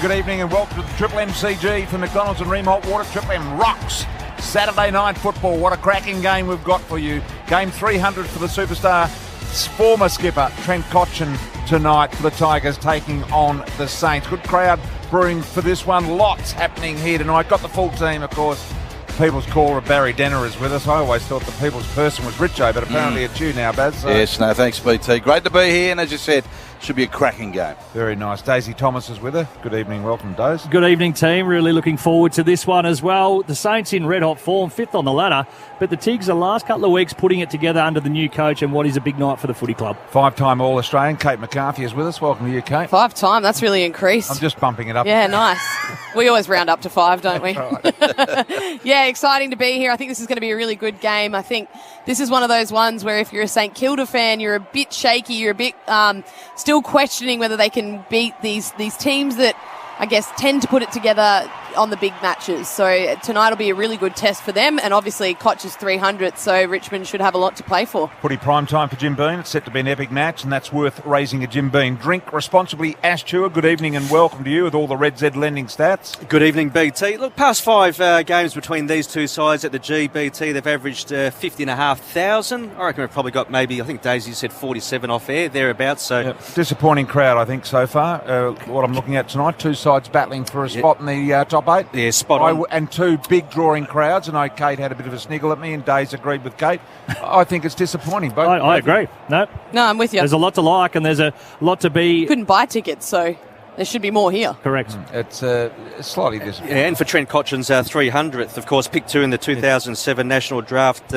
Good evening and welcome to the Triple MCG for McDonald's and Remote Water. Triple M rocks Saturday night football. What a cracking game we've got for you. Game 300 for the superstar former skipper Trent Cotchin tonight for the Tigers taking on the Saints. Good crowd brewing for this one. Lots happening here tonight. Got the full team, of course. People's caller Barry Denner is with us. I always thought the people's person was Richo, but apparently it's you now, Baz. So. Yes, no, thanks, BT. Great to be here, and as you said, should be a cracking game. Very nice. Daisy Thomas is with her. Good evening. Welcome, Daisy. Good evening, team. Really looking forward to this one as well. The Saints in red-hot form, fifth on the ladder, but the Tigs the last couple of weeks putting it together under the new coach and what is a big night for the footy club. Five-time All-Australian Kate McCarthy is with us. Welcome to you, Kate. 5-time, that's really increased. I'm just bumping it up. Yeah, nice. We always round up to 5, don't we? Yeah, exciting to be here. I think this is going to be a really good game. I think this is one of those ones where if you're a St Kilda fan, you're a bit shaky, you're a bit still questioning whether they can beat these teams that, I guess, tend to put it together on the big matches. So tonight will be a really good test for them, and obviously Koch is 300, so Richmond should have a lot to play for. Footy prime time for Jim Bean. It's set to be an epic match, and that's worth raising a Jim Bean. Drink responsibly. Ash Chua, good evening and welcome to you with all the Red Z lending stats. Good evening, BT. Look, past 5 games between these two sides at the GBT, they've averaged 50,500. I reckon we've probably got maybe, I think Daisy said 47 off air, thereabouts. So yep. Disappointing crowd, I think, so far. What I'm looking at tonight, two sides battling for a spot in the top 8. Yeah, spot on. And two big drawing crowds. I know Kate had a bit of a sniggle at me and Days agreed with Kate. I think it's disappointing. I agree. No, I'm with you. There's a lot to like and there's a lot to be... Couldn't buy tickets, so there should be more here. Correct. It's slightly disappointing. Yeah, and for Trent Cotchin's 300th, of course, picked 2 in the 2007 National Draft.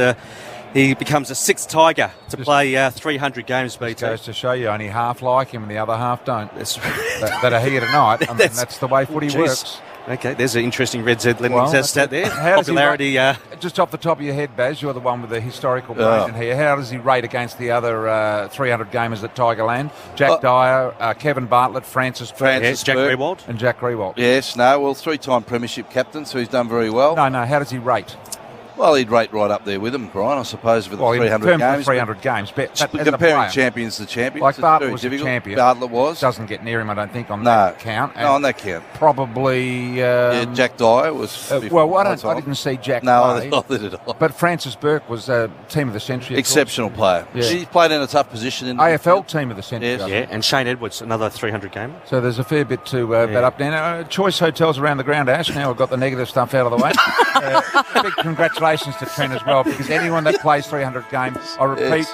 He becomes the 6th Tiger to play 300 games, BT. Goes to show you only half like him and the other half don't. that are here tonight. I mean, that's the way footy works. Okay, there's an interesting Red Z lending stat there. Popularity. Just off the top of your head, Baz, you're the one with the historical brain in here. How does he rate against the other 300 gamers at Tigerland? Jack Dyer, Kevin Bartlett, Francis Jack Riewoldt. And Jack Riewoldt. Yes, no, well, 3-time premiership captain, so he's done very well. No, how does he rate? Well, he'd rate right up there with him, Brian, I suppose, for the 300 games. 300 games. But comparing champions to champions. Like Bartlett was a champion. Bartlett was. Doesn't get near him, I don't think, on that count. No, on that count. Probably... Jack Dyer was... I didn't see Jack play. No, neither did I. But Francis Burke was Team of the Century. Exceptional player. Yeah. He played in a tough position. In AFL Team of the Century. Yes. Yeah, and Shane Edwards, another 300 game. So there's a fair bit to bet up now. Choice hotels around the ground, Ash. Now we've got the negative stuff out of the way. Big congratulations to Trent as well, because anyone that plays 300 games, I repeat,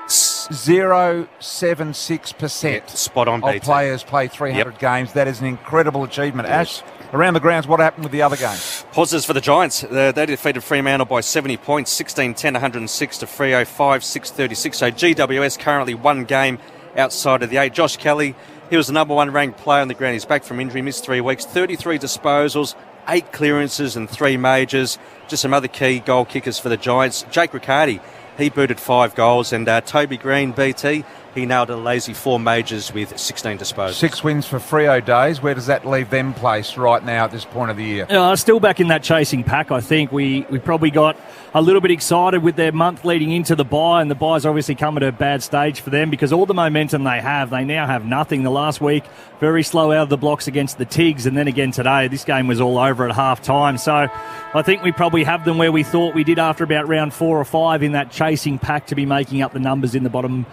0.076% spot on of players play 300 games. That is an incredible achievement. Ash, around the grounds, what happened with the other games? Positives for the Giants. They defeated Fremantle by 70 points, 16-10, 106 to Freo, 5-6-36. So GWS currently 1 game outside of the 8. Josh Kelly, he was the number 1 ranked player on the ground. He's back from injury, missed 3 weeks, 33 disposals, 8 clearances and 3 majors. Just some other key goal kickers for the Giants. Jake Riccardi, he booted 5 goals. And Toby Green, BT, he nailed a lazy 4 majors with 16 disposals. 6 wins for Freo Days. Where does that leave them placed right now at this point of the year? Still back in that chasing pack, I think. We probably got a little bit excited with their month leading into the bye, and the bye's obviously come at a bad stage for them because all the momentum they now have nothing. The last week, very slow out of the blocks against the Tigs, and then again today, this game was all over at half-time. So I think we probably have them where we thought we did after about round 4 or 5 in that chasing pack to be making up the numbers in the bottom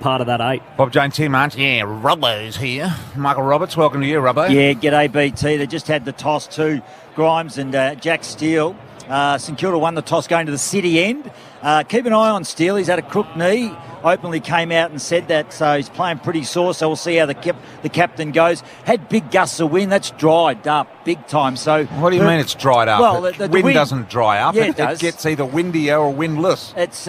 part of that 8. Bob James here, March. Yeah, Robbo's here. Michael Roberts, welcome to you, Robbo. Yeah, g'day, BT. They just had the toss too. Grimes and Jack Steele. St Kilda won the toss going to the city end. Keep an eye on Steele. He's had a crook knee. Openly came out and said that, so he's playing pretty sore, so we'll see how the captain goes. Had big gusts of wind. That's dried up big time. So what do you mean it's dried up? Well, the wind doesn't dry up. Yeah, it gets either windier or windless. It's...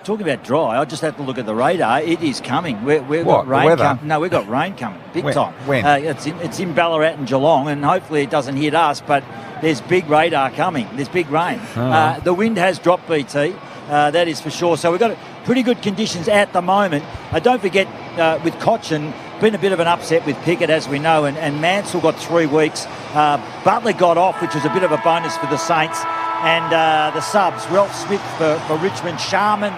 talking about dry, I just have to look at the radar. It is coming. We've got rain coming. No, we've got rain coming. Big time. When? It's in Ballarat and Geelong, and hopefully it doesn't hit us, but there's big radar coming. There's big rain. The wind has dropped, BT. That is for sure. So we've got pretty good conditions at the moment. Don't forget, with Cotchin, been a bit of an upset with Pickett, as we know, and Mansell got 3 weeks. Butler got off, which was a bit of a bonus for the Saints. And the subs, Ralph Smith for Richmond, Sharman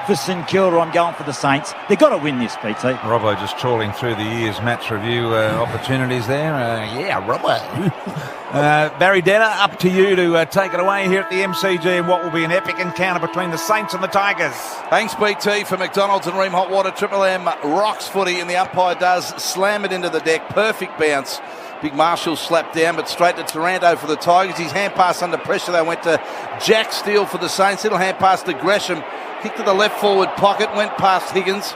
for St Kilda. I'm going for the Saints. They've got to win this, BT. Robbo just trawling through the year's match review opportunities there. Robbo. Barry Denner, up to you to take it away here at the MCG and what will be an epic encounter between the Saints and the Tigers. Thanks, BT, for McDonald's and Ream Hot Water. Triple M rocks footy, and the umpire does slam it into the deck. Perfect bounce. Big Marshall slapped down, but straight to Taranto for the Tigers. His hand pass under pressure, they went to Jack Steele for the Saints. Little hand pass to Gresham. Kick to the left forward pocket, went past Higgins.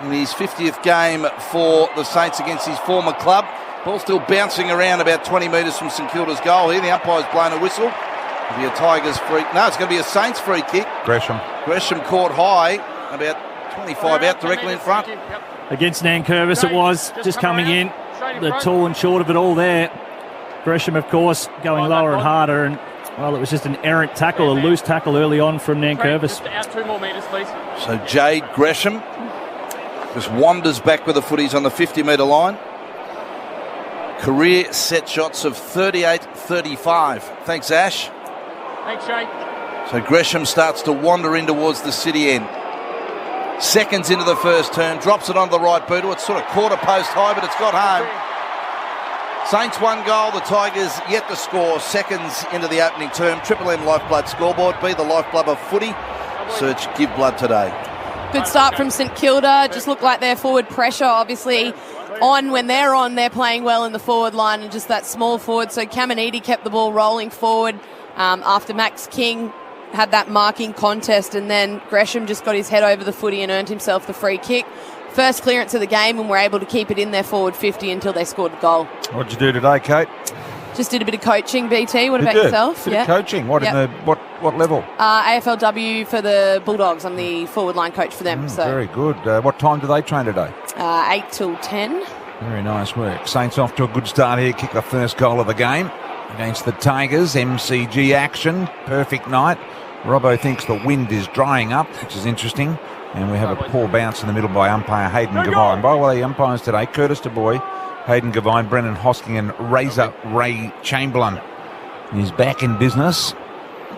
In his 50th game for the Saints against his former club. Ball still bouncing around about 20 metres from St Kilda's goal here. The umpire's blown a whistle. It'll be a Tigers free. No, it's going to be a Saints free kick. Gresham caught high, about 25 out directly in front. Against Nankervis it was, just coming in. The tall and short of it all there. Gresham, of course, going lower and harder, and well, it was just an errant tackle, a loose tackle early on from Nankervis. Out 2 more metres, please. So Jade Gresham just wanders back with the footies on the 50-metre line. Career set shots of 38-35. Thanks, Ash. Thanks, Shay. So Gresham starts to wander in towards the city end. Seconds into the first turn, drops it onto the right boot. It's sort of quarter post high, but it's got home. Saints 1 goal, the Tigers yet to score. Seconds into the opening term. Triple M Lifeblood scoreboard. Be the lifeblood of footy. Search Give Blood today. Good start from St Kilda. Just looked like their forward pressure, obviously, on when they're on, they're playing well in the forward line, and just that small forward. So Caminiti kept the ball rolling forward after Max King had that marking contest, and then Gresham just got his head over the footy and earned himself the free kick. First clearance of the game, and were able to keep it in their forward 50 until they scored a goal. What'd you do today, Kate? Just did a bit of coaching, BT. What about yourself? Bit of coaching. What in the what level? AFLW for the Bulldogs. I'm the forward line coach for them. So very good. What time do they train today? 8 till 10. Very nice work. Saints off to a good start here. Kick the first goal of the game against the Tigers. MCG action. Perfect night. Robbo thinks the wind is drying up, which is interesting. And we have a poor bounce in the middle by umpire Hayden Gavine. By the way, umpires today, Curtis Du Bois, Hayden Gavine, Brennan Hosking and Razor Ray Chamberlain. He's back in business.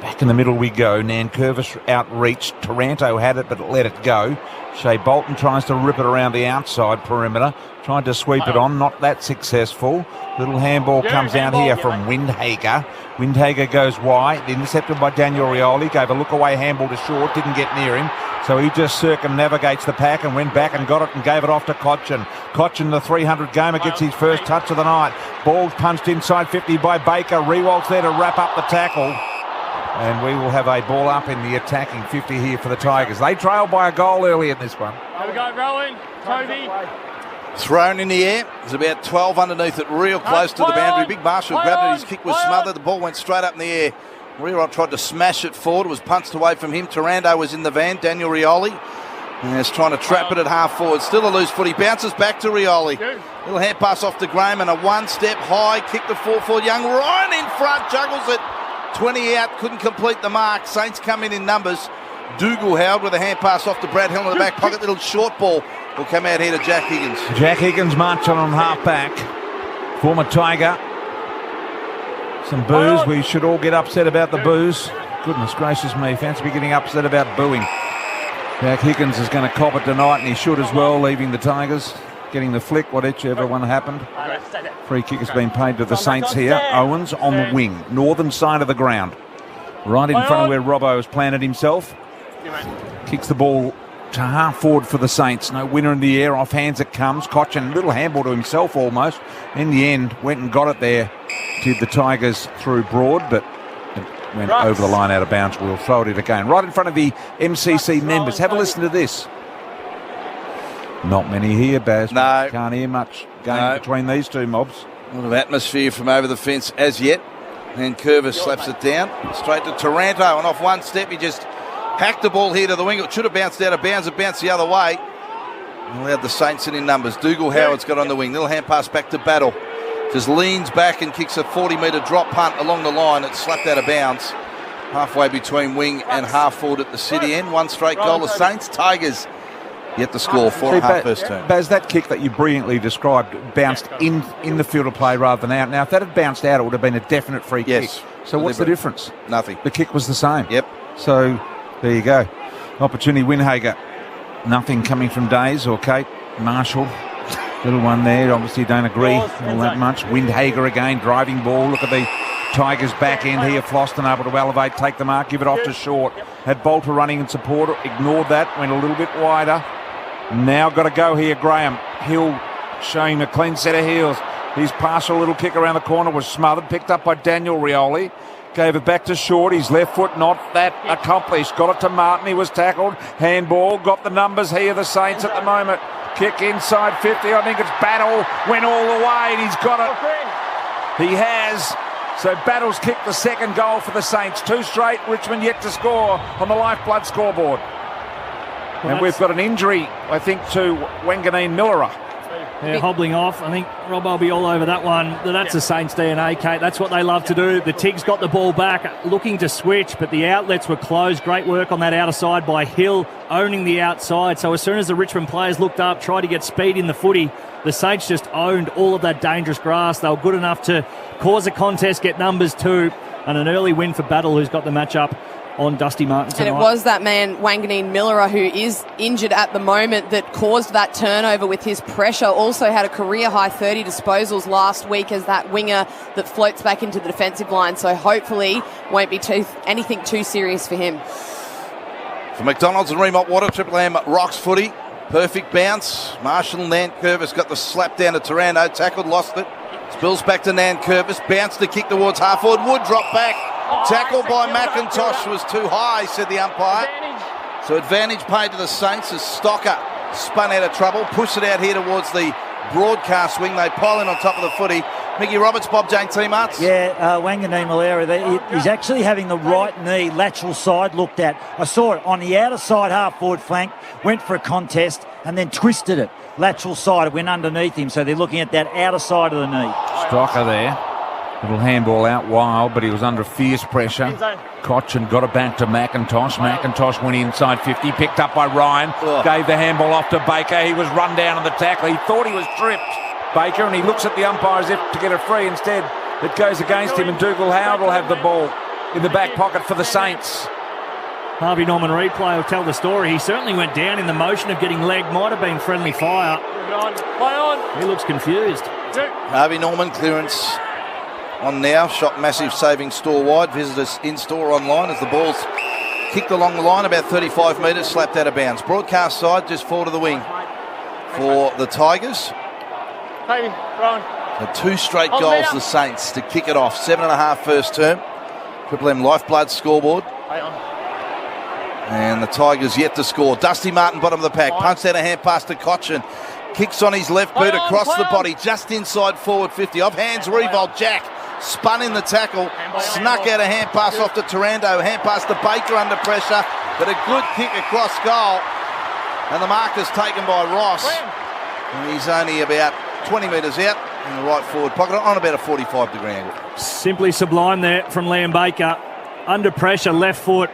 Back in the middle we go. Nankervis outreached. Taranto had it but let it go. Shea Bolton tries to rip it around the outside perimeter. Tried to sweep it on. Not that successful. Little handball comes out here from Windhager. Windhager goes wide. Intercepted by Daniel Rioli. Gave a look away handball to Short. Didn't get near him. So he just circumnavigates the pack and went back and got it and gave it off to Cochin. Cochin, the 300 gamer, gets his first touch of the night. Ball's punched inside 50 by Baker. Rewalt's there to wrap up the tackle. And we will have a ball up in the attacking 50 here for the Tigers. They trailed by a goal early in this one. There we go, Rowan. Toby. Thrown in the air. There's about 12 underneath it, real close to the boundary. Big Marshall grabbed it. His kick was smothered. The ball went straight up in the air. Riol tried to smash it forward. It was punched away from him. Taranto was in the van. Daniel Rioli is trying to trap it at half forward. Still a loose foot. He bounces back to Rioli. Little hand pass off to Graham and a one-step high kick to 4-4. Young Ryan in front. Juggles it. 20 out. Couldn't complete the mark. Saints come in numbers. Dougal Howard with a hand pass off to Brad Hill in the back pocket. Little short ball will come out here to Jack Higgins. Jack Higgins marching on half back. Former Tiger. Some boos. We should all get upset about the boos. Goodness gracious me. Fancy be getting upset about booing. Jack Higgins is going to cop it tonight, and he should as well, leaving the Tigers. Getting the flick, whatever one happened. Free kick has been paid to the Saints here. Owens on the wing. Northern side of the ground. Right in front of where Robbo has planted himself. Kicks the ball to half forward for the Saints. No winner in the air. Off hands it comes. Cochin, little handball to himself almost. In the end, went and got it there. Did the Tigers through Broad, but it went over the line out of bounds. We'll throw it again. Right in front of the MCC members. Have a listen to this. Not many here, Baz. No. Can't hear much game between these two mobs. A lot of atmosphere from over the fence as yet. And Curvis slaps it down. Straight to Taranto, and off one step he just hacked the ball here to the wing. It should have bounced out of bounds. It bounced the other way. Allowed the Saints in numbers. Dougal Howard's got on the wing. Little hand pass back to Battle. Just leans back and kicks a 40-metre drop punt along the line. It's slapped out of bounds. Halfway between wing and half forward at the city end. One straight goal of Saints. Tigers yet to score 4.5 first turn. Baz, that kick that you brilliantly described bounced in the field of play rather than out. Now, if that had bounced out, it would have been a definite free kick. So what's the difference? Nothing. The kick was the same. Yep. So there you go. opportunity. Windhager, nothing coming from Days or Kate Marshall. Little one there. Obviously don't agree all that much. Windhager again, driving ball. Look at the Tigers back end here. Floston able to elevate, take the mark, give it off to Short. Had Bolter running in support, ignored that, went a little bit wider. Now got to go here, Graham. Hill showing a clean set of heels. His partial little kick around the corner was smothered, picked up by Daniel Rioli. Gave it back to Short. His left foot not that accomplished. Got it to Martin. He was tackled. Handball. Got the numbers here, the Saints at the moment. Kick inside 50. I think it's Battle. Went all the way and he's got it. He has. So Battle's kicked the second goal for the Saints. 2 straight. Richmond yet to score on the Lifeblood scoreboard. And we've got an injury, I think, to Wanganeen Millera. Yeah, hobbling off. I think Rob will be all over that one. That's the Saints' DNA, Kate. That's what they love to do. The Tigs got the ball back, looking to switch, but the outlets were closed. Great work on that outer side by Hill, owning the outside. So as soon as the Richmond players looked up, tried to get speed in the footy, the Saints just owned all of that dangerous grass. They were good enough to cause a contest, get numbers 2, and an early win for Battle, who's got the matchup on Dusty Martin tonight. And it was that man, Wanganeen Millera, who is injured at the moment, that caused that turnover with his pressure. Also had a career-high 30 disposals last week as that winger that floats back into the defensive line. So hopefully won't be anything too serious for him. For McDonald's and Remont Water, Triple M rocks footy. Perfect bounce. Marshall Nankervis got the slap down to Taranto. Tackled, lost it. Spills back to Nankervis. Bounced the kick towards half forward. Wood drop back. Tackle by McIntosh was too high, said the umpire. So advantage paid to the Saints as Stocker spun out of trouble. Pushed it out here towards the broadcast wing. They pile in on top of the footy. Mickey Roberts, Bob Jane T-Marts. Yeah, Wanganeen Millera, he's actually having the right knee lateral side looked at. I saw it on the outer side half forward flank, went for a contest and then twisted it. Lateral side, it went underneath him, so they're looking at that outer side of the knee. Stocker there. Little handball out wild, but he was under fierce pressure. Cochin got it back to McIntosh. McIntosh went inside 50, picked up by Ryan. Gave the handball off to Baker. He was run down on the tackle. He thought he was tripped, Baker, and he looks at the umpire as if to get a free. Instead, it goes against him, and Dougal Howard will have the ball in the back pocket for the Saints. Harvey Norman replay will tell the story. He certainly went down in the motion of getting legged. Might have been friendly fire. Play on. He looks confused. Harvey Norman clearance on now. Shot massive saving store wide. Visit us in-store online as the ball's kicked along the line about 35 metres, slapped out of bounds. Broadcast side just forward of the wing for the Tigers. Baby, Rowan. So 2 straight goals the Saints to kick it off. 7.5 first term. Triple M Lifeblood scoreboard. And the Tigers yet to score. Dusty Martin, bottom of the pack. Punched out a hand pass to Cochin. Kicks on his left boot across the body, just inside forward 50. Off hands, Revolt. Jack spun in the tackle. Snuck out a hand pass off to Taranto. Hand pass to Baker under pressure. But a good kick across goal. And the marker's taken by Ross. And he's only about 20 metres out in the right forward pocket on about a 45-degree angle. Simply sublime there from Liam Baker. Under pressure, left foot.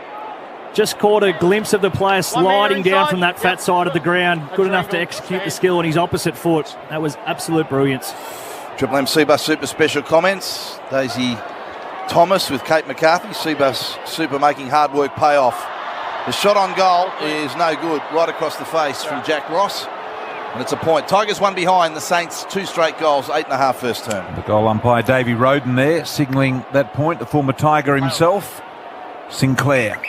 Just caught a glimpse of the player sliding down from that fat side of the ground. Good enough to execute the skill on his opposite foot. That was absolute brilliance. Triple M Seabus Super special comments. Daisy Thomas with Kate McCarthy. Seabus Super making hard work pay off. The shot on goal is no good. Right across the face from Jack Ross. And it's a point. Tigers 1 behind. The Saints 2 straight goals. 8.5 first term. The goal umpire Davey Roden there signalling that point. The former Tiger himself. Sinclair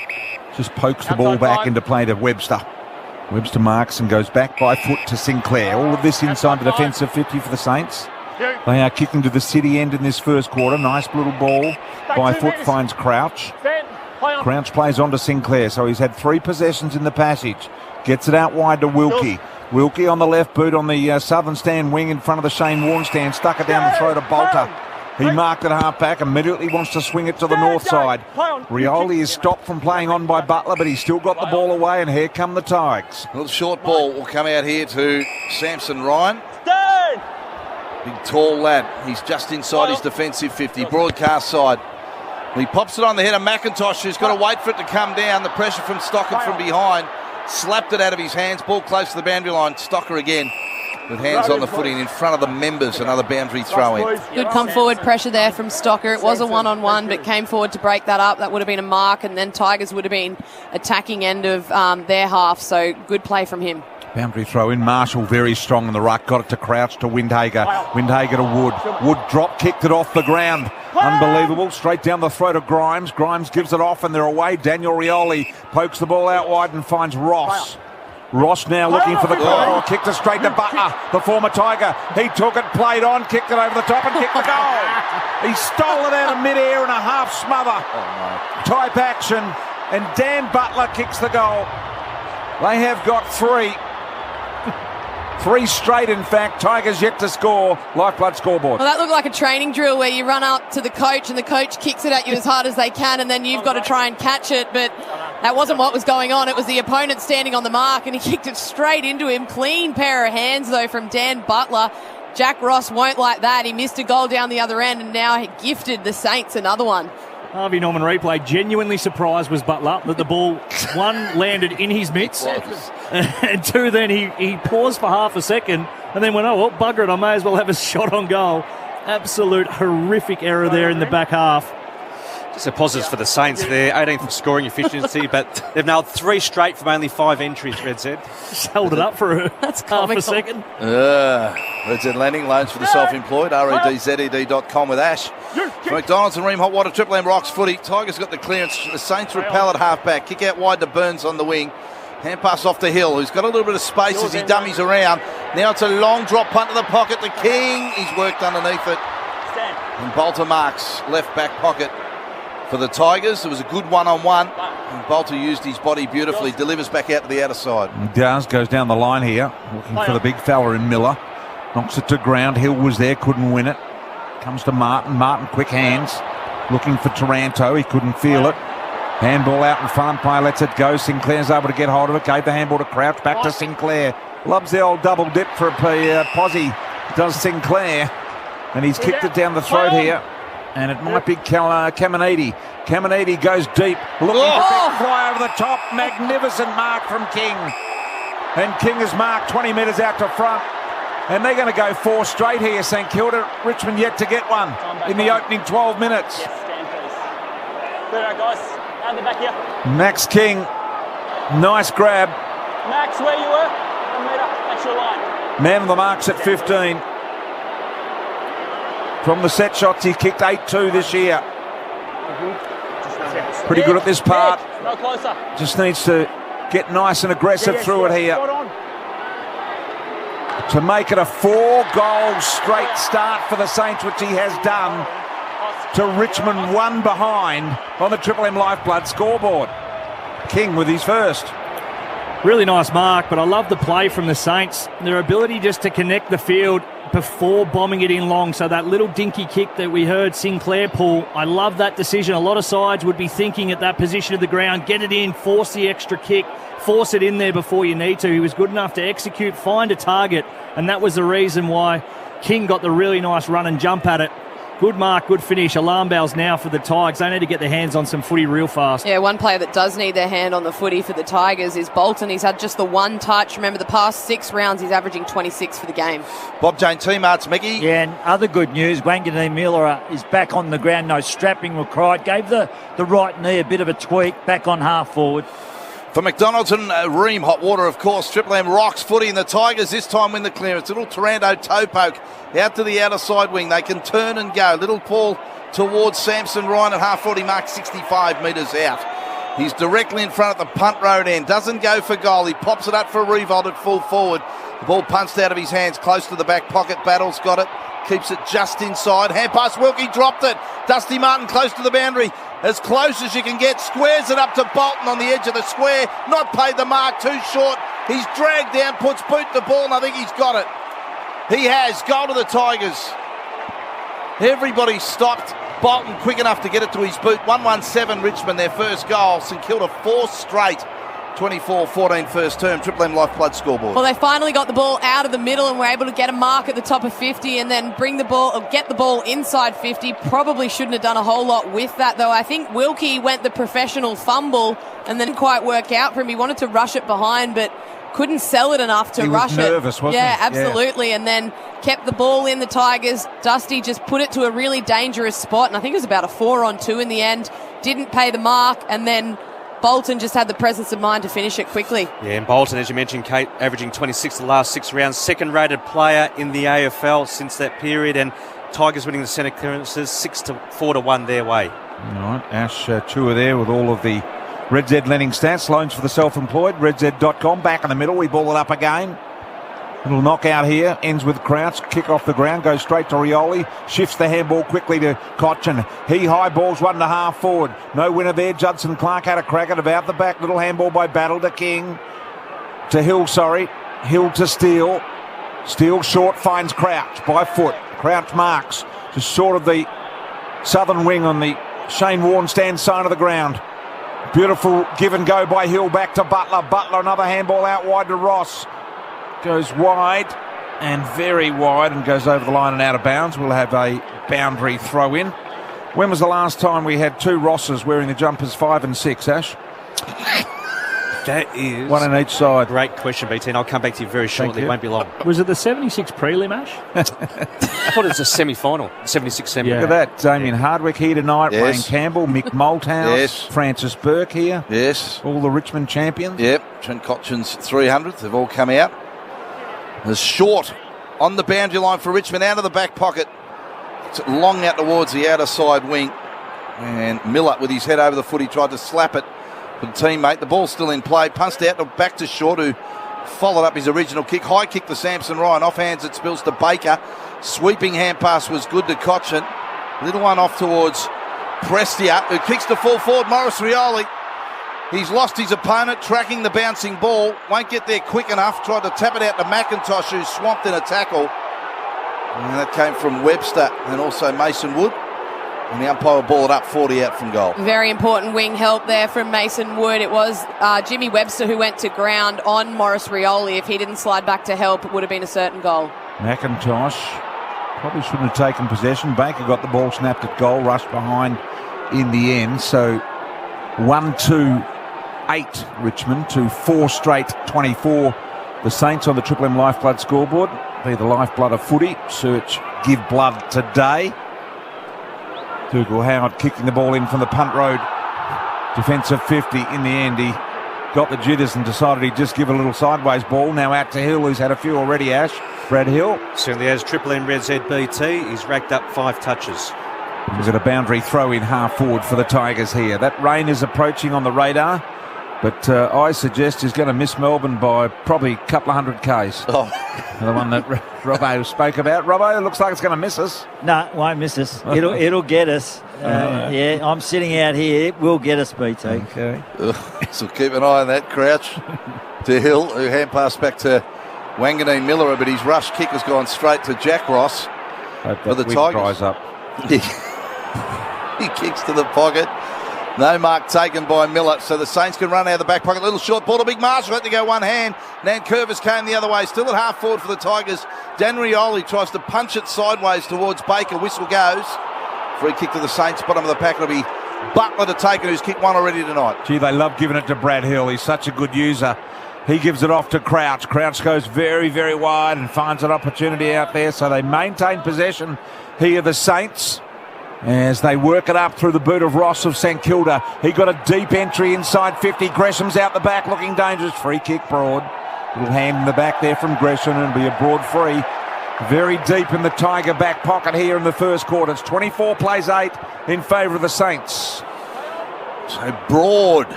just pokes the ball back into play to Webster. Webster marks and goes back by foot to Sinclair. All of this inside the defensive 50 for the Saints. They are kicking to the city end in this first quarter. Nice little ball by foot finds Crouch. Crouch plays on to Sinclair, so he's had 3 possessions in the passage. Gets it out wide to Wilkie. Wilkie on the left boot on the southern stand wing in front of the Shane Warne stand. Stuck it down the throat of Bolter. He marked it half back, immediately wants to swing it to the north side. Rioli is stopped from playing on by Butler, but he's still got the ball away, and here come the Tigers. A little short ball will come out here to Samson Ryan. Big tall lad. He's just inside his defensive 50. Broadcast side. He pops it on the head of McIntosh, who's got to wait for it to come down. The pressure from Stocker from behind. Slapped it out of his hands. Ball close to the boundary line. Stocker again. with hands on the footy and in front of the members, another boundary throw in. Good come forward pressure there from Stocker. It was a one-on-one, but came forward to break that up. That would have been a mark, and then Tigers would have been attacking end of their half, so good play from him. Boundary throw in. Marshall very strong in the ruck. Got it to Crouch to Windhager. Windhager to Wood. Wood drop kicked it off the ground. Unbelievable. Straight down the throat of Grimes. Grimes gives it off and they're away. Daniel Rioli pokes the ball out wide and finds Ross. Ross now looking for the goal. Kicked it straight to Butler, the former Tiger. He took it, played on, kicked it over the top and kicked the goal. He stole it out of mid-air in a half smother type action, and Dan Butler kicks the goal. They have got three. Three straight, in fact. Tigers yet to score. Lifeblood scoreboard. Well, that looked like a training drill where you run up to the coach and the coach kicks it at you as hard as they can, and then you've got to try and catch it. But that wasn't what was going on. It was the opponent standing on the mark, and he kicked it straight into him. Clean pair of hands, though, from Dan Butler. Jack Ross won't like that. He missed a goal down the other end and now he gifted the Saints another one. Harvey Norman replay, genuinely surprised was Butler that the ball, one, landed in his mitts, and two, then he paused for half a second and then went, oh, well, bugger it, I may as well have a shot on goal. Absolute horrific error there in the back half. Just a positives for the Saints there, 18th in scoring efficiency, but they've nailed 3 straight from only 5 entries, Red Z. Just held it up for That's half a second. Red Z Lending, loans for the self-employed, redzed.com with Ash. From McDonald's and Ream Hot Water, Triple M Rocks footy. Tigers got the clearance. The Saints repel at half-back. Kick out wide to Burns on the wing. Hand pass off to Hill, who's got a little bit of space as he dummies around. Now it's a long drop punt to the pocket. The King, he's worked underneath it. And Bolter marks left back pocket for the Tigers. It was a good one-on-one. And Bolter used his body beautifully. Delivers back out to the outer side. Downs goes down the line here, looking for the big fella in Miller. Knocks it to ground. Hill was there, couldn't win it. Comes to Martin. Martin, quick hands. Looking for Taranto. He couldn't feel it. Handball out in front. Umpire lets it go. Sinclair's able to get hold of it. Gave the handball to Crouch. Back to Sinclair. Loves the old double dip for a posse. Does Sinclair. And he's kicked it down the throat here. And it might be Caminiti. Caminiti goes deep. Looking for a big fly over the top. Magnificent mark from King. And King has marked 20 metres out to front. And they're going to go 4 straight here, St Kilda. Richmond yet to get one in the opening 12 minutes. Yes, stand please. Clear out, guys. Out the back here. Max King, nice grab. Max, where you were? 1 metre. That's your line. Man of the marks at 15. From the set shots, he kicked 8-2 this year. Pretty good at this part. No closer. Just needs to get nice and aggressive through it here to make it a 4-goal straight start for the Saints, which he has done, to Richmond 1 behind on the Triple M Lifeblood scoreboard. King with his first. Really nice mark, but I love the play from the Saints. Their ability just to connect the field before bombing it in long. So that little dinky kick that we heard Sinclair pull, I love that decision. A lot of sides would be thinking at that position of the ground, get it in, force the extra kick, force it in there before you need to. He was good enough to execute, find a target, and that was the reason why King got the really nice run and jump at it. Good mark, good finish. Alarm bells now for the Tigers. They need to get their hands on some footy real fast. Yeah, one player that does need their hand on the footy for the Tigers is Bolton. He's had just the 1 touch. Remember, the past 6 rounds, he's averaging 26 for the game. Bob Jane teammates, Mickey. Yeah, and other good news, Wanganeen Miller is back on the ground. No strapping required. Gave the right knee a bit of a tweak. Back on half forward. For McDonald's and Ream Hot Water, of course, Triple M Rocks footy, and the Tigers this time win the clearance. Little Taranto toe poke out to the outer side wing. They can turn and go. Little Paul towards Samson Ryan at half forward. He marks 65 metres out. He's directly in front at the punt road end. Doesn't go for goal. He pops it up for a revolt at full forward. The ball punched out of his hands, close to the back pocket. Battle's got it. Keeps it just inside. Hand pass, Wilkie dropped it. Dusty Martin close to the boundary. As close as you can get. Squares it up to Bolton on the edge of the square. Not paid the mark, too short. He's dragged down, puts boot the ball, and I think he's got it. He has. Goal to the Tigers. Everybody stopped. Bolton quick enough to get it to his boot. 1-1-7 Richmond, their first goal. St Kilda 4 straight. 24-14 first term. Triple M Lifeblood scoreboard. Well, they finally got the ball out of the middle and were able to get a mark at the top of 50 and then bring the ball, or get the ball inside 50. Probably shouldn't have done a whole lot with that, though. I think Wilkie went the professional fumble and then didn't quite work out for him. He wanted to rush it behind, but couldn't sell it enough to rush it. He was nervous, wasn't he? Yeah, absolutely. And then kept the ball in the Tigers. Dusty just put it to a really dangerous spot, and I think it was about a 4-on-2 in the end. Didn't pay the mark, and then Bolton just had the presence of mind to finish it quickly. Yeah, and Bolton, as you mentioned, Kate, averaging 26 the last 6 rounds. Second-rated player in the AFL since that period, and Tigers winning the centre clearances 4-1 their way. All right, Ash Chua there with all of the Red Z lending stats. Loans for the self-employed, redz.com. Back in the middle, we ball it up again. Little knockout here, ends with Crouch, kick off the ground, goes straight to Rioli, shifts the handball quickly to Cochin. He high balls 1.5 forward. No winner there. Judson Clark had a crack at about the back. Little handball by Battle to King. To Hill, Hill to Steele. Steele short, finds Crouch by foot. Crouch marks just short of the southern wing on the Shane Warne stand side of the ground. Beautiful give and go by Hill back to Butler. Butler another handball out wide to Ross. Goes wide and very wide and goes over the line and out of bounds. We'll have a boundary throw in. When was the last time we had 2 Rosses wearing the jumpers 5 and 6, Ash? That is one on each side. Great question, BT, and I'll come back to you very shortly. It won't be long. Was it the 76 prelim, Ash? I thought it was a semi-final, 76 semi. Look at that. Damien Hardwick here tonight, Yes. Wayne Campbell, Mick Malthouse, Yes. Francis Burke here. Yes. All the Richmond champions. Yep. Trent Cotchin's 300th. They've all come out. There's Short on the boundary line for Richmond, out of the back pocket. It's long out towards the outer side wing. And Miller, with his head over the foot, he tried to slap it for the teammate. The ball's still in play. Punched out back to Short, who followed up his original kick. High kick to Samson Ryan. Off hands it spills to Baker. Sweeping hand pass was good to Cochin. Little one off towards Prestia, who kicks the full forward. Morris Rioli. He's lost his opponent, tracking the bouncing ball. Won't get there quick enough. Tried to tap it out to McIntosh, who's swamped in a tackle. And that came from Webster and also Mason Wood. And the umpire ball it up 40 out from goal. Very important wing help there from Mason Wood. It was Jimmy Webster who went to ground on Morris Rioli. If he didn't slide back to help, it would have been a certain goal. McIntosh probably shouldn't have taken possession. Baker got the ball snapped at goal, rushed behind in the end. So 1-2-8 Richmond to 4 straight 24. The Saints on the Triple M Lifeblood scoreboard. Be the lifeblood of footy. Search Give Blood today. Dougal Howard kicking the ball in from the punt road. Defensive 50 in the end. He got the jitters and decided he'd just give a little sideways ball. Now out to Hill, who's had a few already, Ash. Brad Hill. Certainly has. Triple M Red ZBT. He's racked up 5 touches. He's got a boundary throw in half forward for the Tigers here. That rain is approaching on the radar, but I suggest he's going to miss Melbourne by probably a couple of 100 Ks. Oh. The one that Robbo spoke about. Robbo, it looks like it's going to miss us. No, it won't miss us. It'll get us. Yeah, I'm sitting out here. It will get us, BT. Okay. So keep an eye on that. Crouch to Hill, who hand passed back to Wanganeen Miller, but his rush kick has gone straight to Jack Ross. Hope For the that wind Tigers. dries up. He kicks to the pocket. No mark taken by Miller, so the Saints can run out of the back pocket. Little short ball to Big Marshall, had to go one hand. Nankervis came the other way, still at half forward for the Tigers. Dan Rioli tries to punch it sideways towards Baker. Whistle goes. Free kick to the Saints, bottom of the pack. It'll be Butler to take it, who's kicked one already tonight. Gee, they love giving it to Brad Hill. He's such a good user. He gives it off to Crouch. Crouch goes very, very wide and finds an opportunity out there. So they maintain possession here, the Saints, as they work it up through the boot of Ross of St Kilda. He got a deep entry inside 50. Gresham's out the back looking dangerous. Free kick broad. Little hand in the back there from Gresham and be a broad free. Very deep in the Tiger back pocket here in the first quarter. It's 24 plays 8 in favour of the Saints. So Broad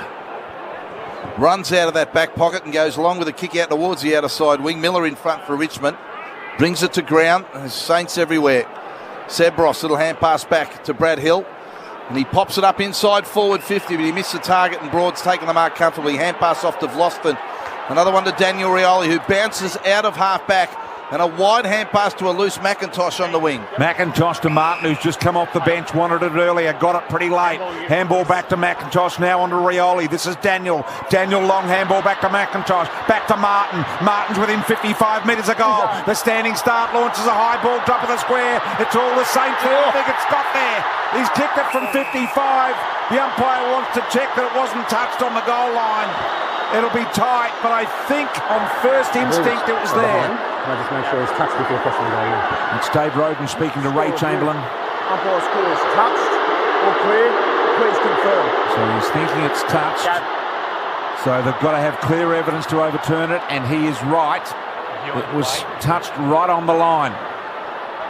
runs out of that back pocket and goes along with a kick out towards the outer side wing. Miller in front for Richmond. Brings it to ground. There's Saints everywhere. Seb Ross, little hand pass back to Brad Hill. And he pops it up inside forward 50, but he missed the target and Broad's taken the mark comfortably. Hand pass off to Vlosten. Another one to Daniel Rioli, who bounces out of half back. And a wide hand pass to a loose McIntosh on the wing. McIntosh to Martin, who's just come off the bench, wanted it earlier, got it pretty late. Handball back to McIntosh, now on to Rioli. This is Daniel. Daniel long handball back to McIntosh, back to Martin. Martin's within 55 metres of goal. The standing start launches a high ball, top of the square. It's all the Saints who think it's got there. He's kicked it from 55. The umpire wants to check that it wasn't touched on the goal line. It'll be tight, but I think on first instinct it was there. Can I just make sure he's touched before crossing the goal line? It's Dave Roden speaking to Ray Chamberlain. Umpire's call is touched or clear. Please confirm. So he's thinking it's touched. So they've got to have clear evidence to overturn it, and he is right. It was touched right on the line.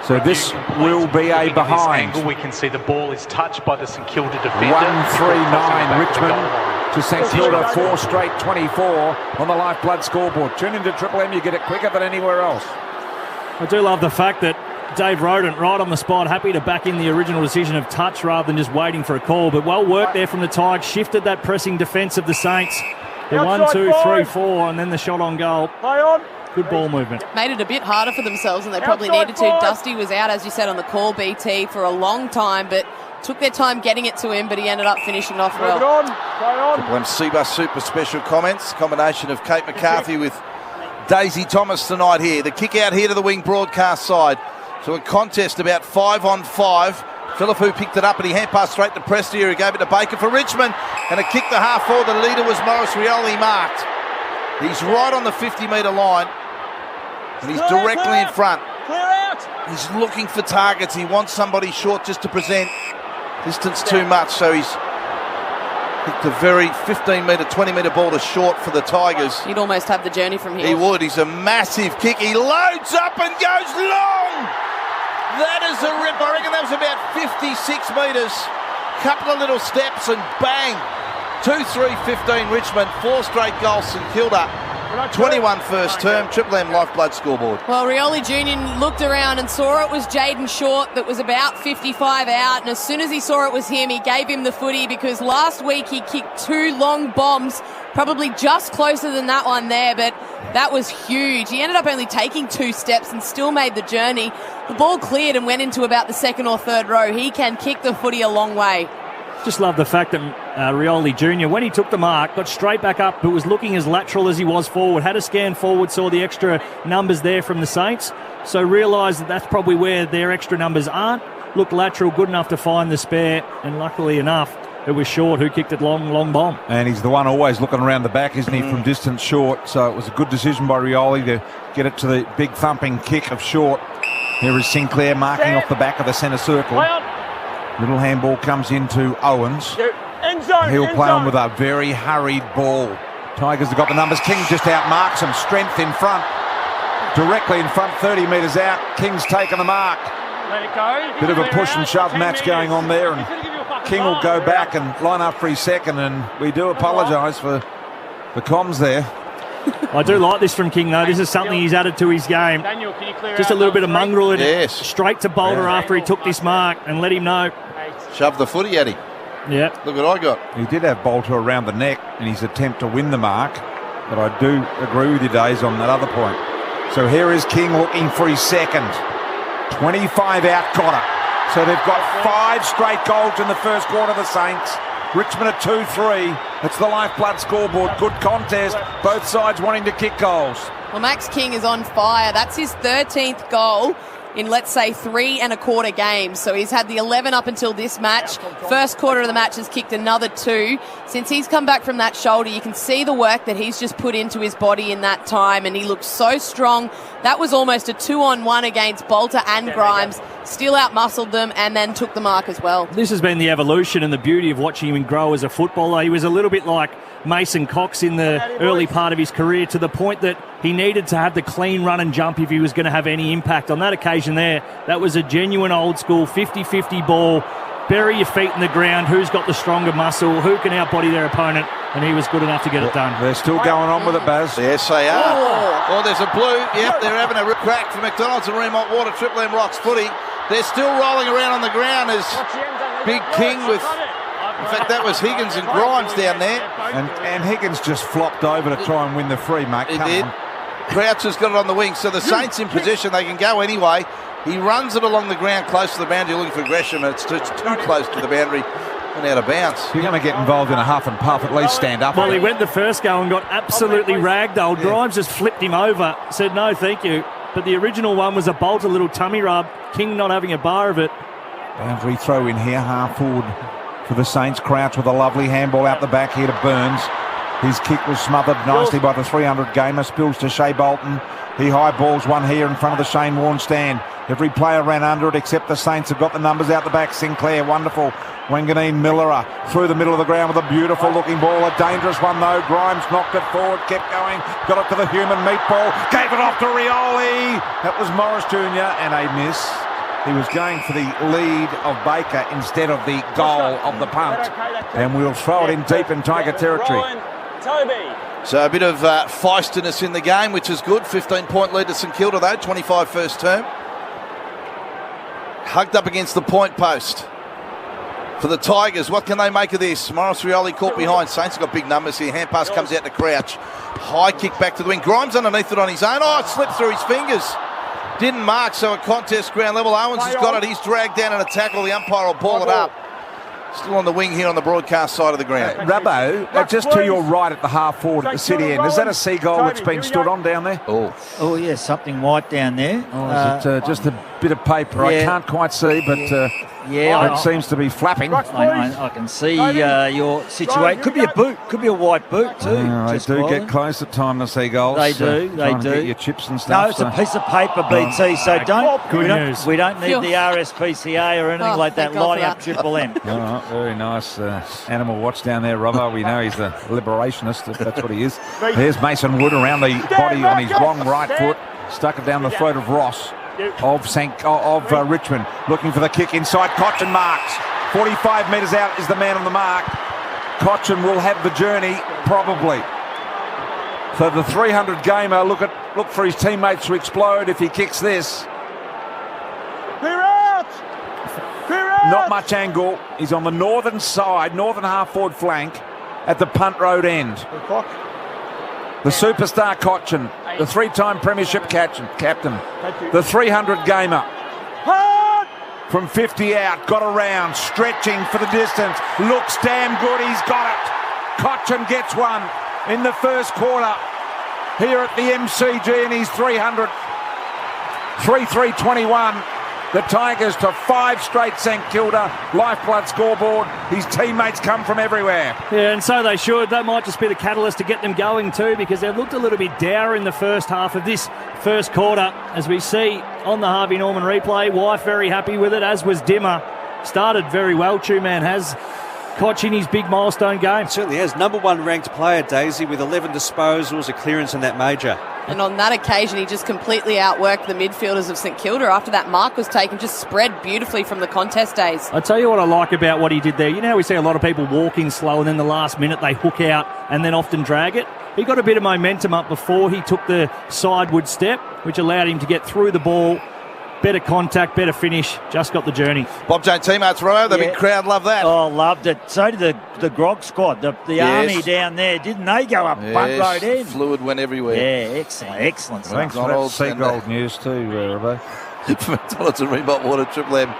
So this will be a behind. Angle, we can see the ball is touched by the St Kilda defender. 1-3-9 Richmond to St Kilda, 4 straight 24 on the Lifeblood scoreboard. Tune into Triple M, you get it quicker than anywhere else. I do love the fact that Dave Roden, right on the spot, happy to back in the original decision of touch rather than just waiting for a call. But well worked there from the Tigers, shifted that pressing defence of the Saints. The 1, 2, 3, 4, and then the shot on goal. Play on. Good ball movement. Made it a bit harder for themselves than they probably needed to. Dusty was out, as you said, on the call, BT, for a long time, but took their time getting it to him, but he ended up finishing off well. Triple M Seabus Super Special comments. Combination of Kate McCarthy with Daisy Thomas tonight here. The kick out here to the wing broadcast side. So a contest about 5-on-5. Philippou picked it up and he hand passed straight to Prestia, who gave it to Baker for Richmond. And a kick to half forward. The leader was Morris Rioli, marked. He's right on the 50-metre line. And he's directly in front. Clear out. He's looking for targets. He wants somebody short just to present. Distance too much, so he's picked a very 15-metre, 20-metre ball to short for the Tigers. He'd almost have the journey from here. He would. He's a massive kick. He loads up and goes long. That is a rip. I reckon that was about 56 metres. Couple of little steps and bang. 2-3-15 Richmond. 4 straight goals St Kilda. 21 first term, Triple M Lifeblood scoreboard. Well, Rioli Jr. looked around and saw it was Jaden Short that was about 55 out, and as soon as he saw it was him, he gave him the footy, because last week he kicked 2 long bombs, probably just closer than that one there, but that was huge. He ended up only taking 2 steps and still made the journey. The ball cleared and went into about the 2nd or 3rd row. He can kick the footy a long way. Just love the fact that Rioli Jr., when he took the mark, got straight back up, but was looking as lateral as he was forward, had a scan forward, saw the extra numbers there from the Saints, so realised that that's probably where their extra numbers aren't. Looked lateral, good enough to find the spare, and luckily enough, it was Short who kicked it long bomb. And he's the one always looking around the back, isn't he, from distance short, so it was a good decision by Rioli to get it to the big thumping kick of Short. Here is Sinclair marking off the back of the centre circle. Little handball comes into Owens. He'll play on with a very hurried ball. Tigers have got the numbers. King just outmarks him. Strength in front. Directly in front, 30 metres out. King's taken the mark. Let it go. Bit of a push and shove match going on there. And King will go back and line up for his second. And we do apologise for the comms there. I do like this from King, though. This is something he's added to his game. Daniel, can you clear Just a little bit of mongrel in it. Straight to Boulder after he took this mark and let him know. Shove the footy at him. Yeah. Look what I got. He did have Bolter around the neck in his attempt to win the mark, but I do agree with you, Days, on that other point. So here is King looking for his second. 25 out, got it. So they've got 5 straight goals in the first quarter, the Saints. Richmond at 2-3. It's the Lifeblood scoreboard. Good contest. Both sides wanting to kick goals. Well, Max King is on fire. That's his 13th goal in, let's say, 3 1/4 games. So he's had the 11 up until this match. First quarter of the match has kicked another 2. Since he's come back from that shoulder, you can see the work that he's just put into his body in that time, and he looks so strong. That was almost a 2-on-1 against Bolter and Grimes. Still out-muscled them and then took the mark as well. This has been the evolution and the beauty of watching him grow as a footballer. He was a little bit like Mason Cox in the early part of his career, to the point that he needed to have the clean run and jump if he was going to have any impact. On that occasion there, that was a genuine old-school 50-50 ball. Bury your feet in the ground. Who's got the stronger muscle? Who can outbody their opponent? And he was good enough to get it done. They're still going on with it, Baz. Yes, they are. Oh, there's a blue. Yep, they're having a rip crack for McDonald's and Remont Water. Triple M Rocks footy. They're still rolling around on the ground as Big King with... In fact, that was Higgins and Grimes down there. And Higgins just flopped over to try and win the free, mate. He did. Crouch has got it on the wing. So the Saints in possession. They can go anyway. He runs it along the ground close to the boundary looking for Gresham. It's too close to the boundary and out of bounds. If you're going to get involved in a huff and puff, at least stand up. Well, he went the first go and got absolutely ragdolled. Grimes just flipped him over, said no thank you. But the original one was a bolt, a little tummy rub. King not having a bar of it. Boundary throw in here, half forward for the Saints. Crouch with a lovely handball out the back here to Burns. His kick was smothered nicely by the 300 gamer. Spills to Shea Bolton. He high balls one here in front of the Shane Warne stand. Every player ran under it except the Saints have got the numbers out the back. Sinclair, wonderful. Wanganeen Millerer through the middle of the ground with a beautiful looking ball. A dangerous one though. Grimes knocked it forward, kept going. Got it to the human meatball. Gave it off to Rioli. That was Morris Jr. and a miss. He was going for the lead of Baker instead of the goal of the punt. And we'll throw it in deep in Tiger territory. So a bit of feistiness in the game, which is good. 15-point lead to St Kilda, though. 25 first term. Hugged up against the point post. For the Tigers, what can they make of this? Morris Rioli caught behind. Saints have got big numbers here. Hand pass comes out to Crouch. High kick back to the wing. Grimes underneath it on his own. Oh, it slipped through his fingers. Didn't mark, so a contest ground level. Owens has got it. He's dragged down in a tackle. The umpire will ball it up. Still on the wing here on the broadcast side of the ground. Rabbo, just to your right at the half forward at the city end, is that a seagull that's been stood on down there? Oh yeah, something white down there. Is it just a bit of paper? I can't quite see, but it seems to be flapping. I can see your situation. Could be a boot. Could be a white boot too. They do get close at time, the seagulls. They do. They do. Get your chips and stuff. No, it's a piece of paper, BT. So Good news. We don't need the RSPCA or anything like that. Lining up Triple M. All right, very nice animal watch down there, Robbo. We know he's a liberationist, if that's what he is. There's Mason Wood around the body on his wrong right foot. Stuck it down the throat of Ross of Richmond. Looking for the kick inside. Cochin marks. 45 metres out is the man on the mark. Cochin will have the journey, probably. So the 300 gamer, look for his teammates to explode if he kicks this. Not much angle. He's on the northern side, northern half-forward flank at the punt road end. The superstar Cochin, the three-time premiership captain, the 300 gamer. From 50 out, got around, stretching for the distance. Looks damn good, he's got it. Cochin gets one in the first quarter here at the MCG in his 300. 3-3-21. The Tigers to 5 straight St Kilda lifeblood scoreboard. His teammates come from everywhere. Yeah, and so they should. That might just be the catalyst to get them going too, because they've looked a little bit dour in the first half of this first quarter. As we see on the Harvey Norman replay, Wife very happy with it, as was Dimmer. Started very well, Two-Man has. Koch in his big milestone game. Certainly has. Number 1 ranked player, Daisy, with 11 disposals, a clearance in that major. And on that occasion, he just completely outworked the midfielders of St Kilda after that mark was taken, just spread beautifully from the contest days. I tell you what I like about what he did there. You know how we see a lot of people walking slow and then the last minute they hook out and then often drag it? He got a bit of momentum up before he took the sideward step, which allowed him to get through the ball. Better contact, better finish, just got the journey. Bob Jane teammates, Rowe, the big crowd love that. Oh, loved it. So did the Grog squad, the army down there. Didn't they go up front road end? Fluid went everywhere. Yeah, excellent. Thanks for that seagull news too, Robbo. McDonald's and Reebok Water, Triple M.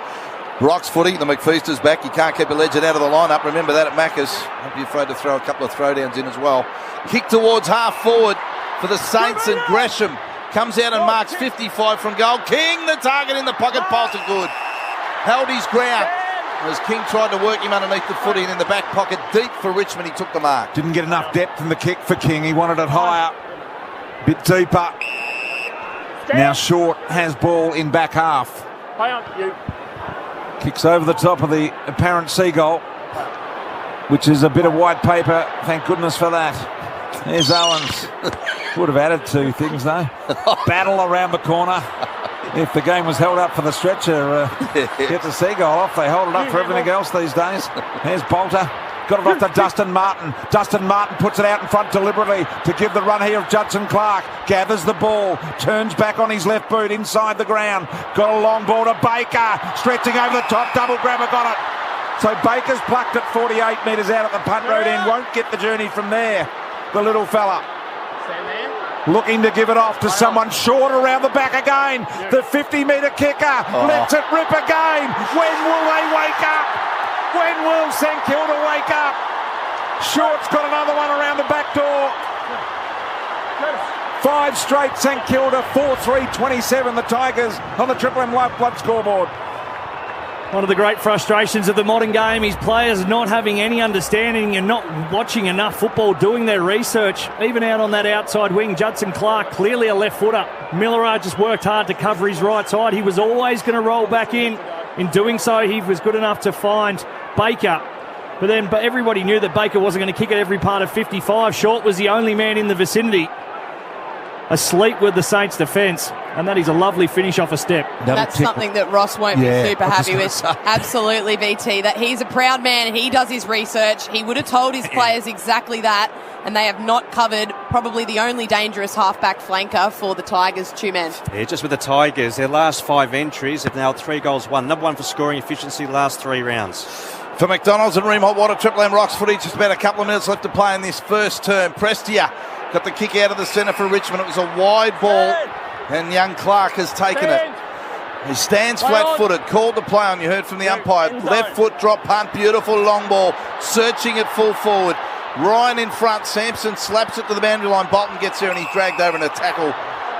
Rocks footy, the McFeaster's back. You can't keep a legend out of the lineup. Remember that at Macca's. Don't be afraid to throw a couple of throwdowns in as well. Kick towards half forward for the Saints, and Gresham comes out and marks 55 from goal. King, the target in the pocket, bolted good. Held his ground as King tried to work him underneath the footy, and in the back pocket, deep for Richmond, he took the mark. Didn't get enough depth in the kick for King. He wanted it higher, bit deeper. Now Short has ball in back half. Kicks over the top of the apparent seagull, which is a bit of white paper. Thank goodness for that. There's Owens. Would have added 2 things though. Battle around the corner. If the game was held up for the stretcher, get the seagull off. They hold it up for everything else these days. There's Bolter. Got it off to Dustin Martin. Dustin Martin puts it out in front deliberately to give the run here of Judson Clark. Gathers the ball. Turns back on his left boot inside the ground. Got a long ball to Baker. Stretching over the top. Double grabber. Got it. So Baker's plucked it 48 metres out at the punt road end. Won't get the journey from there. The little fella. Looking to give it off to someone short around the back again. The 50-metre kicker lets it rip again. When will they wake up? When will St Kilda wake up? Short's got another one around the back door. 5 straight St Kilda, 4-3-27. The Tigers on the Triple M Lifeblood scoreboard. One of the great frustrations of the modern game is players not having any understanding and not watching enough football, doing their research. Even out on that outside wing, Judson Clark, clearly a left footer. Miller just worked hard to cover his right side. He was always going to roll back in. In doing so, he was good enough to find Baker. But everybody knew that Baker wasn't going to kick at every part of 55. Short was the only man in the vicinity asleep with the Saints' defence, and that is a lovely finish off a step. That's something that Ross won't be super happy with. Absolutely, BT. That he's a proud man. He does his research. He would have told his players exactly that, and they have not covered probably the only dangerous halfback flanker for the Tigers, two-men. Yeah, just with the Tigers, their last 5 entries have nailed 3 goals, won. Number 1 for scoring efficiency last 3 rounds. For McDonald's and Ream Hot Water, Triple M Rocks footy, just about a couple of minutes left to play in this first term. Prestia got the kick out of the centre for Richmond. It was a wide ball, and young Clark has taken it. He stands flat-footed, called the play on. You heard from the umpire. Left foot drop punt, beautiful long ball, searching it full forward. Ryan in front, Sampson slaps it to the boundary line. Bolton gets there and he's dragged over in a tackle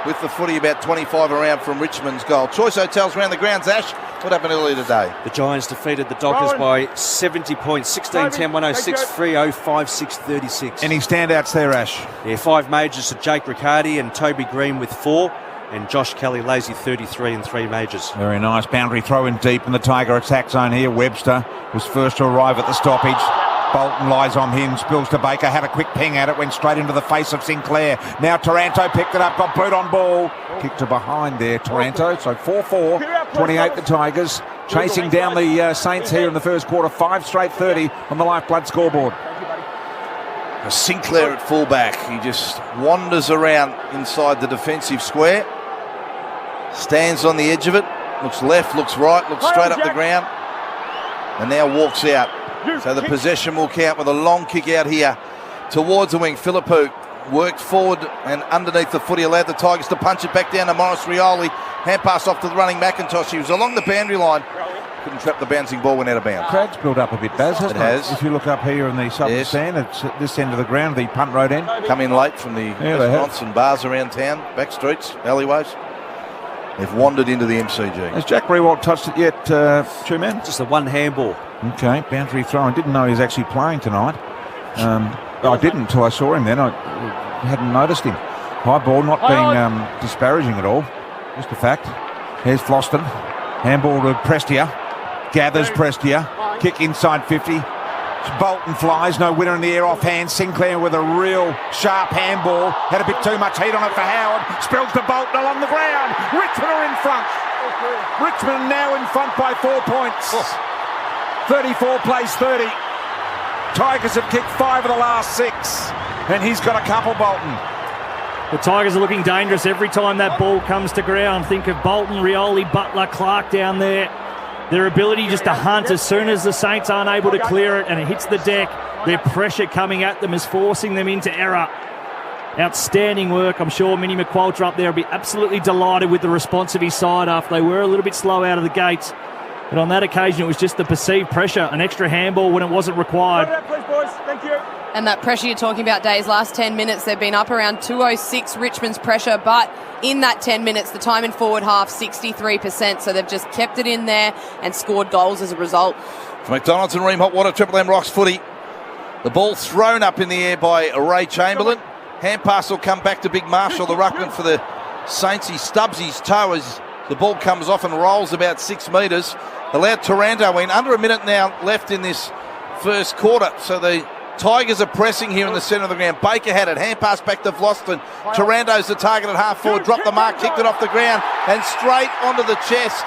with the footy about 25 around from Richmond's goal. Choice Hotels around the grounds. Ash, what happened earlier today? The Giants defeated the Dockers by 70 points, 16-10, 106, 3-0, 5-6, 36. Any standouts there, Ash? Yeah, 5 majors to Jake Riccardi and Toby Green with 4, and Josh Kelly lazy 33 and 3 majors. Very nice. Boundary throw in deep in the Tiger attack zone here. Webster was first to arrive at the stoppage. Bolton lies on him, spills to Baker, had a quick ping at it, went straight into the face of Sinclair. Now Taranto picked it up, got boot on ball. Kick to behind there, Taranto. So 4-4, 28 the Tigers. Chasing down the Saints here in the first quarter. 5 straight 30 on the Lifeblood scoreboard. Sinclair at fullback. He just wanders around inside the defensive square. Stands on the edge of it. Looks left, looks right, looks straight up the ground. And now walks out. So the possession will count with a long kick out here towards the wing. Philippou worked forward and underneath the footy, allowed the Tigers to punch it back down to Morris Rioli. Hand pass off to the running McIntosh. He was along the boundary line. Couldn't trap the bouncing ball, went out of bounds. Crowd's built up a bit, Baz, hasn't it? Has. If you look up here in the southern stand, it's at this end of the ground, the punt road end. Come in late from the restaurants and bars around town, back streets, alleyways. They've wandered into the MCG. Has Jack Rewalt touched it yet, two men? Just a one handball. Okay, boundary throw. I didn't know he was actually playing tonight. I didn't until I saw him then. I hadn't noticed him. High ball, not being disparaging at all. Just a fact. Here's Floston. Handball to Prestia. Gathers Prestia. Kick inside 50. Bolton flies. No winner in the air offhand. Sinclair with a real sharp handball. Had a bit too much heat on it for Howard. Spills to Bolton along the ground. Richmond are in front. Richmond now in front by 4 points. 34 plays 30. Tigers have kicked 5 of the last 6. And he's got a couple, Bolton. The Tigers are looking dangerous every time that ball comes to ground. Think of Bolton, Rioli, Butler, Clark down there. Their ability just to hunt as soon as the Saints aren't able to clear it and it hits the deck. Their pressure coming at them is forcing them into error. Outstanding work. I'm sure Minnie McQualter up there will be absolutely delighted with the response of his side after they were a little bit slow out of the gates. But on that occasion, it was just the perceived pressure, an extra handball when it wasn't required. And that pressure you're talking about, Days, last 10 minutes, they've been up around 206 Richmond's pressure, but in that 10 minutes, the time in forward half, 63%, so they've just kept it in there and scored goals as a result. For McDonald's and Ream Hot Water, Triple M Rocks footy. The ball thrown up in the air by Ray Chamberlain. Hand pass will come back to Big Marshall, the ruckman for the Saints. He stubs his toe as the ball comes off and rolls about 6 metres. Allowed Taranto in. Under a minute now left in this first quarter, so the Tigers are pressing here in the centre of the ground. Baker had it. Hand pass back to Vloston. Taranto's the target at half forward. Dropped the mark, kicked it off the ground, and straight onto the chest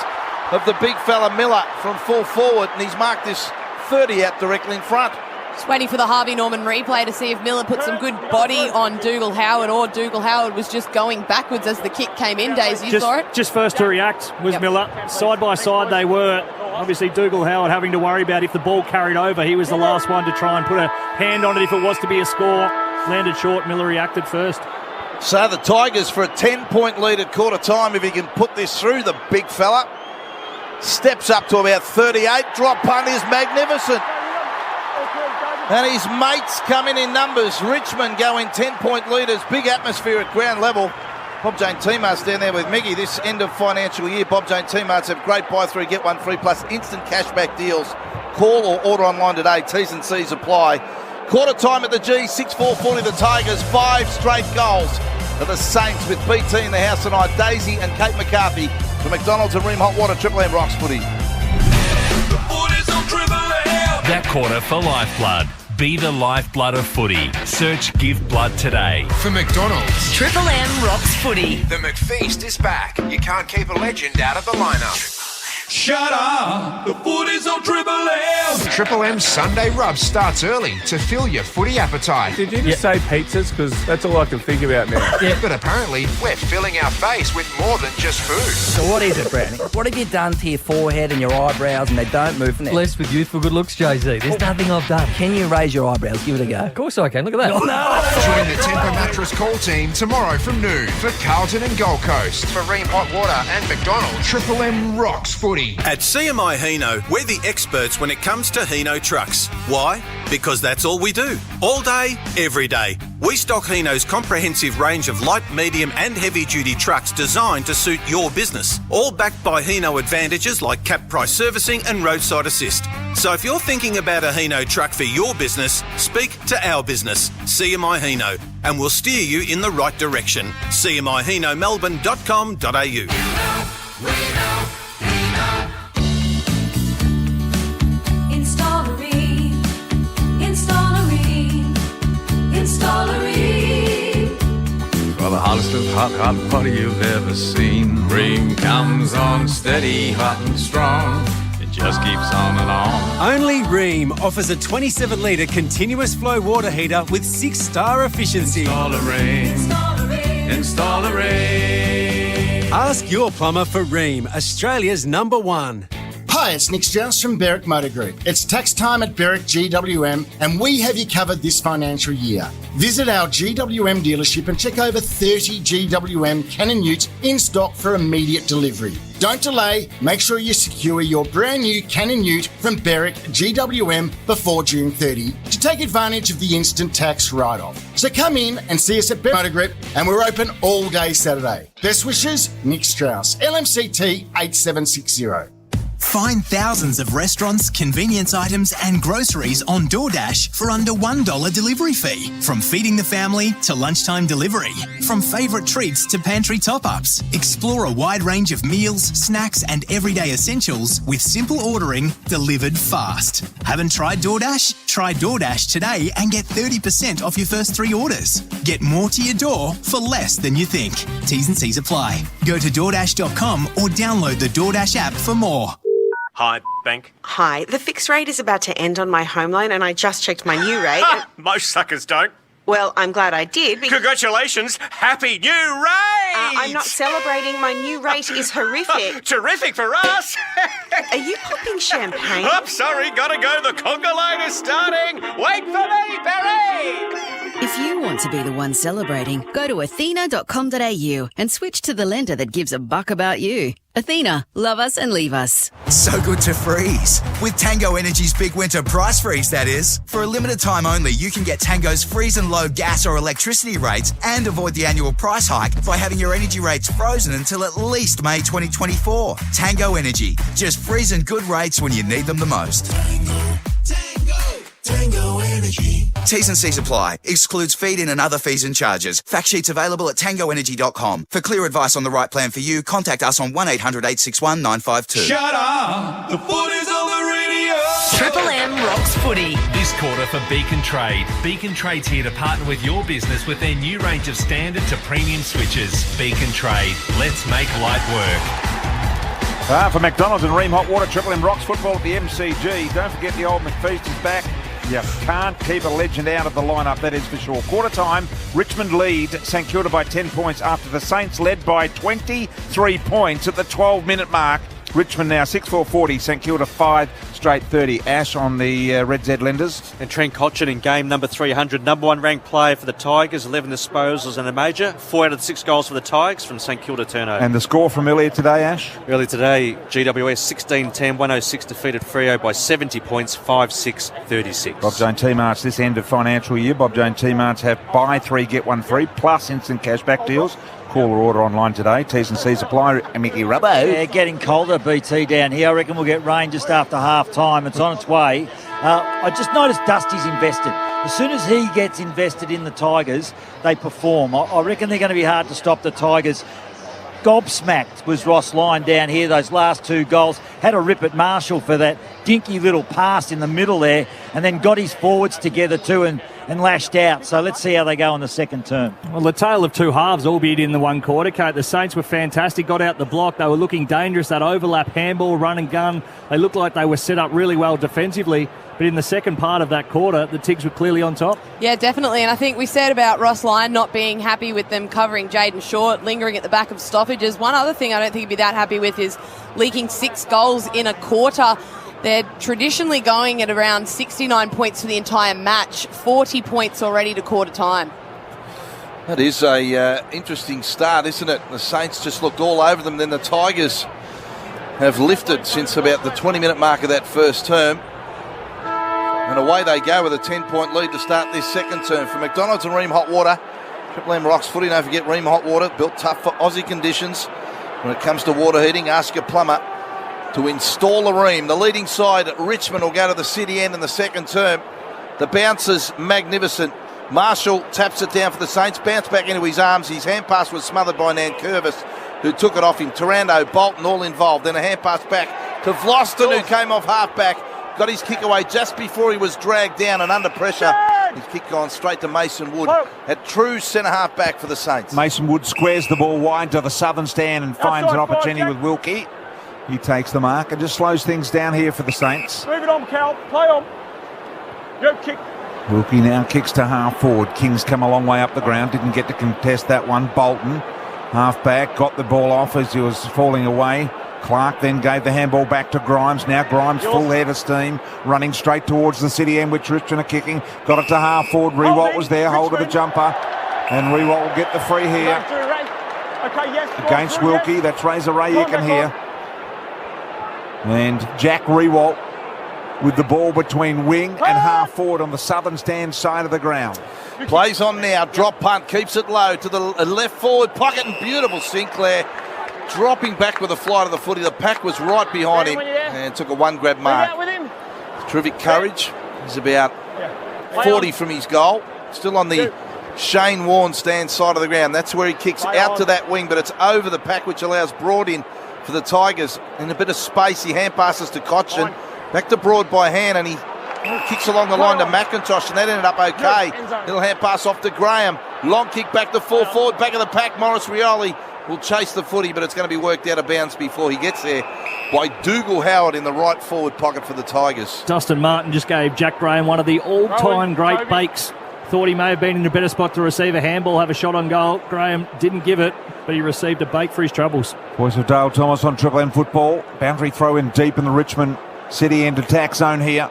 of the big fella Miller from full forward. And he's marked this 30 out directly in front. Just waiting for the Harvey Norman replay to see if Miller put some good body on Dougal Howard, or Dougal Howard was just going backwards as the kick came in. Days, you saw it? Just first to react was Miller. Side by side they were. Obviously, Dougal Howard having to worry about if the ball carried over. He was the last one to try and put a hand on it if it was to be a score. Landed short. Miller reacted first. So the Tigers for a 10-point lead at quarter time. If he can put this through, the big fella steps up to about 38. Drop punt is magnificent. And his mates come in numbers. Richmond go in 10-point leaders. Big atmosphere at ground level. Bob Jane T-Marts down there with Miggy. This end of financial year, Bob Jane T-Marts have great buy three, get one free, plus instant cashback deals. Call or order online today. T's and C's apply. Quarter time at the G, 6-4-40 the Tigers. 5 straight goals to the Saints with BT in the house tonight. Daisy and Kate McCarthy for McDonald's and Ream Hot Water, Triple M Rocks Footy. That quarter for Lifeblood. Be the lifeblood of footy. Search Give Blood today. For McDonald's. Triple M Rocks Footy. The McFeast is back. You can't keep a legend out of the lineup. Shut up! The footy's on Triple M! Triple M Sunday Rub starts early to fill your footy appetite. Did you just say pizzas? Because that's all I can think about now. But apparently, we're filling our face with more than just food. So what is it, Brownie? What have you done to your forehead and your eyebrows and they don't move from there? Blessed with youthful good looks, Jay-Z. There's nothing I've done. Can you raise your eyebrows? Give it a go. Of course I can. Look at that. Oh, no! Join the Temper Mattress call team tomorrow from noon for Carlton and Gold Coast. For Ream Hot Water and McDonald's. Triple M Rocks Footy. At CMI Hino, we're the experts when it comes to Hino trucks. Why? Because that's all we do. All day, every day. We stock Hino's comprehensive range of light, medium and heavy-duty trucks designed to suit your business. All backed by Hino advantages like cap price servicing and roadside assist. So if you're thinking about a Hino truck for your business, speak to our business, CMI Hino, and we'll steer you in the right direction. CMIHinoMelbourne.com.au. For the hottest of hot water you've ever seen. Ream comes on steady, hot and strong. It just keeps on and on. Only Ream offers a 27-litre continuous flow water heater with 6-star efficiency. Install a Ream. Install a Ream. Ask your plumber for Ream, Australia's #1. Hi, it's Nick Strauss from Berwick Motor Group. It's tax time at Berwick GWM and we have you covered this financial year. Visit our GWM dealership and check over 30 GWM Cannon Utes in stock for immediate delivery. Don't delay, make sure you secure your brand new Cannon Ute from Berwick GWM before June 30 to take advantage of the instant tax write-off. So come in and see us at Berwick Motor Group and we're open all day Saturday. Best wishes, Nick Strauss, LMCT 8760. Find thousands of restaurants, convenience items and groceries on DoorDash for under $1 delivery fee. From feeding the family to lunchtime delivery. From favourite treats to pantry top-ups. Explore a wide range of meals, snacks and everyday essentials with simple ordering delivered fast. Haven't tried DoorDash? Try DoorDash today and get 30% off your first 3 orders. Get more to your door for less than you think. T's and C's apply. Go to DoorDash.com or download the DoorDash app for more. Hi, bank. Hi, the fixed rate is about to end on my home loan and I just checked my new rate. Most suckers don't. Well, I'm glad I did. Congratulations! Happy new rate! I'm not celebrating. My new rate is horrific. Terrific for us! Are you popping champagne? Oh, sorry, gotta go. The conga line is starting. Wait for me, Barry! If you want to be the one celebrating, go to athena.com.au and switch to the lender that gives a buck about you. Athena, love us and leave us. So good to freeze. With Tango Energy's big winter price freeze, that is. For a limited time only, you can get Tango's freeze and low gas or electricity rates and avoid the annual price hike by having your energy rates frozen until at least May 2024. Tango Energy. Just freezing good rates when you need them the most. Tango Energy. T's and C's apply. Excludes feed-in and other fees and charges. Fact sheets available at tangoenergy.com. For clear advice on the right plan for you, contact us on 1-800-861-952. Shut up! The footy's on the radio! Triple M Rocks Footy. This quarter for Beacon Trade. Beacon Trade's here to partner with your business with their new range of standard to premium switches. Beacon Trade. Let's make light work. For McDonald's and Ream Hot Water, Triple M Rocks football at the MCG. Don't forget the old McFeast is back. You can't keep a legend out of the lineup, that is for sure. Quarter time, Richmond lead St Kilda by 10 points after the Saints led by 23 points at the 12-minute mark. Richmond now 6-4-40, St Kilda 5 straight 30. Ash on the Red Z lenders. And Trent Cotchin in game number 300, number 1 ranked player for the Tigers, 11 disposals and a major. 4 out of the 6 goals for the Tigers from St Kilda turnover. And the score from earlier today, Ash? Earlier today, GWS 16-10, 106 defeated Freo by 70 points, 5-6-36. Bob Jane T-Marts this end of financial year. Bob Jane T-Marts have buy 3, get 1 free, plus instant cashback deals. Caller order online today. T's and C's apply. Mickey Rubbo. Yeah, getting colder, BT, down here. I reckon we'll get rain just after half-time. It's on its way. I just noticed Dusty's invested. As soon as he gets invested in the Tigers, they perform. I reckon they're going to be hard to stop the Tigers. Gobsmacked was Ross Lyon down here, those last 2 goals. Had a rip at Marshall for that dinky little pass in the middle there, and then got his forwards together too and lashed out. So let's see how they go in the second term. Well, the tale of 2 halves, albeit in the one quarter, Kate. The Saints were fantastic, got out the block. They were looking dangerous, that overlap handball, run and gun. They looked like they were set up really well defensively. But in the second part of that quarter, the Tigs were clearly on top. Yeah, definitely. And I think we said about Ross Lyon not being happy with them covering Jaden Short, lingering at the back of stoppages. One other thing I don't think he'd be that happy with is leaking 6 goals in a quarter. They're traditionally going at around 69 points for the entire match, 40 points already to quarter time. That is a interesting start, isn't it? The Saints just looked all over them. Then the Tigers have lifted since about the 20-minute mark of that first term. And away they go with a 10-point lead to start this second term. For McDonald's and Ream Hot Water, Triple M Rocks Footy, don't forget Ream Hot Water, built tough for Aussie conditions. When it comes to water heating, ask your plumber to install a Ream. The leading side at Richmond will go to the city end in the second term. The bouncer's magnificent. Marshall taps it down for the Saints, bounce back into his arms. His hand pass was smothered by Nankervis, who took it off him. Taranto, Bolton all involved. Then a hand pass back to Vlosten, who came off half-back. Got his kick away just before he was dragged down and under pressure. His kick gone straight to Mason Wood at true centre-half back for the Saints. Mason Wood squares the ball wide to the southern stand and finds an opportunity with Wilkie. He takes the mark and just slows things down here for the Saints. Move it on, Cal. Play on. Go kick. Wilkie now kicks to half forward. King's come a long way up the ground. Didn't get to contest that one. Bolton, half back, got the ball off as he was falling away. Clark then gave the handball back to Grimes. Now Grimes full head of steam, running straight towards the city end, which Richmond are kicking. Got it to half forward. Rewalt was there, hold of the jumper. And Rewalt will get the free here. Against Wilkie, that's Razor Ray Ekin here. And Jack Rewalt with the ball between wing and half forward on the southern stand side of the ground. Plays on now, drop punt, keeps it low to the left forward pocket, and beautiful Sinclair. Dropping back with a fly to the footy. The pack was right behind him and took a one-grab mark. Terrific courage. He's about 40 from his goal. Still on the Shane Warne stand side of the ground. That's where he kicks out to that wing, but it's over the pack, which allows Broad in for the Tigers. In a bit of space, he hand passes to Cochin. Back to Broad by hand, and he kicks along the line to McIntosh, and that ended up okay. Little hand pass off to Graham. Long kick back to full forward. Back of the pack, Morris Rioli will chase the footy, but it's going to be worked out of bounds before he gets there by Dougal Howard in the right forward pocket for the Tigers. Dustin Martin just gave Jack Graham one of the all-time great bakes. Thought he may have been in a better spot to receive a handball, have a shot on goal. Graham didn't give it, but he received a bake for his troubles. Voice of Dale Thomas on Triple M Football. Boundary throw in deep in the Richmond City end attack zone here.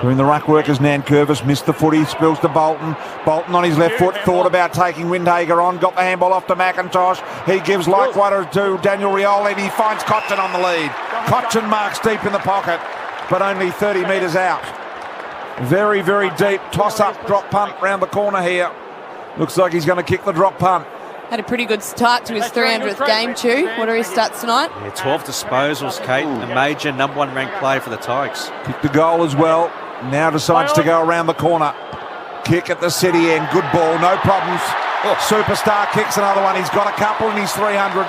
Doing the ruck work as Nankervis missed the footy, spills to Bolton. Bolton on his left foot, thought about taking Windhager on, got the handball off to McIntosh. He gives likewise to Daniel Rioli, and he finds Cochin on the lead. Cochin marks deep in the pocket, but only 30 metres out. Very, very deep. Toss-up, drop punt round the corner here. Looks like he's going to kick the drop punt. Had a pretty good start to his 300th game, Chew. What are his stats tonight? Yeah, 12 disposals, Kate. A major number 1 ranked player for the Tigers. Kicked the goal as well. Now decides to go around the corner. Kick at the city end. Good ball, no problems. Superstar kicks another one. He's got a couple in his 300.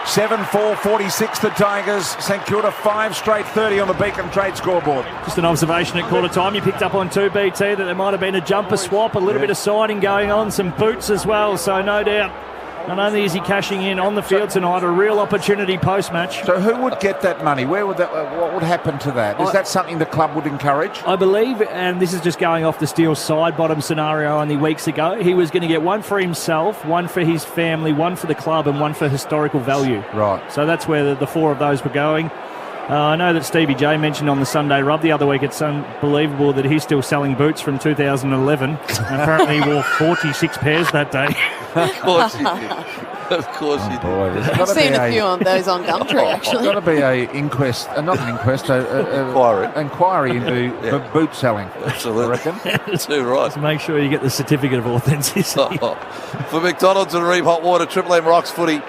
7-4-46 the Tigers. St Kilda 5 straight 30 on the Beacon Trade scoreboard. Just an observation at quarter time. You picked up on 2BT that there might have been a jumper swap, a little bit of signing going on, some boots as well. So no doubt, not only is he cashing in on the field tonight, a real opportunity post-match. So who would get that money? Where would that? What would happen to that? Is that something the club would encourage? I believe, and this is just going off the Steele side bottom scenario only weeks ago, he was going to get one for himself, one for his family, one for the club, and one for historical value. Right. So that's where the 4 of those were going. I know that Stevie J mentioned on the Sunday Rub the other week, it's unbelievable that he's still selling boots from 2011. Apparently he wore 46 pairs that day. Of course he did. Of course he did. I've seen a few of those on Gumtree, actually. There's got to be a inquest, not an inquest, inquiry into the boot selling. Absolutely. I reckon. Too right. Just make sure you get the certificate of authenticity. For McDonald's and Ream Hot Water, Triple M Rocks footy.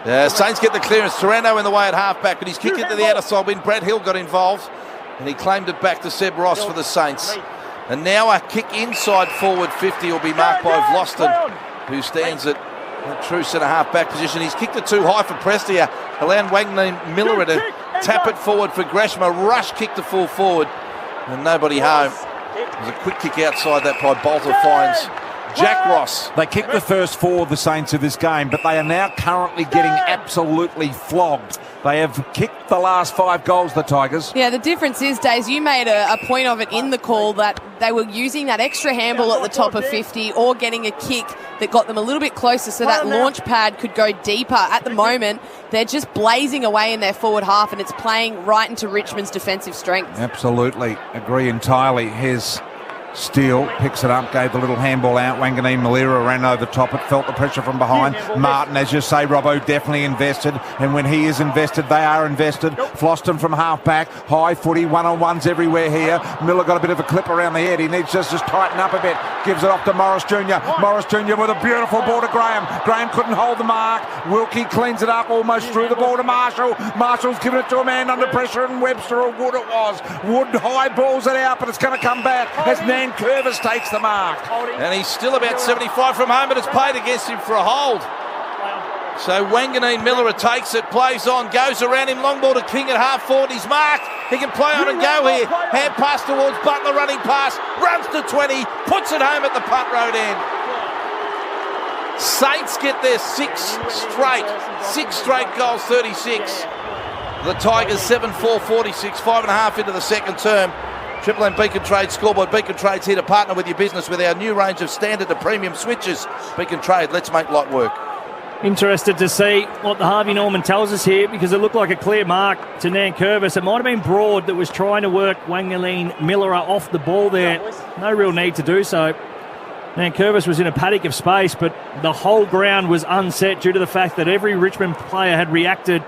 Saints get the clearance. Taranto in the way at half-back, but he's kicked it to the outer side when Brad Hill got involved, and he claimed it back to Seb Ross for the Saints. And now a kick inside forward 50 will be marked by Vlosten, who stands at a true centre-half back position. He's kicked it too high for Prestia, allowing Wangleen Miller to tap it forward for Gresham. A rush kick to full forward, and nobody home. There's a quick kick outside that by Bolter finds Jack Ross. They kicked the first four of the Saints of this game, but they are now currently getting absolutely flogged. They have kicked the last 5 goals, the Tigers. Yeah, the difference is, Days, you made a point of it in the call that they were using that extra handball at the top of 50 or getting a kick that got them a little bit closer so that launch pad could go deeper. At the moment, they're just blazing away in their forward half, and it's playing right into Richmond's defensive strength. Absolutely. Agree entirely. Here's Steele, picks it up, gave the little handball out. Wanganeen Malira ran over the top. It felt the pressure from behind. Martin, as you say, Robbo, definitely invested. And when he is invested, they are invested. Floston from half-back. High footy, one-on-ones everywhere here. Miller got a bit of a clip around the head. He needs just tighten up a bit. Gives it off to Morris Jr. Morris Jr. with a beautiful ball to Graham. Graham couldn't hold the mark. Wilkie cleans it up, almost through the ball to Marshall. Marshall's given it to a man under pressure, and Webster or Wood it was. Wood high balls it out, but it's going to come back as Nan Curvis takes the mark. And he's still about 75 from home, but it's played against him for a hold. So Wanganeen Miller takes it, plays on, goes around him, long ball to King at half forward. He's marked. He can play on and go here. Hand pass towards Butler, running pass, runs to 20, puts it home at the punt road end. Saints get their six straight goals, 36. The Tigers 7-4, 46, 5.5 into the second term. Triple M Beacon Trade scoreboard. Beacon Trade's here to partner with your business with our new range of standard to premium switches. Beacon Trade, let's make light work. Interested to see what the Harvey Norman tells us here, because it looked like a clear mark to Nan Curvis. It might have been Broad that was trying to work Wanganeen Miller off the ball there. No real need to do so. Nan Curvis was in a paddock of space, but the whole ground was unset due to the fact that every Richmond player had reacted.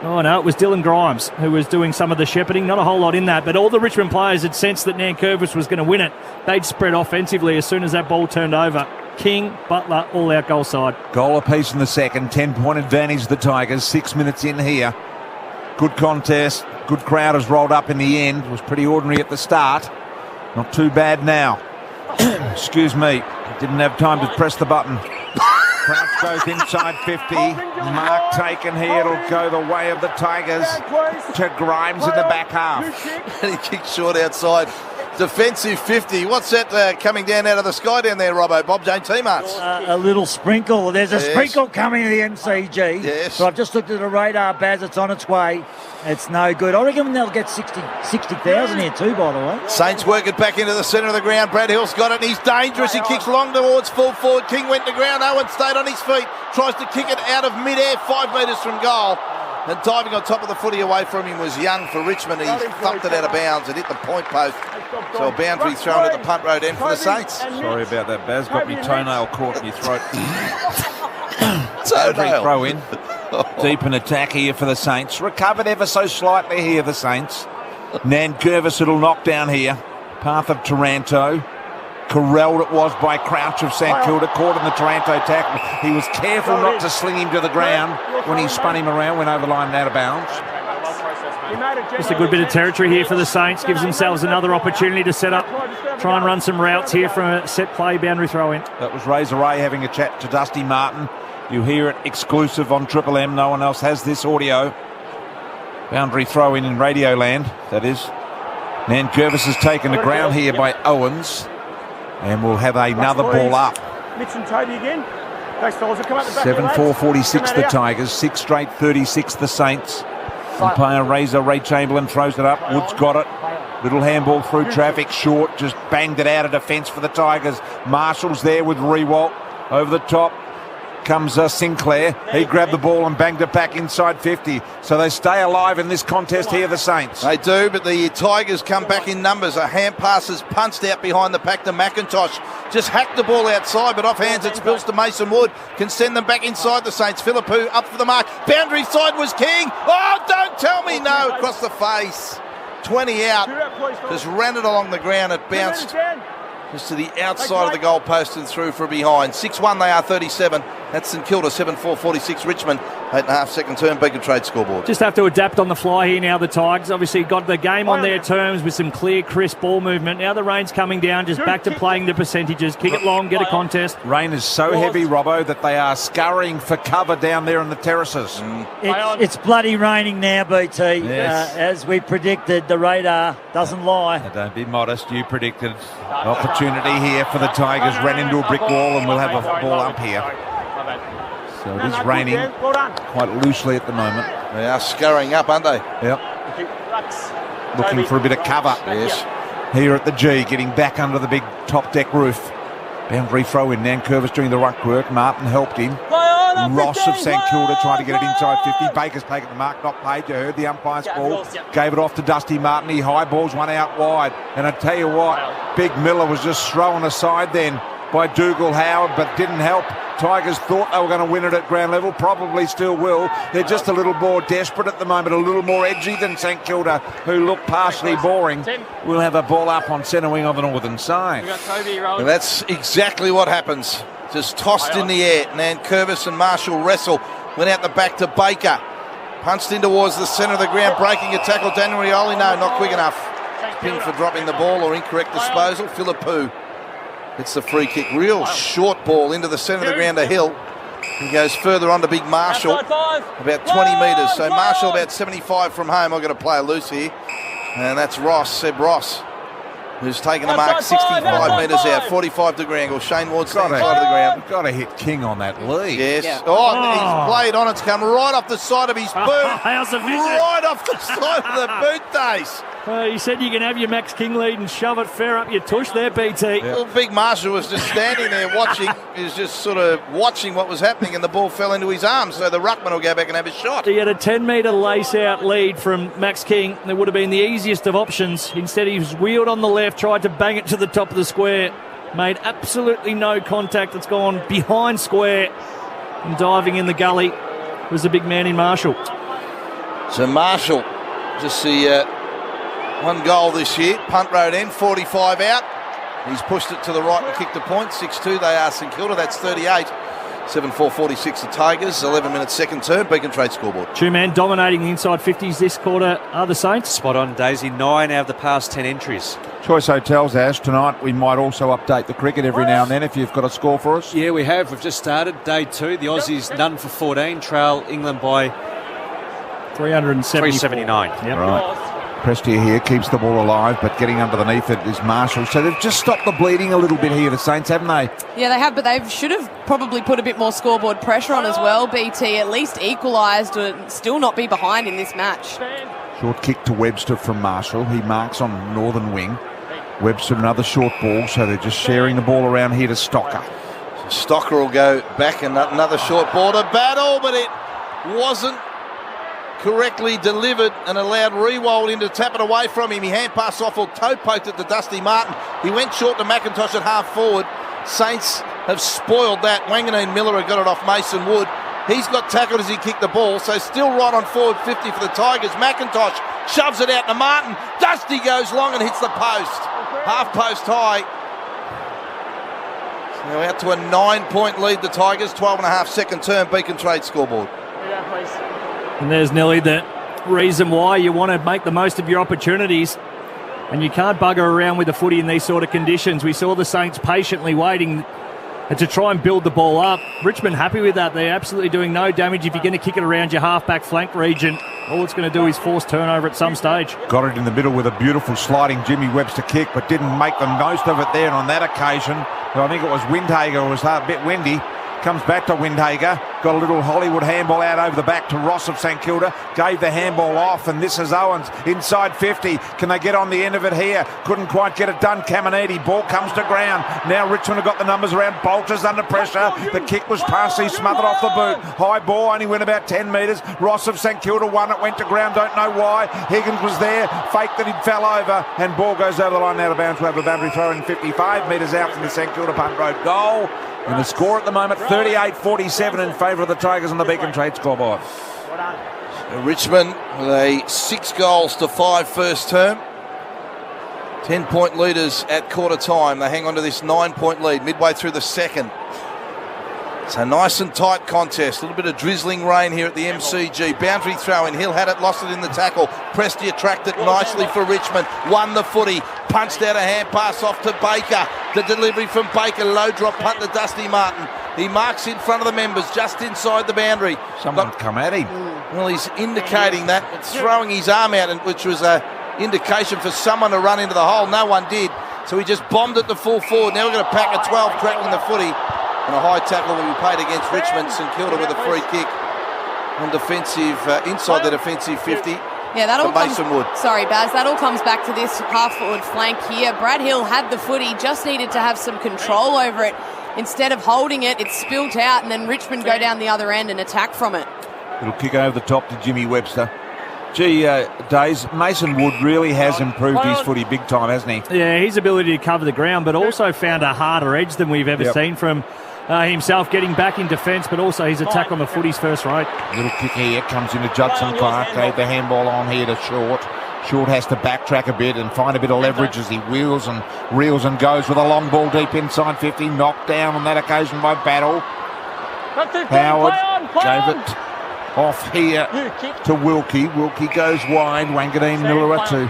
Oh no, it was Dylan Grimes who was doing some of the shepherding. Not a whole lot in that, but all the Richmond players had sensed that Nan Curvis was going to win it. They'd spread offensively as soon as that ball turned over. King, Butler, all out goal side. Goal apiece in the second, 10-point advantage the Tigers, 6 minutes in here. Good contest, good crowd has rolled up in the end. It was pretty ordinary at the start. Not too bad now. Excuse me, didn't have time to press the button. Crouch goes inside 50. Mark taken here. It'll go the way of the Tigers to Grimes in the back half. And he kicked short outside. Defensive 50. What's that coming down out of the sky down there, Robbo? Bob Jane T-Marts. A little sprinkle. There's a sprinkle coming to the MCG. Yes. So I've just looked at the radar, Baz. It's on its way. It's no good. I reckon they'll get 60,000 here too, by the way. Saints work it back into the centre of the ground. Brad Hill's got it, and he's dangerous. He kicks long towards full forward. King went to ground. Owen stayed on his feet. Tries to kick it out of mid-air, 5 metres from goal. And diving on top of the footy away from him was Young for Richmond. He thumped it out of bounds. It hit the point post. So a boundary thrown at the punt road end for the Saints. Sorry about that, Baz. Got me toenail caught in your throat. Toenail. Throw in. Deep in attack here for the Saints. Recovered ever so slightly here, the Saints. Nan Curvis, little knockdown here. Path of Taranto. Corralled it was by Crouch of St Kilda, caught in the Taranto tackle. He was careful not to sling him to the ground when he spun him around, went over the line and out of bounds. Just a good bit of territory here for the Saints. Gives themselves another opportunity to set up, try and run some routes here from a set play boundary throw in. That was Razor Ray having a chat to Dusty Martin. You hear it exclusive on Triple M. No one else has this audio. Boundary throw in Radio Land, that is. Nan Curvis is taken to ground here by Owens. And we'll have another ball up. Mitch and Toby again. Those fellas will come up the back. 7-4, 46 the Tigers. 6 straight, 36 the Saints. Umpire Razor Ray Chamberlain throws it up. Woods got it. Little handball through traffic. Short, just banged it out of defence for the Tigers. Marshall's there with Rewalt over the top. comes Sinclair. He grabbed the ball and banged it back inside 50. So they stay alive in this contest here, the Saints. They do, but the Tigers come back in numbers. A hand pass is punched out behind the pack to McIntosh. Just hacked the ball outside, but off hands it spills to Mason Wood. Can send them back inside the Saints. Philippou up for the mark. Boundary side was King. Oh, don't tell me no. Across the face. 20 out. Just ran it along the ground. It bounced just to the outside of the goal post and through for a behind. 6-1 they are, 37. That's St Kilda, 7-4-46 Richmond. 8.5 second turn, Beacon Trade scoreboard. Just have to adapt on the fly here now, the Tigers. Obviously got the game on their terms with some clear, crisp ball movement. Now the rain's coming down, just back to playing the percentages. Kick it long, get a contest. Rain is so heavy, Robbo, that they are scurrying for cover down there in the terraces. It's bloody raining now, BT. Yes. As we predicted, the radar doesn't lie. Now don't be modest. You predicted opportunity here for the Tigers. Ran into a brick wall and we'll have a ball up here. So it is raining quite loosely at the moment. They are scurrying up, aren't they? Yep. Looking for a bit of cover. Yes. Here at the G, getting back under the big top deck roof. Boundary throw in. Nankervis doing the ruck work. Martin helped him. Ross of St Kilda trying to get it inside 50. Baker's taken the mark, not paid. You heard the umpire's call. Gave it off to Dusty Martin. He high balls one out wide. And I tell you what, Big Miller was just thrown aside then by Dougal Howard, but didn't help. Tigers thought they were going to win it at ground level, probably still will. They're just a little more desperate at the moment, a little more edgy than St Kilda, who look partially boring. We'll have a ball up on centre wing of the northern side. And that's exactly what happens. Just tossed in the air. Nankervis and Marshall wrestle. Went out the back to Baker. Punched in towards the centre of the ground, breaking a tackle. Daniel Rioli, no, not quick enough. Pinned for dropping the ball or incorrect disposal. Philippou. It's the free kick. Real short ball into the centre of the ground to Hill. He goes further on to Big Marshall. About 20 metres. So Marshall about 75 from home. I've got to play loose here. And that's Ross, Seb Ross, who's taken the mark 65 metres out. 45 degree angle. Shane Ward's side of the ground. Got to hit King on that lead. Yes. He's played on. It's come right off the side of his boot. How's the vision? Right off the side of the boot, Dace. You said you can have your Max King lead and shove it fair up your tush there, BT. Well, Big Marshall was just standing there watching. He was just sort of watching what was happening, and the ball fell into his arms. So the ruckman will go back and have a shot. He had a 10-metre lace-out lead from Max King. That would have been the easiest of options. Instead, he was wheeled on the left, tried to bang it to the top of the square. Made absolutely no contact. It's gone behind square. And diving in the gully was the big man in Marshall. So Marshall, just the... one goal this year, punt road end, 45 out. He's pushed it to the right and kicked a point. 6-2, they are St Kilda, that's 38. 7-4-46 the Tigers, 11 minutes second turn, Beacon Trade scoreboard. Two-man dominating the inside 50s this quarter are the Saints. Spot on, Daisy, 9 out of the past 10 entries. Choice Hotels, Ash, tonight we might also update the cricket every now and then if you've got a score for us. Yeah, we have. We've just started day 2. The Aussies none for 14, trail England by 379. Yep. Right. Prestia here keeps the ball alive, but getting underneath it is Marshall. So they've just stopped the bleeding a little bit here, the Saints, haven't they? Yeah, they have, but they should have probably put a bit more scoreboard pressure on as well, BT. At least equalised to still not be behind in this match. Short kick to Webster from Marshall. He marks on northern wing. Webster another short ball, so they're just sharing the ball around here to Stocker. So Stocker will go back and another short ball to battle, but it wasn't correctly delivered and allowed Rewald in to tap it away from him. He hand passed off or toe poked it to Dusty Martin. He went short to McIntosh at half forward. Saints have spoiled that. Wanganeen Miller had got it off Mason Wood. He's got tackled as he kicked the ball, so still right on forward 50 for the Tigers. McIntosh shoves it out to Martin. Dusty goes long and hits the post. Half post high. So now out to a 9-point lead, the Tigers. 12.5 second turn, Beacon Trade scoreboard. And there's Nelly, the reason why you want to make the most of your opportunities. And you can't bugger around with the footy in these sort of conditions. We saw the Saints patiently waiting to try and build the ball up. Richmond happy with that. They're absolutely doing no damage if you're going to kick it around your half-back flank region. All it's going to do is force turnover at some stage. Got it in the middle with a beautiful sliding Jimmy Webster kick, but didn't make the most of it there. And on that occasion, I think it was Windhager, it was a bit windy. Comes back to Windhager. Got a little Hollywood handball out over the back to Ross of St Kilda. Gave the handball off, and this is Owens inside 50. Can they get on the end of it here? Couldn't quite get it done. Caminiti. Ball comes to ground. Now Richmond have got the numbers around. Bolter's under pressure. The kick was partially smothered off the boot. High ball only went about 10 metres. Ross of St Kilda won it. Went to ground. Don't know why. Higgins was there. Faked that he fell over, and ball goes over the line out of bounds. We have a boundary throw in 55 metres out from the St Kilda punt road goal. And the score at the moment, 38-47 in favour of the Tigers on the Beacon Trade scoreboard. Richmond with a 6-5 first term. 10-point leaders at quarter time. They hang on to this 9-point lead midway through the second. It's a nice and tight contest. A little bit of drizzling rain here at the MCG. Boundary throw in. Hill had it, lost it in the tackle. Prestia tracked it nicely for Richmond. Won the footy. Punched out a hand pass off to Baker. The delivery from Baker. Low drop punt to Dusty Martin. He marks in front of the members just inside the boundary. Someone come at him. Well, he's indicating that. It's throwing his arm out, which was an indication for someone to run into the hole. No one did. So he just bombed it to full forward. Now we're going to pack a 12 tracking the footy. And a high tackle will be paid against Richmond. St Kilda with a free kick on defensive, inside the defensive 50. Yeah, that all comes. Mason Wood. Sorry, Baz. That all comes back to this half-forward flank here. Brad Hill had the footy, just needed to have some control over it. Instead of holding it, it spilt out, and then Richmond go down the other end and attack from it. Little kick over the top to Jimmy Webster. Gee, Days, Mason Wood really has improved his footy big time, hasn't he? Yeah, his ability to cover the ground, but also found a harder edge than we've ever seen from himself, getting back in defence, but also his attack on the footy's first rate. Little kick here, comes into Judson Clark, gave the handball on here to Short. Short has to backtrack a bit and find a bit of leverage as he wheels and reels and goes with a long ball deep inside 50, knocked down on that occasion by Battle. Howard gave it off here to Wilkie. Wilkie goes wide, Wanganeen Miller to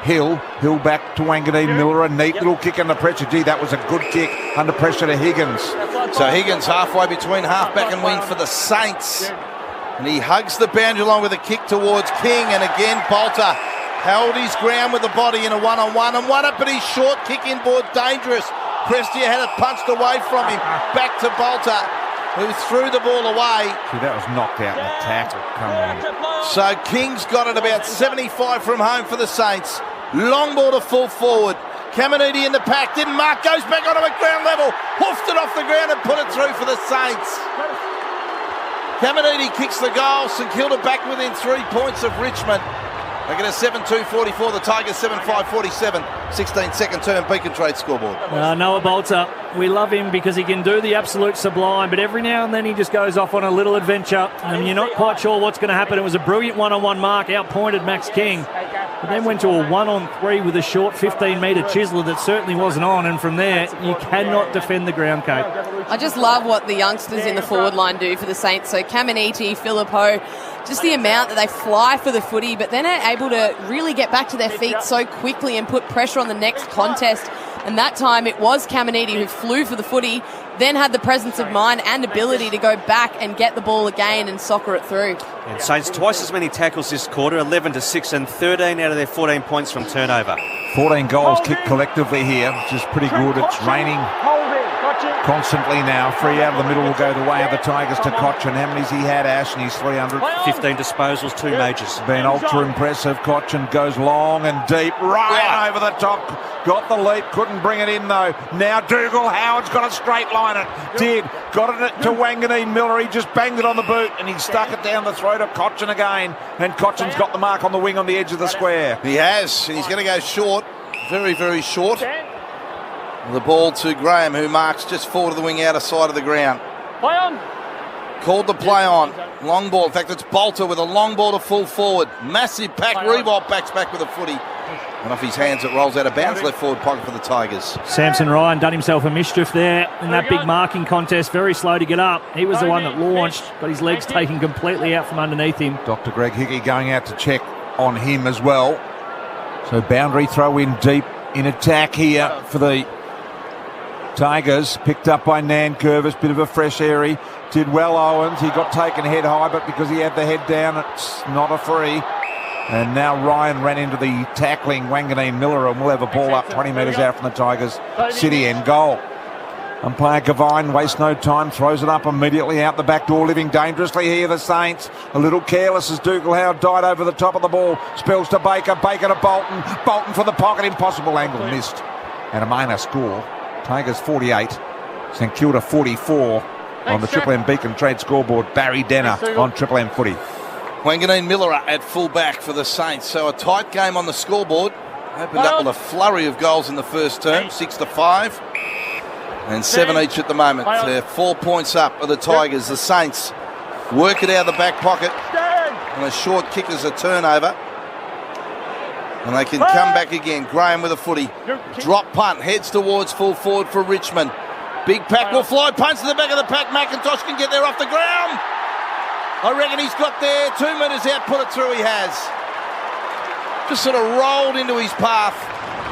Hill. Hill back to Wanganeen Miller, a neat little kick under pressure. Gee, that was a good kick under pressure to Higgins. So Higgins halfway between halfback and wing for the Saints. And he hugs the boundary line with a kick towards King. And again, Bolter held his ground with the body in a one-on-one and won it, but his short kick inboard dangerous. Prestia had it punched away from him. Back to Bolter, who threw the ball away. See, that was knocked out in the tackle. Come on. So King's got it about 75 from home for the Saints. Long ball to full forward. Caminiti in the pack, didn't mark, goes back onto it ground level, hoofed it off the ground and put it through for the Saints. Caminiti kicks the goal, St Kilda back within 3 points of Richmond. They get a 7-2-44, the Tigers 7-5-47, 16-second term Beacon Trade scoreboard. Noah Bolter, we love him because he can do the absolute sublime, but every now and then he just goes off on a little adventure and you're not quite sure what's going to happen. It was a brilliant one-on-one mark, outpointed Max King, but then went to a 1-on-3 with a short 15-metre chiseler that certainly wasn't on, and from there you cannot defend the ground, Kate. I just love what the youngsters in the forward line do for the Saints. So Caminiti, Filippo, just the amount that they fly for the footy, but then are able to really get back to their feet so quickly and put pressure on the next contest. And that time it was Caminiti who flew for the footy, then had the presence of mind and ability to go back and get the ball again and soccer it through. And Saints twice as many tackles this quarter, 11-6, and 13 out of their 14 points from turnover. 14 goals kicked collectively here, which is pretty good. It's raining constantly now. 3 out of the middle will go the way of the Tigers to Cochin. How many's he had, Ash? And he's 300. 15 disposals, 2 majors. Been ultra impressive. Cochin goes long and deep, right over the top. Got the leap, couldn't bring it in though. Now Dougal Howard's got to straight line it. Did. Got it to Wanganeen Miller. He just banged it on the boot and he stuck it down the throat of Cochin again. And Cochin's got the mark on the wing on the edge of the square. He has, and he's going to go short. Very, very short. The ball to Graham, who marks just forward of the wing, outer side of the ground. Play on. Called the play on. Long ball. In fact, it's Bolter with a long ball to full forward. Massive pack. Revolt backs back with a footy. And off his hands, it rolls out of bounds. Left forward pocket for the Tigers. Samson Ryan done himself a mischief there in that big marking contest. Very slow to get up. He was the one that launched, got his legs taken completely out from underneath him. Dr. Greg Hickey going out to check on him as well. So boundary throw in deep in attack here for the Tigers. Picked up by Nan Curvis, bit of a fresh airy. Did well Owens, he got taken head high, but because he had the head down, it's not a free. And now Ryan ran into the tackling Wanganeen Miller, and we'll have a ball up 20 metres out from the Tigers City end goal. Umpire Gavine wastes no time, throws it up immediately out the back door, living dangerously here, the Saints. A little careless as Dougal Howe died over the top of the ball. Spills to Baker, Baker to Bolton. Bolton for the pocket, impossible angle, missed. And a minor score. Tigers 48, St Kilda 44 on the Triple M Beacon Trade scoreboard. Barry Denner on Triple M footy. Wanganeen Miller at full back for the Saints. So a tight game on the scoreboard. Opened up with a flurry of goals in the first term, 6-5. And 7 each at the moment. They're 4 points up of the Tigers. The Saints work it out of the back pocket. And a short kick is a turnover. And they can come back again. Graham with a footy. Drop punt. Heads towards full forward for Richmond. Big pack will fly. Punts to the back of the pack. McIntosh can get there off the ground. I reckon he's got there. 2 metres out. Put it through. He has. Just sort of rolled into his path.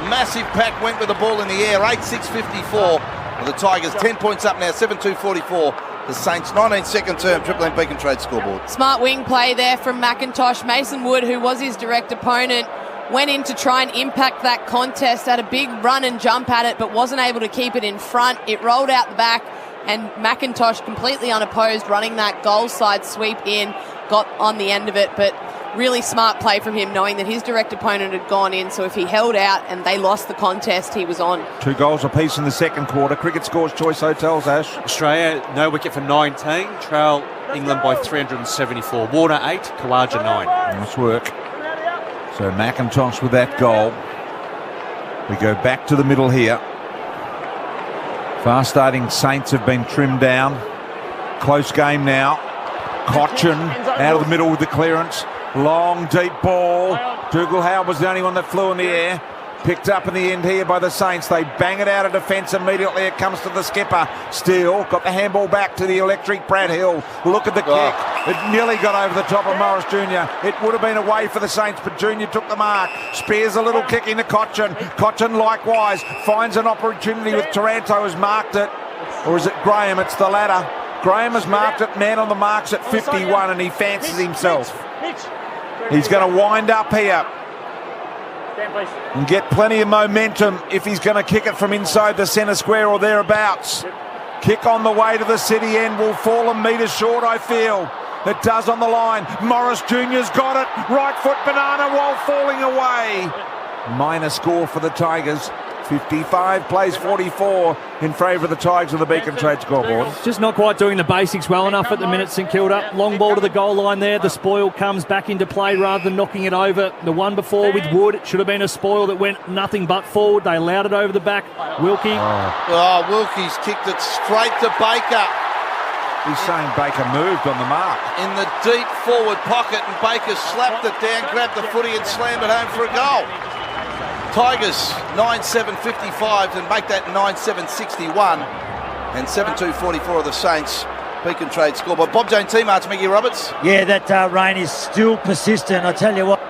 Massive pack went with the ball in the air. 8-6-54. The Tigers 10 points up now, 7-2-44. The Saints 19-second term, Triple M Beacon Trade scoreboard. Smart wing play there from McIntosh. Mason Wood, who was his direct opponent, went in to try and impact that contest, had a big run and jump at it, but wasn't able to keep it in front. It rolled out the back, and McIntosh, completely unopposed, running that goal side sweep in, got on the end of it, but really smart play from him, knowing that his direct opponent had gone in, so if he held out and they lost the contest, he was on. 2 goals apiece in the second quarter. Cricket scores Choice Hotels, Ash. Australia, no wicket for 19. Trail England by 374. Warner 8, Kawaja 9. Nice work. So McIntosh with that goal. We go back to the middle here. Fast starting Saints have been trimmed down. Close game now. Cochin out of the middle with the clearance. Long, deep ball. Dougal Howe was the only one that flew in the air. Picked up in the end here by the Saints. They bang it out of defence immediately. It comes to the skipper. Steele got the handball back to the electric Brad Hill. Look at the kick. It nearly got over the top of Morris Jr. It would have been away for the Saints, but Jr. took the mark. Spears a little kick into Cochin. Cochin likewise finds an opportunity with Taranto, has marked it. Or is it Graham? It's the latter. Graham has marked it. Man on the marks at 51, and he fancies himself. He's going to wind up here and get plenty of momentum if he's going to kick it from inside the centre square or thereabouts. Kick on the way to the city end will fall a metre short, I feel. It does on the line. Morris Jr.'s got it. Right foot banana while falling away. Minor score for the Tigers. 55 plays 44 in favour of the Tigers of the Beacon Trade scoreboard. Just not quite doing the basics well enough at the minute, St Kilda. Long ball to the goal line there. The spoil comes back into play rather than knocking it over. The one before with Wood, it should have been a spoil that went nothing but forward. They allowed it over the back. Wilkie. Wilkie's kicked it straight to Baker. He's saying Baker moved on the mark. In the deep forward pocket, and Baker slapped it down, grabbed the footy and slammed it home for a goal. Tigers 9-7-55 and make that 9-7-61 and 7-2-44 of the Saints. Beacon Trade scoreboard. Bob Jane T-Marts, Mickey Roberts. Yeah, that rain is still persistent. I tell you what,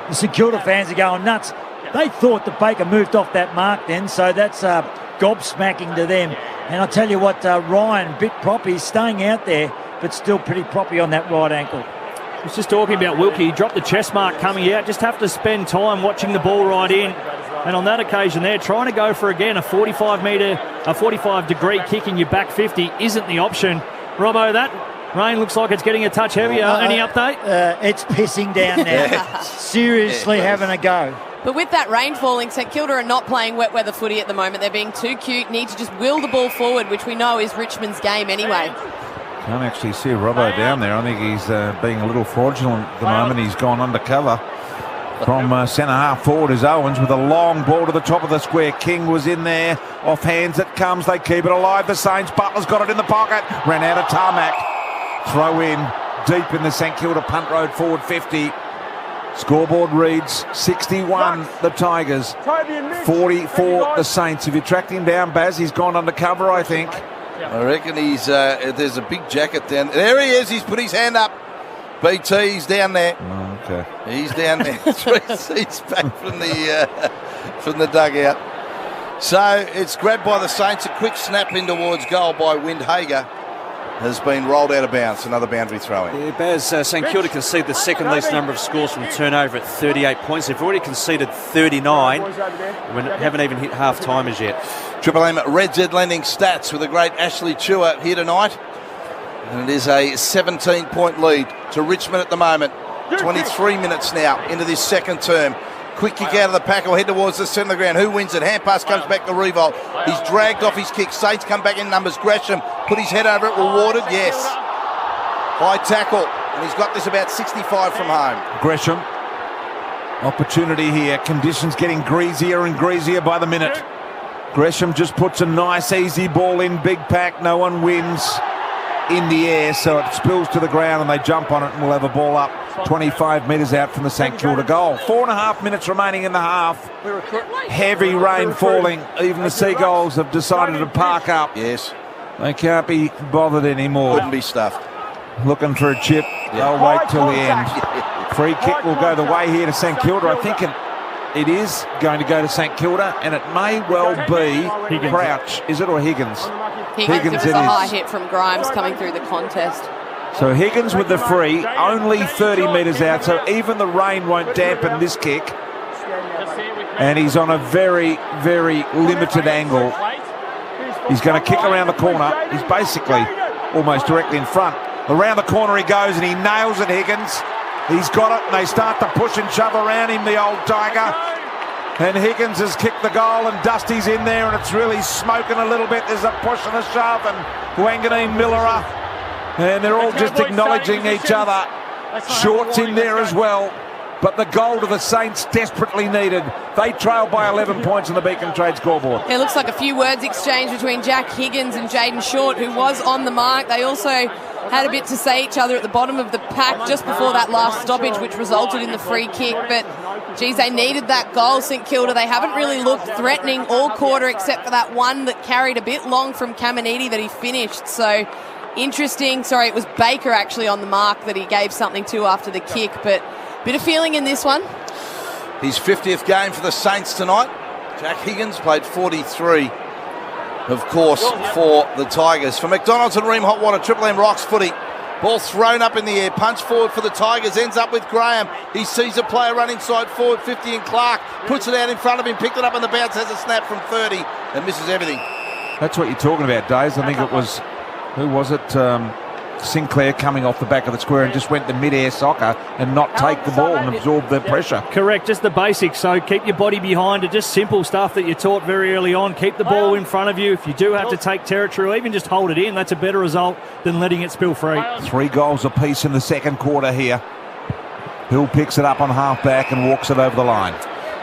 the St Kilda fans are going nuts. They thought that Baker moved off that mark then, so that's gobsmacking to them. And I tell you what, Ryan, bit proppy, staying out there, but still pretty proppy on that right ankle. I was just talking about Wilkie. He dropped the chest mark coming out. Just have to spend time watching the ball right in. And on that occasion there, trying to go for, again, a 45-degree kick in your back 50 isn't the option. Robbo, that rain looks like it's getting a touch heavier. Any update? It's pissing down now. Seriously having a go. But with that rain falling, St Kilda are not playing wet weather footy at the moment. They're being too cute, need to just will the ball forward, which we know is Richmond's game anyway. Can't actually see Robbo down there. I think he's being a little fraudulent at the moment. He's gone undercover. From centre half forward is Owens with a long ball to the top of the square. King was in there. Off hands it comes. They keep it alive. The Saints. Butler's got it in the pocket. Ran out of tarmac. Throw in deep in the St Kilda punt road forward 50. Scoreboard reads 61 the Tigers, 44 the Saints. If you tracked him down, Baz, he's gone undercover, I think. I reckon he's there's a big jacket down there. He is. He's put his hand up. BT, he's down there. Oh, okay. He's down there. 3 seats back from the dugout. So it's grabbed by the Saints. A quick snap in towards goal by Windhager. has been rolled out of bounds. Another boundary throw-in. Yeah, Baz, St Kilda conceded the second least number of scores from turnover at 38 points. They've already conceded 39. We haven't even hit half-timers yet. Triple M Red Z Lending Stats with a great Ashley Chua here tonight. And it is a 17-point lead to Richmond at the moment. 23 minutes now into this second term. Quick kick out of the pack or head towards the centre of the ground. Who wins it? Hand pass comes back to Revolt. He's dragged off his kick. Saints come back in numbers. Gresham put his head over it. Rewarded? Yes. High tackle. And he's got this about 65 from home. Gresham. Opportunity here. Conditions getting greasier and greasier by the minute. Gresham just puts a nice easy ball in. Big pack. No one wins in the air, so it spills to the ground and they jump on it, and we'll have a ball up 25 metres out from the St Kilda goal. 4.5 minutes remaining in the half. Heavy rain falling. Even the Seagulls have decided to park up. Yes. They can't be bothered anymore. Couldn't be stuffed. Looking for a chip. They'll wait till the end. Free kick will go the way here to St Kilda. I think it is going to go to St Kilda, and it may well be Crouch. Is it, or Higgins? Higgins, it was a high hit from Grimes coming through the contest. So Higgins with the free, only 30 metres out, so even the rain won't dampen this kick. And he's on a very, very limited angle. He's going to kick around the corner. He's basically almost directly in front. Around the corner he goes, and he nails it, Higgins. He's got it, and they start to push and shove around him, the old Tiger. And Higgins has kicked the goal, and Dusty's in there, and it's really smoking a little bit. There's a push and a shove, and Wanganeen Miller, and they're all just acknowledging each other. Short's in there as well, but the goal to the Saints desperately needed. They trail by 11 points on the Beacon Trade scoreboard. It looks like a few words exchanged between Jack Higgins and Jaden Short, who was on the mark. They also had a bit to say each other at the bottom of the pack just before that last stoppage, which resulted in the free kick. But, geez, they needed that goal, St Kilda. They haven't really looked threatening all quarter, except for that one that carried a bit long from Caminiti that he finished. So, interesting. Sorry, it was Baker actually on the mark that he gave something to after the kick. But bit of feeling in this one. His 50th game for the Saints tonight. Jack Higgins played 43. Of course, for the Tigers. For McDonald's and Ream Hot Water, Triple M Rocks footy. Ball thrown up in the air, punch forward for the Tigers, ends up with Graham. He sees a player run inside forward 50 and Clark puts it out in front of him, picked it up on the bounce, has a snap from 30 and misses everything. That's what you're talking about, Days. I think it was, who was it? Sinclair coming off the back of the square and just went to mid-air soccer and not take the ball and absorb the pressure. Correct, just the basics. So keep your body behind it, just simple stuff that you're taught very early on. Keep the ball in front of you. If you do have to take territory or even just hold it in, that's a better result than letting it spill free. 3 goals apiece in the second quarter here. Hill picks it up on half-back and walks it over the line.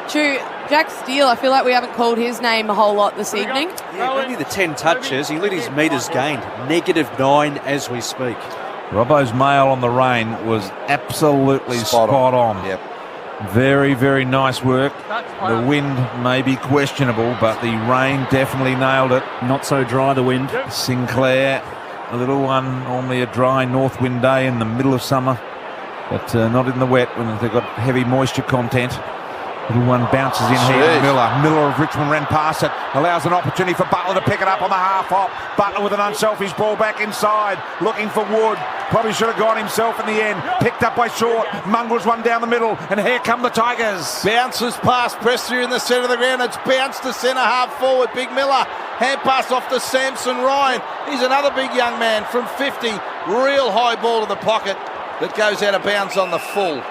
True. Jack Steele, I feel like we haven't called his name a whole lot this evening. Yeah, only the 10 touches. He led his metres gained. -9 as we speak. Robbo's mail on the rain was absolutely spot on. Yep. Very, very nice work. The wind may be questionable, but the rain definitely nailed it. Not so dry, the wind. Sinclair, a little one, normally a dry north wind day in the middle of summer, but not in the wet when they've got heavy moisture content. Little one bounces in here. Miller of Richmond ran past it. Allows an opportunity for Butler to pick it up on the half hop. Butler with an unselfish ball back inside. Looking for Wood. Probably should have gone himself in the end. Picked up by Short. Mongrels one down the middle. And here come the Tigers. Bounces past, press through in the centre of the ground. It's bounced to centre half forward. Big Miller. Hand pass off to Samson Ryan. He's another big young man from 50. Real high ball to the pocket that goes out of bounds on the full.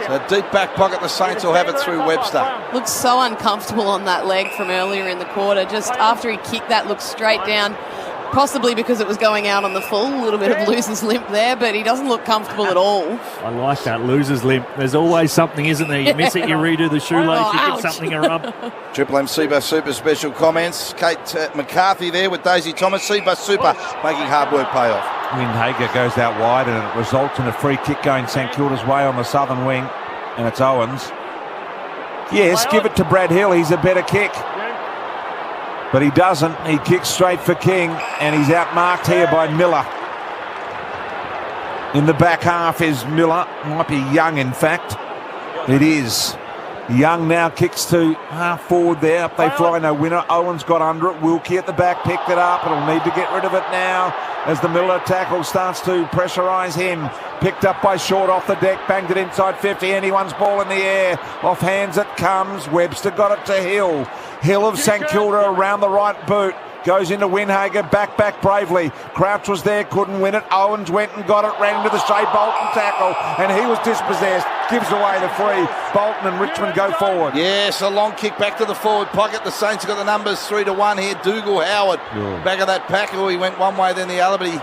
So deep back pocket, the Saints will have it through Webster. Looks so uncomfortable on that leg from earlier in the quarter. Just after he kicked that, looked straight down. Possibly because it was going out on the full. A little bit of loser's limp there, but he doesn't look comfortable at all. I like that, loser's limp. There's always something, isn't there? You miss it, you redo the shoelace, you give something a rub. Triple M Seabus Super special comments. Kate McCarthy there with Daisy Thomas. Seabus Super making hard work pay off. Windhager goes out wide and it results in a free kick going St Kilda's way on the southern wing, and it's Owens. Yes, give it to Brad Hill, he's a better kick. But he doesn't. He kicks straight for King, and he's outmarked here by Miller. In the back half is Miller. Might be Young, in fact. It is. Young now kicks to half forward there. Up they fly, no winner. Owens got under it. Wilkie at the back picked it up. It'll need to get rid of it now. as the Miller tackle starts to pressurise him. Picked up by Short off the deck, banged it inside 50, anyone's ball in the air. Off hands it comes, Webster got it to Hill. Hill of St Kilda around the right boot. Goes into Winhager, back bravely. Crouch was there, couldn't win it. Owens went and got it, ran into the Shea Bolton tackle, and he was dispossessed. Gives away the free. Bolton and Richmond go forward. Yes, a long kick back to the forward pocket. The Saints have got the numbers 3-1 here. Dougal Howard, back of that pack. He went one way, then the other, but he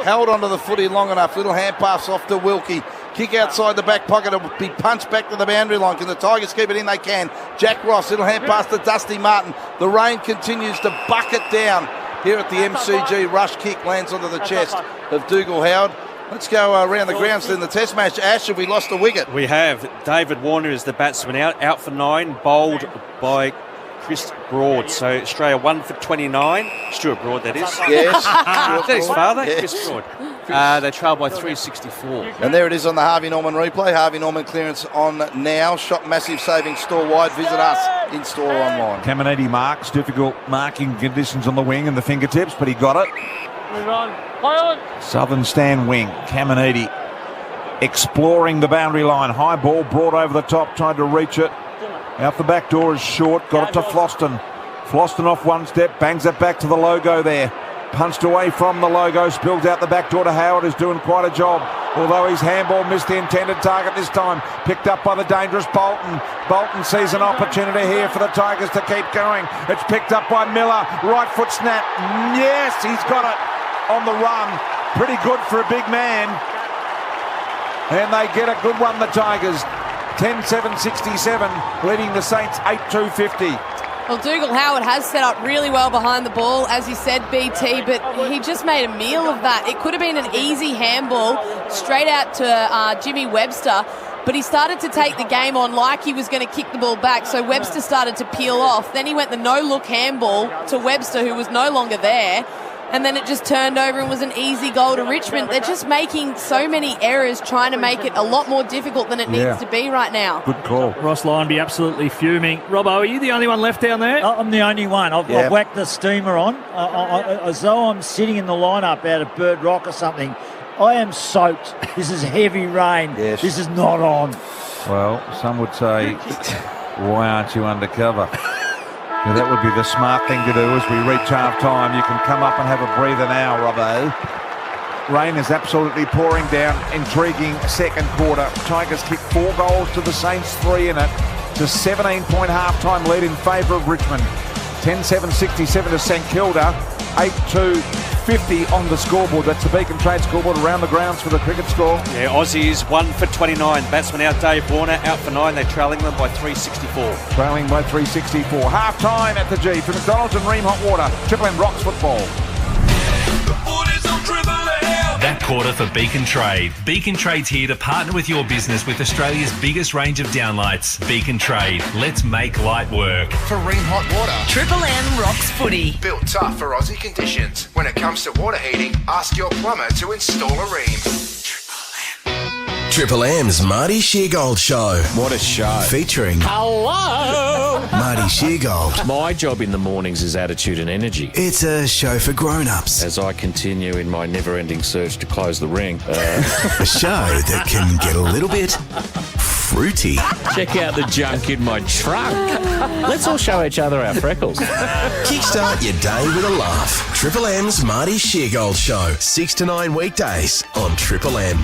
held onto the footy long enough. Little hand pass off to Wilkie. Kick outside the back pocket. It'll be punched back to the boundary line. Can the Tigers keep it in? They can. Jack Ross, little hand pass to Dusty Martin. The rain continues to bucket down here at the MCG. Rush kick lands onto the chest of Dougal Howard. Let's go around the grounds in the test match. Ash, have we lost a wicket? We have. David Warner is the batsman out for 9, bowled by Chris Broad. So Australia 1 for 29. Stuart Broad, that is. Yes. Is that his father? Yes. Chris Broad. They trail by 364. And there it is on the Harvey Norman replay. Harvey Norman clearance on now. Shot massive saving store wide. Visit us in store online. Caminiti marks, difficult marking conditions on the wing and the fingertips, but he got it. Southern stand wing, Caminiti exploring the boundary line. High ball brought over the top, tried to reach it. Out the back door is Short, got it to Floston. Floston off one step, bangs it back to the logo there. Punched away from the logo, spilled out the back door to Howard, who's doing quite a job. Although his handball missed the intended target this time. Picked up by the dangerous Bolton. Bolton sees an opportunity here for the Tigers to keep going. It's picked up by Miller. Right foot snap. Yes, he's got it on the run. Pretty good for a big man. And they get a good one, the Tigers. 10-7-67, leading the Saints 8-2-50. Well, Dougal Howard has set up really well behind the ball, as you said, BT, but he just made a meal of that. It could have been an easy handball straight out to Jimmy Webster, but he started to take the game on like he was going to kick the ball back, so Webster started to peel off. Then he went the no-look handball to Webster, who was no longer there, and then it just turned over and was an easy goal to Richmond. They're just making so many errors, trying to make it a lot more difficult than it needs to be right now. Good call. Ross Lyon be absolutely fuming. Robbo, are you the only one left down there? I'm the only one. I've whacked the steamer on, as though I'm sitting in the lineup out of Bird Rock or something. I am soaked. This is heavy rain. Yes. This is not on. Well, some would say, why aren't you undercover? Now, that would be the smart thing to do as we reach half-time. You can come up and have a breather now, Robbo. Rain is absolutely pouring down. Intriguing second quarter. Tigers kick 4 goals to the Saints, 3 in it. To 17-point half-time lead in favour of Richmond. 10-7-67 to St Kilda. 8-2-50 on the scoreboard. That's the Beacon Trade scoreboard around the grounds for the cricket score. Yeah, Aussies 1 for 29. Batsman out, Dave Warner out for 9. They're trailing them by 364. Trailing by 364. Half time at the G for McDonald's and Ream Hot Water. Triple M rocks football. That quarter for Beacon Trade. Beacon Trade's here to partner with your business with Australia's biggest range of downlights. Beacon Trade. Let's make light work. For Ream Hot Water. Triple M rocks footy. Built tough for Aussie conditions. When it comes to water heating, ask your plumber to install a Ream. Triple M's Marty Sheargold Show. What a show. Featuring Hello! Marty Sheargold. My job in the mornings is attitude and energy. It's a show for grown-ups. As I continue in my never-ending search to close the ring. A show that can get a little bit fruity. Check out the junk in my trunk. Let's all show each other our freckles. Kickstart your day with a laugh. Triple M's Marty Sheargold Show. 6 to 9 weekdays on Triple M.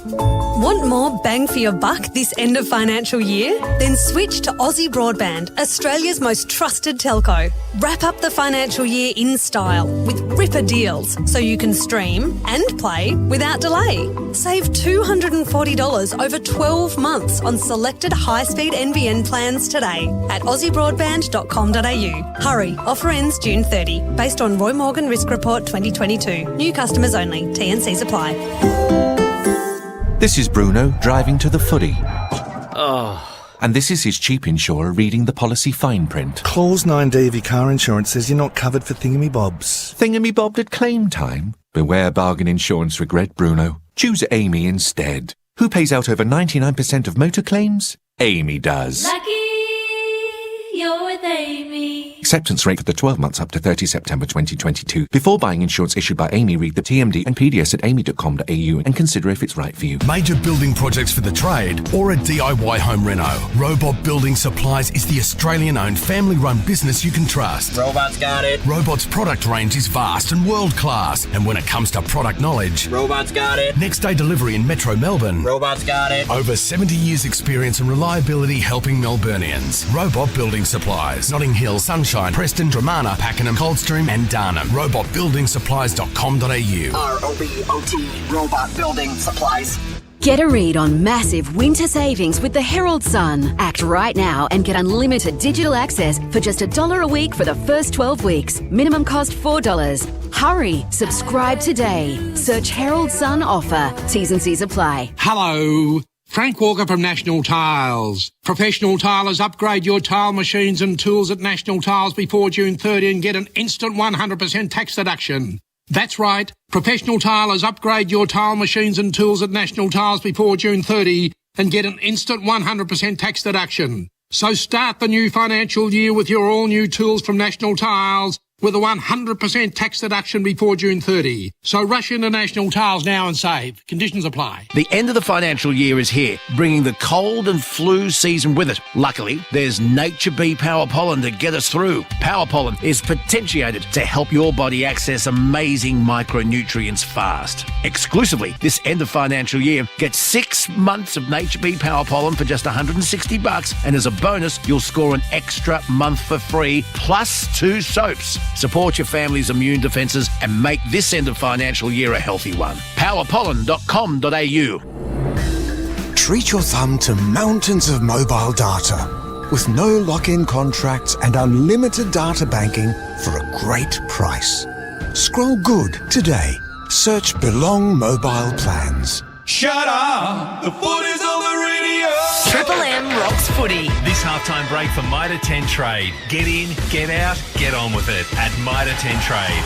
Want more bang for your buck this end of financial year? Then switch to Aussie Broadband, Australia's most trusted telco. Wrap up the financial year in style with ripper deals so you can stream and play without delay. Save $240 over 12 months on selected high-speed NBN plans today at aussiebroadband.com.au. Hurry, offer ends June 30. Based on Roy Morgan Risk Report 2022. New customers only. TNCs apply. This is Bruno driving to the footy. And this is his cheap insurer reading the policy fine print. Clause 9D of your car insurance says you're not covered for thingamybobs. Thingamy-bobbed at claim time? Beware bargain insurance regret, Bruno. Choose Amy instead. Who pays out over 99% of motor claims? Amy does. Lucky you're with Amy. Acceptance rate for the 12 months up to 30 September 2022. Before buying insurance issued by Amy, read the TMD and PDS at amy.com.au and consider if it's right for you. Major building projects for the trade or a DIY home reno. Robot Building Supplies is the Australian-owned family-run business you can trust. Robot's got it. Robot's product range is vast and world-class. And when it comes to product knowledge, Robot's got it. Next day delivery in Metro Melbourne. Robot's got it. Over 70 years experience and reliability helping Melburnians. Robot Building Supplies. Notting Hill, Sunshine, Preston, Dramana, Pakenham, Coldstream and Darnham. robotbuildingsupplies.com.au. ROBOT, Robot Building Supplies. Get a read on massive winter savings with the Herald Sun. Act right now and get unlimited digital access for just $1 a week for the first 12 weeks. Minimum cost $4. Hurry, subscribe today. Search Herald Sun offer. T's and C's apply. Hello. Frank Walker from National Tiles. Professional tilers, upgrade your tile machines and tools at National Tiles before June 30 and get an instant 100% tax deduction. That's right. Professional tilers, upgrade your tile machines and tools at National Tiles before June 30 and get an instant 100% tax deduction. So start the new financial year with your all-new tools from National Tiles with a 100% tax deduction before June 30. So rush into National Tiles now and save. Conditions apply. The end of the financial year is here, bringing the cold and flu season with it. Luckily, there's Nature Bee Power Pollen to get us through. Power Pollen is potentiated to help your body access amazing micronutrients fast. Exclusively this end of financial year, get 6 months of Nature Bee Power Pollen for just $160, and as a bonus, you'll score an extra month for free, plus 2 soaps. Support your family's immune defences and make this end of financial year a healthy one. Powerpollen.com.au. Treat your thumb to mountains of mobile data with no lock-in contracts and unlimited data banking for a great price. Scroll good today. Search Belong Mobile Plans. Shut up! The foot is on the radio! Triple M rocks footy. This halftime break for Mitre 10 Trade. Get in, get out, get on with it at Mitre 10 Trade.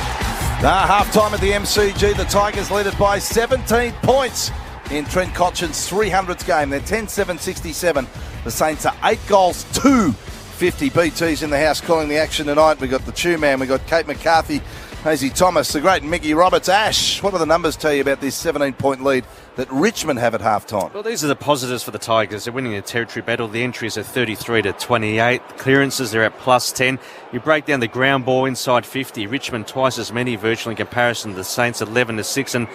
Half-time at the MCG. The Tigers lead it by 17 points in Trent Cotchin's 300th game. They're 10-7-67. The Saints are 8 goals to 50. BT's in the house calling the action tonight. We've got the Chew Man. We've got Kate McCarthy, Hazy Thomas, the great Mickey Roberts. Ash, what do the numbers tell you about this 17-point lead that Richmond have at half-time? Well, these are the positives for the Tigers. They're winning a territory battle. The entries are 33-28. The clearances, they're at plus 10. You break down the ground ball inside 50. Richmond twice as many virtually in comparison to the Saints, 11-6. And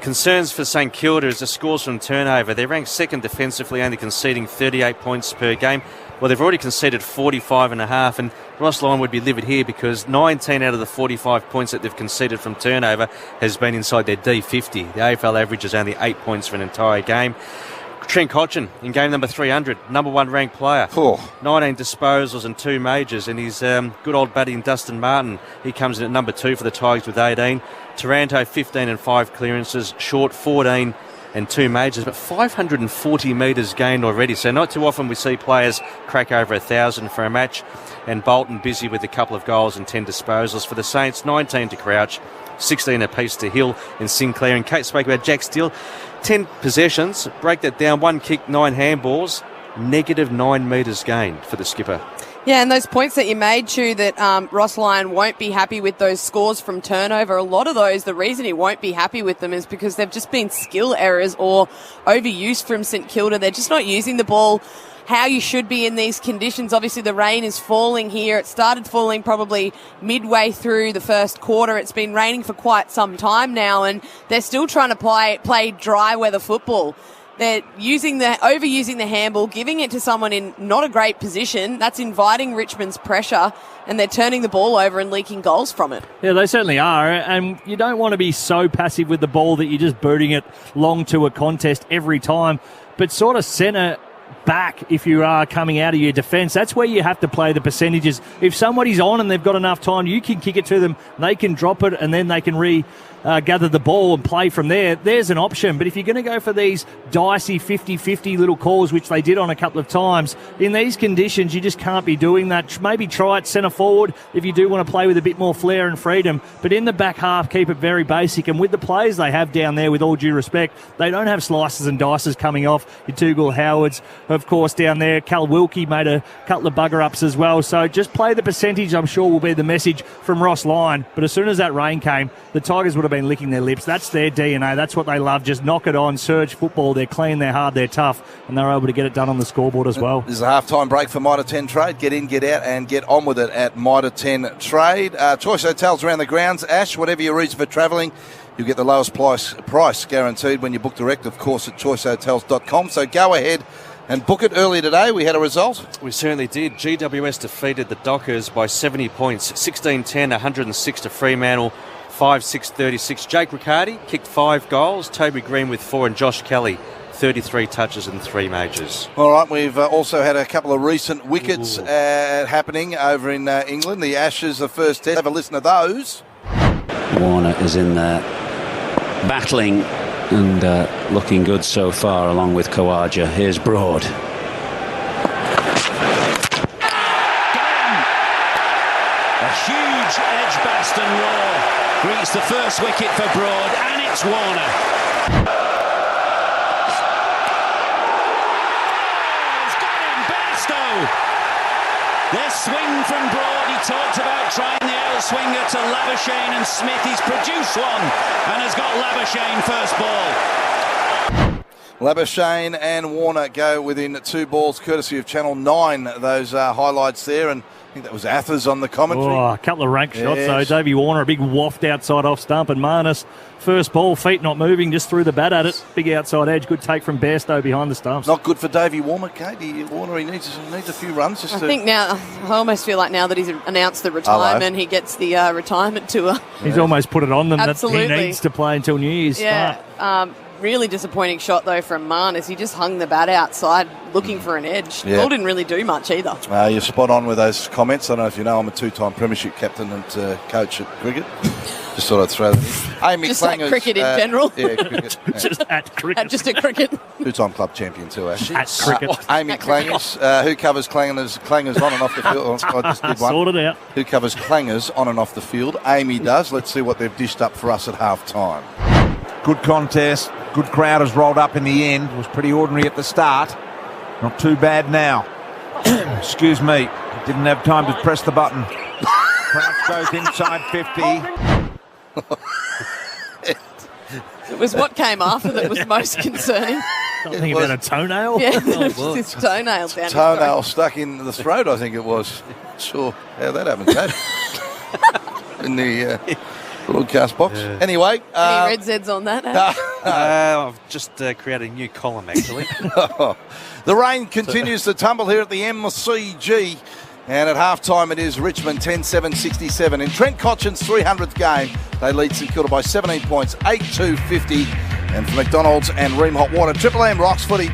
concerns for St Kilda is the scores from turnover. They're ranked second defensively, only conceding 38 points per game. Well, they've already conceded 45.5, and Ross Lyon would be livid here because 19 out of the 45 points that they've conceded from turnover has been inside their D50. The AFL average is only 8 points for an entire game. Trent Cotchin in game number 300, number 1 ranked player. 19 disposals and 2 majors, and his good old buddy Dustin Martin, he comes in at number 2 for the Tigers with 18. Taranto 15 and 5 clearances, Short 14 and 2 majors, but 540 metres gained already. So not too often we see players crack over 1,000 for a match. And Bolton busy with a couple of goals and 10 disposals for the Saints. 19 to Crouch, 16 apiece to Hill and Sinclair. And Kate spoke about Jack Steele. 10 possessions, break that down, 1 kick, 9 handballs, negative 9 metres gained for the skipper. Yeah, and those points that you made, Chu, that Ross Lyon won't be happy with those scores from turnover, a lot of those, the reason he won't be happy with them is because they've just been skill errors or overuse from St Kilda. They're just not using the ball how you should be in these conditions. Obviously, the rain is falling here. It started falling probably midway through the first quarter. It's been raining for quite some time now, and they're still trying to play dry weather football. They're overusing the handball, giving it to someone in not a great position. That's inviting Richmond's pressure, and they're turning the ball over and leaking goals from it. Yeah, they certainly are. And you don't want to be so passive with the ball that you're just booting it long to a contest every time, but sort of centre back if you are coming out of your defence. That's where you have to play the percentages. If somebody's on and they've got enough time, you can kick it to them, they can drop it, and then they can gather the ball and play from there. There's an option. But if you're going to go for these dicey 50-50 little calls, which they did on a couple of times, in these conditions, you just can't be doing that. Maybe try it centre forward if you do want to play with a bit more flair and freedom. But in the back half, keep it very basic. And with the players they have down there, with all due respect, they don't have slices and dices coming off. Your Dougal Howards, of course, down there. Cal Wilkie made a couple of bugger-ups as well. So just play the percentage, I'm sure, will be the message from Ross Lyon. But as soon as that rain came, the Tigers would have been licking their lips. That's their DNA. That's what they love. Just knock it on, surge football. They're clean, they're hard, they're tough, and they're able to get it done on the scoreboard as well. This is a half-time break for Mitre 10 Trade. Get in, get out, and get on with it at Mitre 10 Trade. Choice hotels around the grounds. Ash, whatever your reason for travelling, you'll get the lowest price guaranteed when you book direct, of course, at choicehotels.com. So go ahead and book it. Earlier today, we had a result. We certainly did. GWS defeated the Dockers by 70 points, 16-10, 106 to Fremantle, 5-6-36. Jake Riccardi kicked 5 goals, Toby Green with 4, and Josh Kelly 33 touches and 3 majors. All right, we've also had a couple of recent wickets happening over in England. The Ashes, the first test. Have a listen to those. Warner is in there battling and looking good so far, along with Khawaja. Here's Broad. A huge Edgbaston roar greets the first wicket for Broad, and it's Warner. He's got him, Bairstow. Their swing from Broad. He talked about trying the L-swinger to Labuschagne and Smith. He's produced one and has got Labuschagne first ball. Labuschagne and Warner go within 2 balls, courtesy of Channel 9. Those highlights there, and I think that was Athers on the commentary. Oh, a couple of rank shots, though. Davey Warner, a big waft outside off stump, and Marnus, first ball, feet not moving, just threw the bat at it. Big outside edge, good take from Bairstow behind the stumps. Not good for Davey Warner, Katie. Warner, he needs a few runs. I think now, I almost feel like now that he's announced the retirement, he gets the retirement tour. He's almost put it on them Absolutely. that he needs to play until New Year's start. Really disappointing shot, though, from Marnus. He just hung the bat outside looking for an edge. The ball didn't really do much either. You're spot on with those comments. I don't know if you know, I'm a 2-time premiership captain and coach at cricket. Just thought I'd throw that in. Amy just Clangers, at cricket in general. Yeah, cricket. Just at cricket. Just at cricket. 2-time club champion too, Ash. At cricket. Amy Clangers, who covers clangers on and off the field. I just did one. Sorted out. Who covers clangers on and off the field. Amy does. Let's see what they've dished up for us at half-time. Good contest. Good crowd has rolled up in the end. It was pretty ordinary at the start. Not too bad now. Excuse me. Didn't have time to press the button. Crouch goes inside 50. It was what came after that was most concerning. Something about a toenail? Yeah, his toenail down Toenail stuck in the throat, I think it was. Sure how that happened, Dad. In the broadcast box. Yeah. Anyway. Any red Zeds on that? I've just created a new column, actually. The rain continues to tumble here at the MCG. And at halftime, it is Richmond 10-7-67. In Trent Cotchin's 300th game, they lead St Kilda by 17 points, 8-2-50. And for McDonald's and Ream Hot Water, Triple M rocks footy.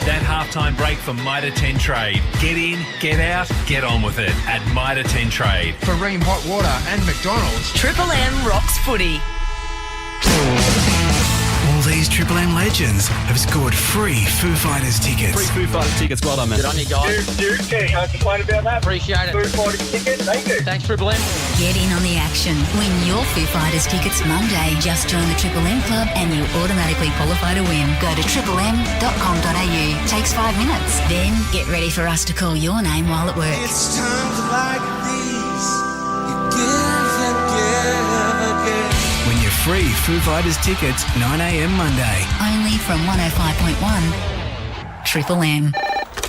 That halftime break for Mitre 10 Trade. Get in, get out, get on with it at Mitre 10 Trade. For Ream Hot Water and McDonald's, Triple M rocks footy. All these Triple M legends have scored free Foo Fighters tickets. Free Foo Fighters tickets, well done, man. Good on you, guys. Dude, can't complain about that. Appreciate it. Foo Fighters tickets, thank you. Thanks, Triple M. Get in on the action. Win your Foo Fighters tickets Monday. Just join the Triple M Club and you automatically qualify to win. Go to triplem.com.au. Takes 5 minutes. Then get ready for us to call your name while at work. It's times like these, you give and give again. Win your free Foo Fighters tickets 9 a.m. Monday. Only from 105.1 Triple M.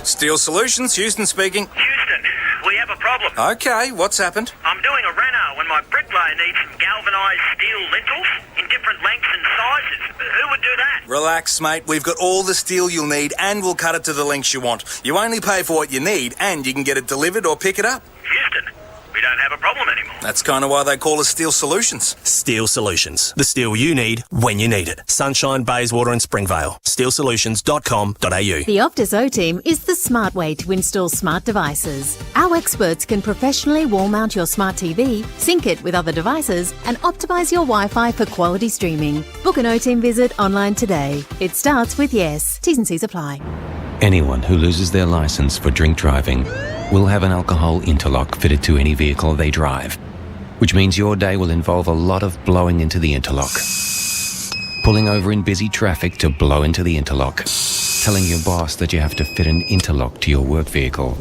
Steel Solutions, Houston speaking. Houston, we have a problem. Okay, what's happened? I'm doing a reno and my bricklayer needs some galvanised steel lintels in different lengths and sizes. Who would do that? Relax, mate. We've got all the steel you'll need and we'll cut it to the lengths you want. You only pay for what you need and you can get it delivered or pick it up. Houston, we don't have a problem anymore. That's kind of why they call us Steel Solutions. Steel Solutions. The steel you need when you need it. Sunshine, Bayswater and Springvale. steelsolutions.com.au. The Optus O team is the smart way to install smart devices. Our experts can professionally wall mount your smart TV, sync it with other devices, and optimise your Wi-Fi for quality streaming. Book an O team visit online today. It starts with yes. T's and C's apply. Anyone who loses their licence for drink driving will have an alcohol interlock fitted to any vehicle they drive, which means your day will involve a lot of blowing into the interlock. Pulling over in busy traffic to blow into the interlock. telling your boss that you have to fit an interlock to your work vehicle,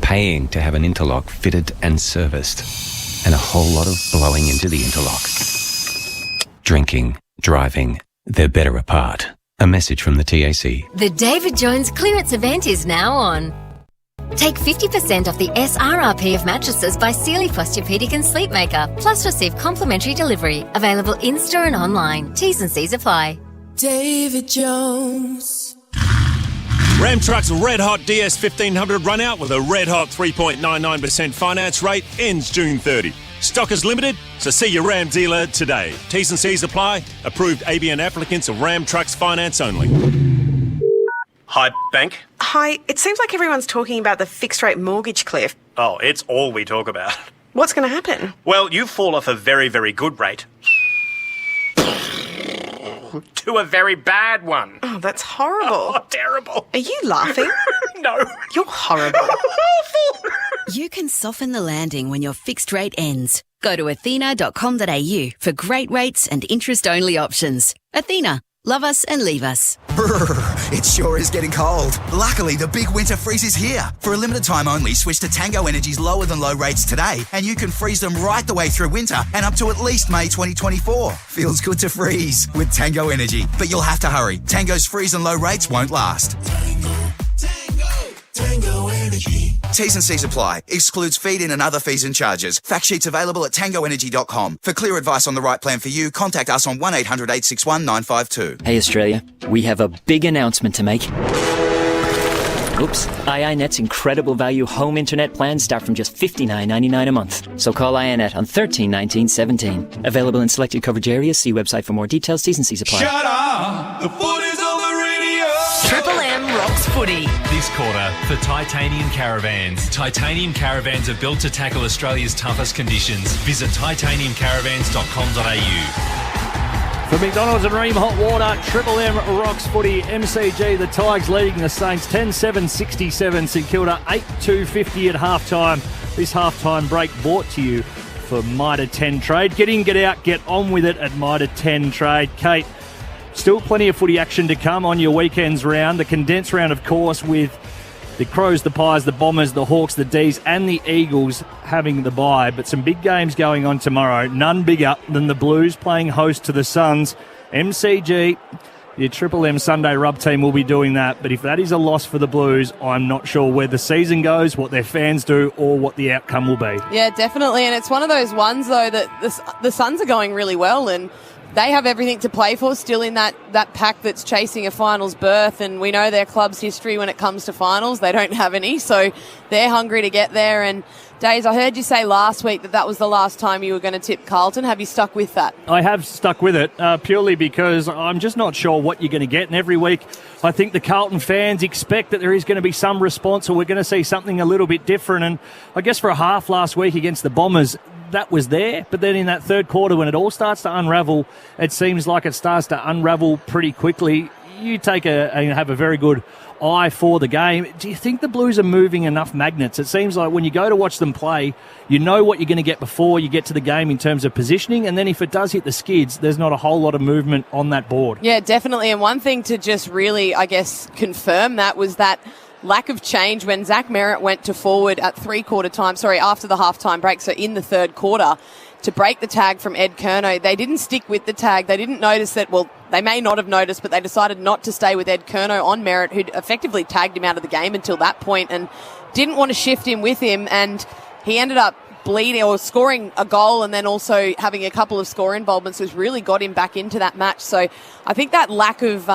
paying to have an interlock fitted and serviced, and a whole lot of blowing into the interlock. Drinking, driving, they're better apart. A message from the TAC. The David Jones clearance event is now on. Take 50% off the SRRP of mattresses by Sealy Posturepedic and Sleepmaker, plus receive complimentary delivery. Available in-store and online. T's and C's apply. David Jones. Ram Truck's Red Hot DS 1500 run out with a red hot 3.99% finance rate ends June 30. Stock is limited, so see your Ram dealer today. T's and C's apply. Approved ABN applicants of Ram Trucks finance only. Hi, bank. Hi, it seems like everyone's talking about the fixed rate mortgage cliff. Oh, it's all we talk about. What's going to happen? Well, you fall off a very, very good rate to a very bad one. Oh, that's horrible. Oh, terrible. Are you laughing? No. You're horrible. Awful. You can soften the landing when your fixed rate ends. Go to athena.com.au for great rates and interest-only options. Athena. Love us and leave us. It sure is getting cold. Luckily, the big winter freeze is here. For a limited time only, switch to Tango Energy's lower than low rates today, and you can freeze them right the way through winter and up to at least May 2024. Feels good to freeze with Tango Energy, but you'll have to hurry. Tango's freeze and low rates won't last. Tango Energy. T's and C's apply. Excludes feed-in and other fees and charges. Fact sheets available at tangoenergy.com. For clear advice on the right plan for you, contact us on 1800 861 952. Hey Australia, we have a big announcement to make. Oops. iiNet's incredible value home internet plans start from just $59.99 a month. So call iiNet on 13 19 17. Available in selected coverage areas. See website for more details. T's and C's apply. Shut up! The footy's on the radio! Triple M rocks footy. This quarter for Titanium Caravans. Titanium Caravans are built to tackle Australia's toughest conditions. Visit titaniumcaravans.com.au. For McDonald's and Ream Hot Water, Triple M rocks footy. MCG, the Tigers leading the Saints 10-7-67. St Kilda 8-2-50 at halftime. This halftime break brought to you for Mitre 10 Trade. Get in, get out, get on with it at Mitre 10 Trade. Kate, still plenty of footy action to come on your weekend's round. The condensed round, of course, with the Crows, the Pies, the Bombers, the Hawks, the D's and the Eagles having the bye. But some big games going on tomorrow. None bigger than the Blues playing host to the Suns. MCG, your Triple M Sunday rub team will be doing that. But if that is a loss for the Blues, I'm not sure where the season goes, what their fans do, or what the outcome will be. Yeah, definitely. And it's one of those ones, though, that the Suns are going really well and they have everything to play for, still in that pack that's chasing a finals berth, and we know their club's history when it comes to finals. They don't have any, so they're hungry to get there. And Days, I heard you say last week that was the last time you were going to tip Carlton. Have you stuck with that? I have stuck with it purely because I'm just not sure what you're going to get. And every week I think the Carlton fans expect that there is going to be some response, or we're going to see something a little bit different. And I guess for a half last week against the Bombers, that was there, but then in that third quarter when it all starts to unravel, it seems like it starts to unravel pretty quickly. You have a very good eye for the game. Do you think the Blues are moving enough magnets? It seems like when you go to watch them play, you know what you're going to get before you get to the game in terms of positioning, and then if it does hit the skids, there's not a whole lot of movement on that board. Yeah, definitely. And one thing to just really, I guess, confirm that was that lack of change when Zach Merritt went to forward at after the halftime break, so in the third quarter, to break the tag from Ed Curnow. They didn't stick with the tag. They didn't notice that, well, they may not have noticed, but they decided not to stay with Ed Curnow on Merritt, who'd effectively tagged him out of the game until that point and didn't want to shift him with him, and he ended up bleeding or scoring a goal and then also having a couple of score involvements, which really got him back into that match. So I think that lack of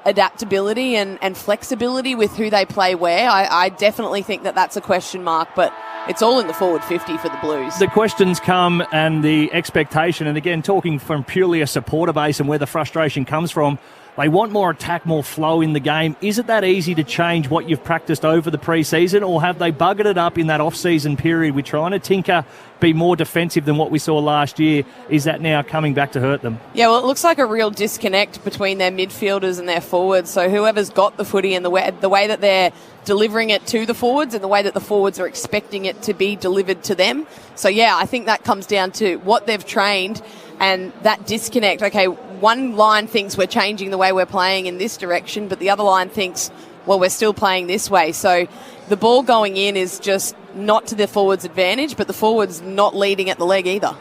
adaptability and flexibility with who they play where, I definitely think that's a question mark, but it's all in the forward 50 for the Blues. The questions come and the expectation, and again, talking from purely a supporter base and where the frustration comes from, they want more attack, more flow in the game. Is it that easy to change what you've practiced over the pre-season, or have they buggered it up in that off-season period with trying to tinker, be more defensive than what we saw last year? Is that now coming back to hurt them? Yeah, well, it looks like a real disconnect between their midfielders and their forwards. So whoever's got the footy and the way that they're delivering it to the forwards and the way that the forwards are expecting it to be delivered to them. So, yeah, I think that comes down to what they've trained and that disconnect. Okay, one line thinks we're changing the way we're playing in this direction, but the other line thinks, well, we're still playing this way. So the ball going in is just not to the forwards' advantage, but the forwards not leading at the leg either.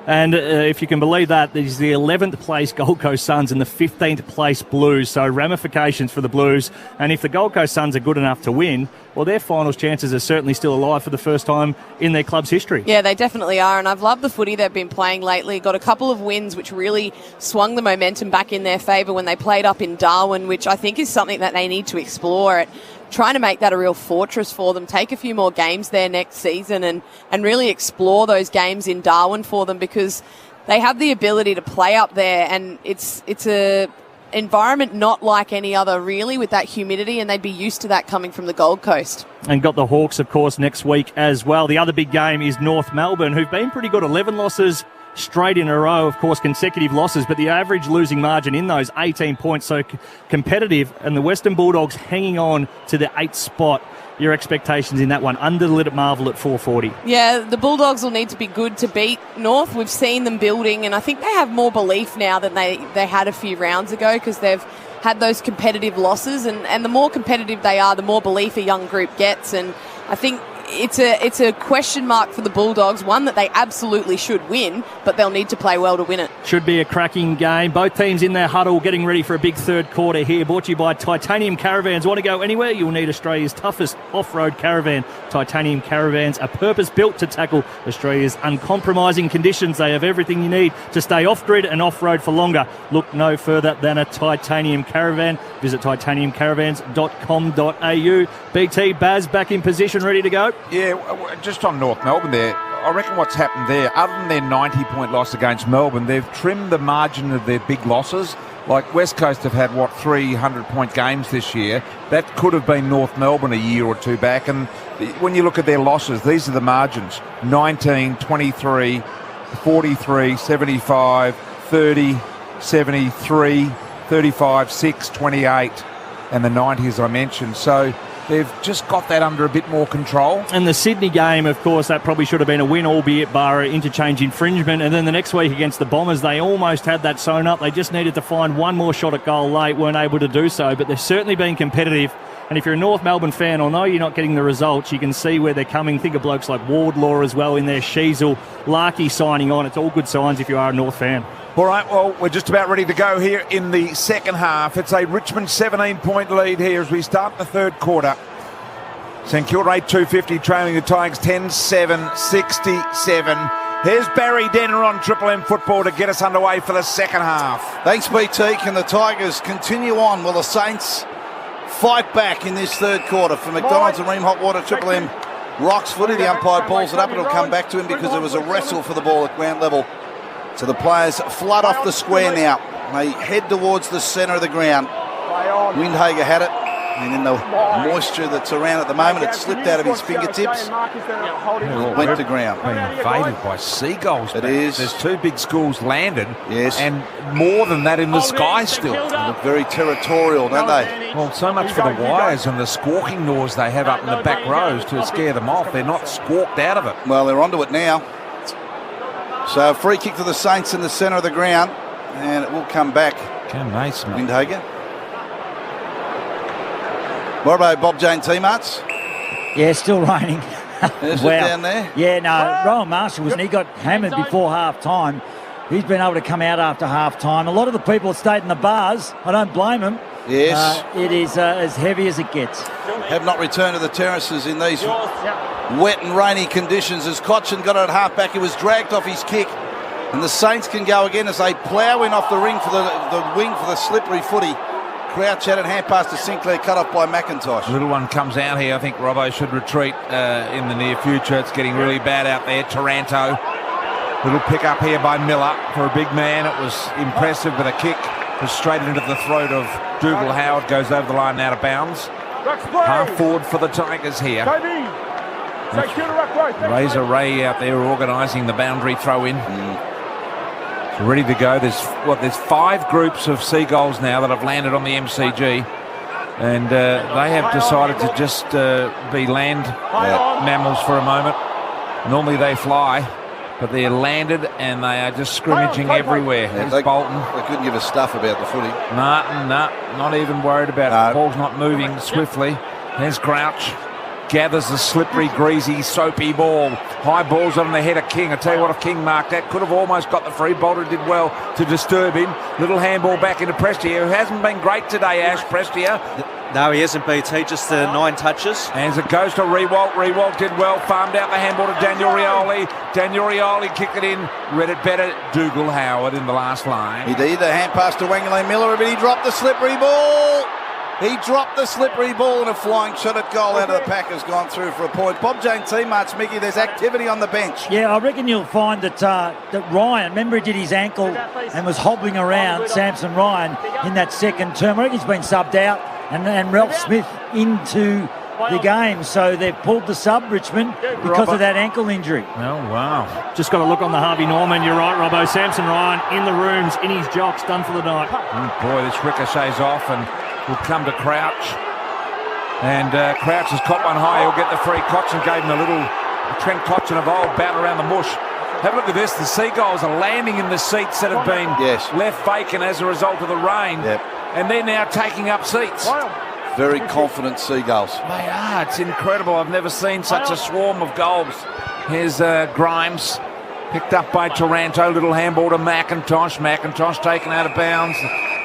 And if you can believe that, there's the 11th place Gold Coast Suns and the 15th place Blues. So ramifications for the Blues. And if the Gold Coast Suns are good enough to win, well, their finals chances are certainly still alive for the first time in their club's history. Yeah, they definitely are. And I've loved the footy they've been playing lately. Got a couple of wins which really swung the momentum back in their favour when they played up in Darwin, which I think is something that they need to explore. Trying to make that a real fortress for them, take a few more games there next season and really explore those games in Darwin for them, because they have the ability to play up there, and it's a environment not like any other really, with that humidity, and they'd be used to that coming from the Gold Coast. And got the Hawks, of course, next week as well. The other big game is North Melbourne, who've been pretty good, 11 losses straight in a row, of course, consecutive losses, but the average losing margin in those 18 points, so competitive, and the Western Bulldogs hanging on to the 8th spot. Your expectations in that one, under the lid at Marvel at 440. Yeah, the Bulldogs will need to be good to beat North. We've seen them building, and I think they have more belief now than they had a few rounds ago, because they've had those competitive losses, and the more competitive they are, the more belief a young group gets, and I think it's a question mark for the Bulldogs, one that they absolutely should win, but they'll need to play well to win it. Should be a cracking game. Both teams in their huddle getting ready for a big third quarter here. Brought to you by Titanium Caravans. Want to go anywhere? You'll need Australia's toughest off-road caravan. Titanium Caravans are purpose-built to tackle Australia's uncompromising conditions. They have everything you need to stay off-grid and off-road for longer. Look no further than a Titanium Caravan. Visit titaniumcaravans.com.au. BT, Baz back in position, ready to go? Yeah, just on North Melbourne there, I reckon what's happened there, other than their 90-point loss against Melbourne, they've trimmed the margin of their big losses. Like West Coast have had, 300-point games this year. That could have been North Melbourne a year or two back. And when you look at their losses, these are the margins: 19, 23, 43, 75, 30, 73, 35, 6, 28, and the 90, as I mentioned. So they've just got that under a bit more control. And the Sydney game, of course, that probably should have been a win, albeit bar interchange infringement. And then the next week against the Bombers, they almost had that sewn up. They just needed to find one more shot at goal late, weren't able to do so. But they've certainly been competitive. And if you're a North Melbourne fan, although you're not getting the results, you can see where they're coming. Think of blokes like Wardlaw as well in there, Sheasel, Larkey signing on. It's all good signs if you are a North fan. All right, well, we're just about ready to go here in the second half. It's a Richmond 17-point lead here as we start the third quarter. St Kilda 8-250 trailing the Tigers 10-7-67. Here's Barry Denner on Triple M Football to get us underway for the second half. Thanks, BT. Can the Tigers continue on? Will the Saints fight back in this third quarter? For McDonald's and Ream Hot Water, Triple M rocks footy. The umpire pulls it up. It'll come back to him because there was a wrestle for the ball at ground level. So the players flood off the square now. They head towards the centre of the ground. Windhager had it, and in the moisture that's around at the moment, it slipped out of his fingertips. Went to ground. Being invaded by seagulls. It is. There's two big schools landed. Yes. And more than that in the sky still. They look very territorial, don't they? Well, so much for the wires and the squawking noise they have up in the back rows to scare them off. They're not squawked out of it. Well, they're onto it now. So a free kick to the Saints in the centre of the ground, and it will come back. Can they smell? Windhager. What about Bob Jane T-Marts? Yeah, still raining. Is it down there? Yeah, no, Rowan Marshall was, and he got hammered before half-time. He's been able to come out after half-time. A lot of the people have stayed in the bars. I don't blame them. Yes. It is as heavy as it gets. Have not returned to the terraces in these wet and rainy conditions. As Cotchin got it at half-back, he was dragged off his kick. And the Saints can go again as they plough in off the ring for the wing for the slippery footy. Crouch at it, hand pass to Sinclair, cut off by McIntosh. Little one comes out here. I think Robbo should retreat in the near future. It's getting really bad out there. Taranto. Little pick up here by Miller for a big man. It was impressive, but a kick was straight into the throat of Dougal Howard. Goes over the line and out of bounds. Half forward for the Tigers here. Razor Ray out there organising the boundary throw in. Ready to go. There's 5 groups of seagulls now that have landed on the MCG, and they have decided to just be land mammals for a moment. Normally they fly, but they're landed and they are just scrimmaging everywhere. There's Bolton. They couldn't give a stuff about the footy. No, not even worried about it. The ball's not moving swiftly. There's Crouch. Gathers the slippery, greasy, soapy ball. High balls on the head of King. I tell you what, if King marked that, could have almost got the free. Bolter did well to disturb him. Little handball back into Prestia, who hasn't been great today, Ash Prestia. No, he hasn't, BT, just the 9 touches. As it goes to Rewalt. Rewalt did well, farmed out the handball to Daniel Rioli. Daniel Rioli kicked it in, read it better. Dougal Howard in the last line. He did. The hand pass to Wangalay Miller, but he dropped the slippery ball. He dropped the slippery ball and a flying shot at goal out of the pack has gone through for a point. Bob Jane teammates, Mickey, there's activity on the bench. Yeah, I reckon you'll find that Ryan, remember he did his ankle and was hobbling around, Samson Ryan, in that second term. I reckon he's been subbed out and Ralph Smith into the game. So they've pulled the sub, Richmond, because of that ankle injury. Oh, wow. Just got to look on the Harvey Norman. You're right, Robbo. Samson Ryan in the rooms, in his jocks, done for the night. Boy, this ricochets off and will come to Crouch. And Crouch has caught one high. He'll get the free. Cotchin gave him a little Trent Cotchin of old battle around the mush. Have a look at this. The Seagulls are landing in the seats that have been left vacant as a result of the rain. Yep. And they're now taking up seats. Very confident Seagulls. They are. It's incredible. I've never seen such a swarm of goals. Here's Grimes. Picked up by Taranto. Little handball to McIntosh. McIntosh taken out of bounds.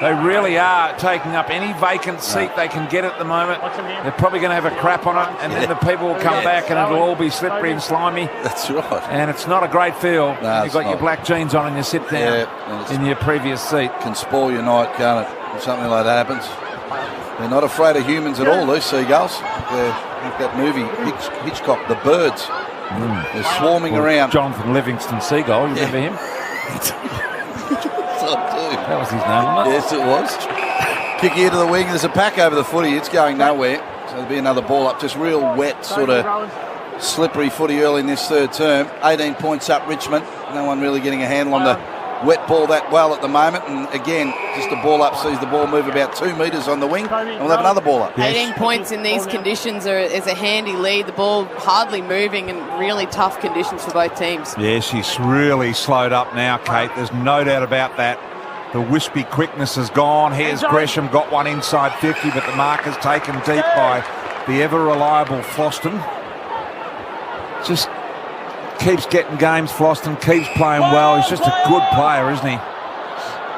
They really are taking up any vacant seat they can get at the moment. They're probably going to have a crap on it, and then the people will come back and it'll all be slippery and slimy. That's right. And it's not a great feel. No, You've got your black jeans on and you sit down in your previous seat. Can spoil your night, can't it? When something like that happens. They're not afraid of humans at all, these Seagulls. Like that movie, Hitchcock, The Birds. They're swarming around. Jonathan Livingston Seagull, you remember him? That was his name, wasn't it? Yes, it was. Kick here to the wing. There's a pack over the footy. It's going nowhere. So there'll be another ball up. Just real wet, sort of slippery footy early in this third term. 18 points up Richmond. No one really getting a handle on the wet ball that well at the moment. And again, just a ball up sees the ball move about 2 metres on the wing. And we'll have another ball up. 18 points in these conditions is a handy lead. The ball hardly moving and really tough conditions for both teams. Yeah, she's really slowed up now, Kate. There's no doubt about that. The wispy quickness has gone. Here's Gresham, got one inside 50, but the mark is taken deep by the ever-reliable Floston. Just keeps getting games, Floston, keeps playing well. He's just a good player, isn't he?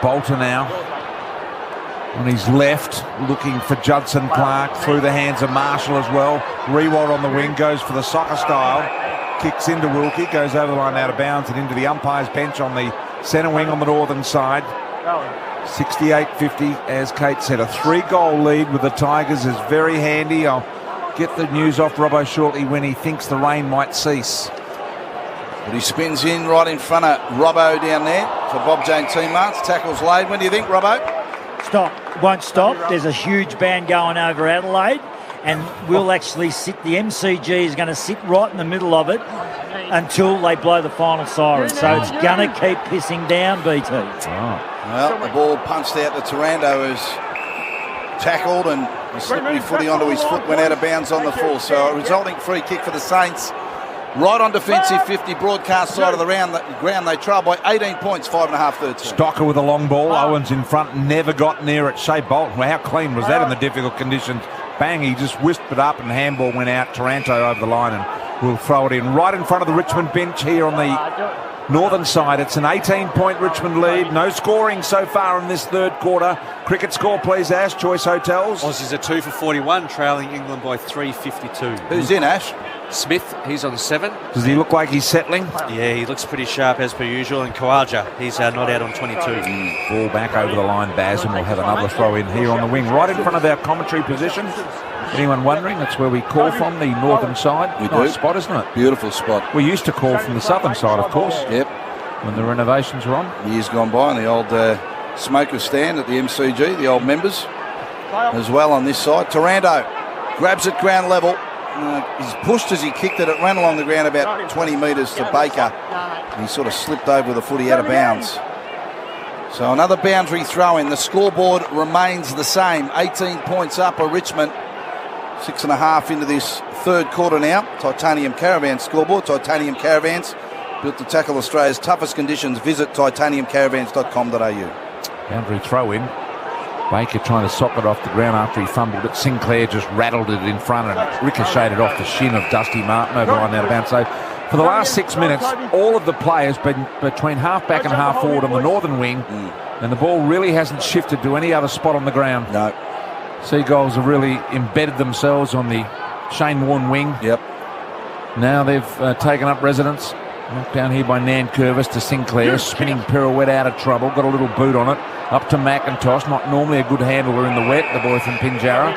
Bolter now on his left, looking for Judson Clark through the hands of Marshall as well. Rewalt on the wing, goes for the soccer style, kicks into Wilkie, goes over the line out of bounds and into the umpire's bench on the centre wing on the northern side. 68-50, as Kate said. A 3-goal lead with the Tigers is very handy. I'll get the news off Robbo shortly when he thinks the rain might cease. But he spins in right in front of Robbo down there for Bob Jane teammates. Tackles laid. When do you think, Robbo? Stop. Won't stop. There's a huge band going over Adelaide, and we'll actually sit. The MCG is going to sit right in the middle of it until they blow the final siren. So it's going to keep pissing down, BT. Well, the ball punched out to Taranto, who's tackled, and the slippery footy onto his foot went out of bounds on the full. So a resulting free kick for the Saints. Right on defensive 50, broadcast side of the ground. They trail by 18 points, 5.5 thirds. Stocker with a long ball. Owens in front, never got near it. Shea Bolton, well, how clean was that in the difficult conditions? Bang, he just whisked it up and handball went out. Taranto over the line and will throw it in right in front of the Richmond bench here on the northern side. It's an 18-point Richmond lead. No scoring so far in this third quarter. Cricket score, please, Ash. Choice Hotels. Aussies are 2 for 41, trailing England by 3.52. Who's in, Ash? Smith, he's on 7. Does he look like he's settling? Yeah, he looks pretty sharp as per usual. And Kawaja, he's not out on 22. Ball back over the line, Baz, and we'll have another throw in here on the wing, right in front of our commentary position. Anyone wondering? That's where we call from, the northern side. We nice do. Spot, isn't it? Beautiful spot. We used to call from the southern side, of course. Yep. When the renovations were on. Years gone by, and the old smoker stand at the MCG, the old members, as well on this side. Taranto grabs it ground level. He's pushed as he kicked it. It ran along the ground about 20 metres to Baker. And he sort of slipped over the footy out of bounds. So another boundary throw in. The scoreboard remains the same. 18 points up for Richmond. 6.5 into this third quarter now. Titanium Caravan scoreboard. Titanium Caravans Built to tackle Australia's toughest conditions. Visit titaniumcaravans.com.au. Boundary throw in. Baker trying to sock it off the ground after he fumbled it. Sinclair just rattled it in front and ricocheted off the shin of Dusty Martin over line out of bounds. So for the last 6 minutes, all of the players been between half back and half forward on the northern wing, and the ball really hasn't shifted to any other spot on the ground. No. Seagulls have really embedded themselves on the Shane Warne wing. Yep. Now they've taken up residence. Knocked down here by Nan Curvis to Sinclair. Spinning pirouette out of trouble. Got a little boot on it. Up to McIntosh. Not normally a good handler in the wet, the boy from Pinjarra.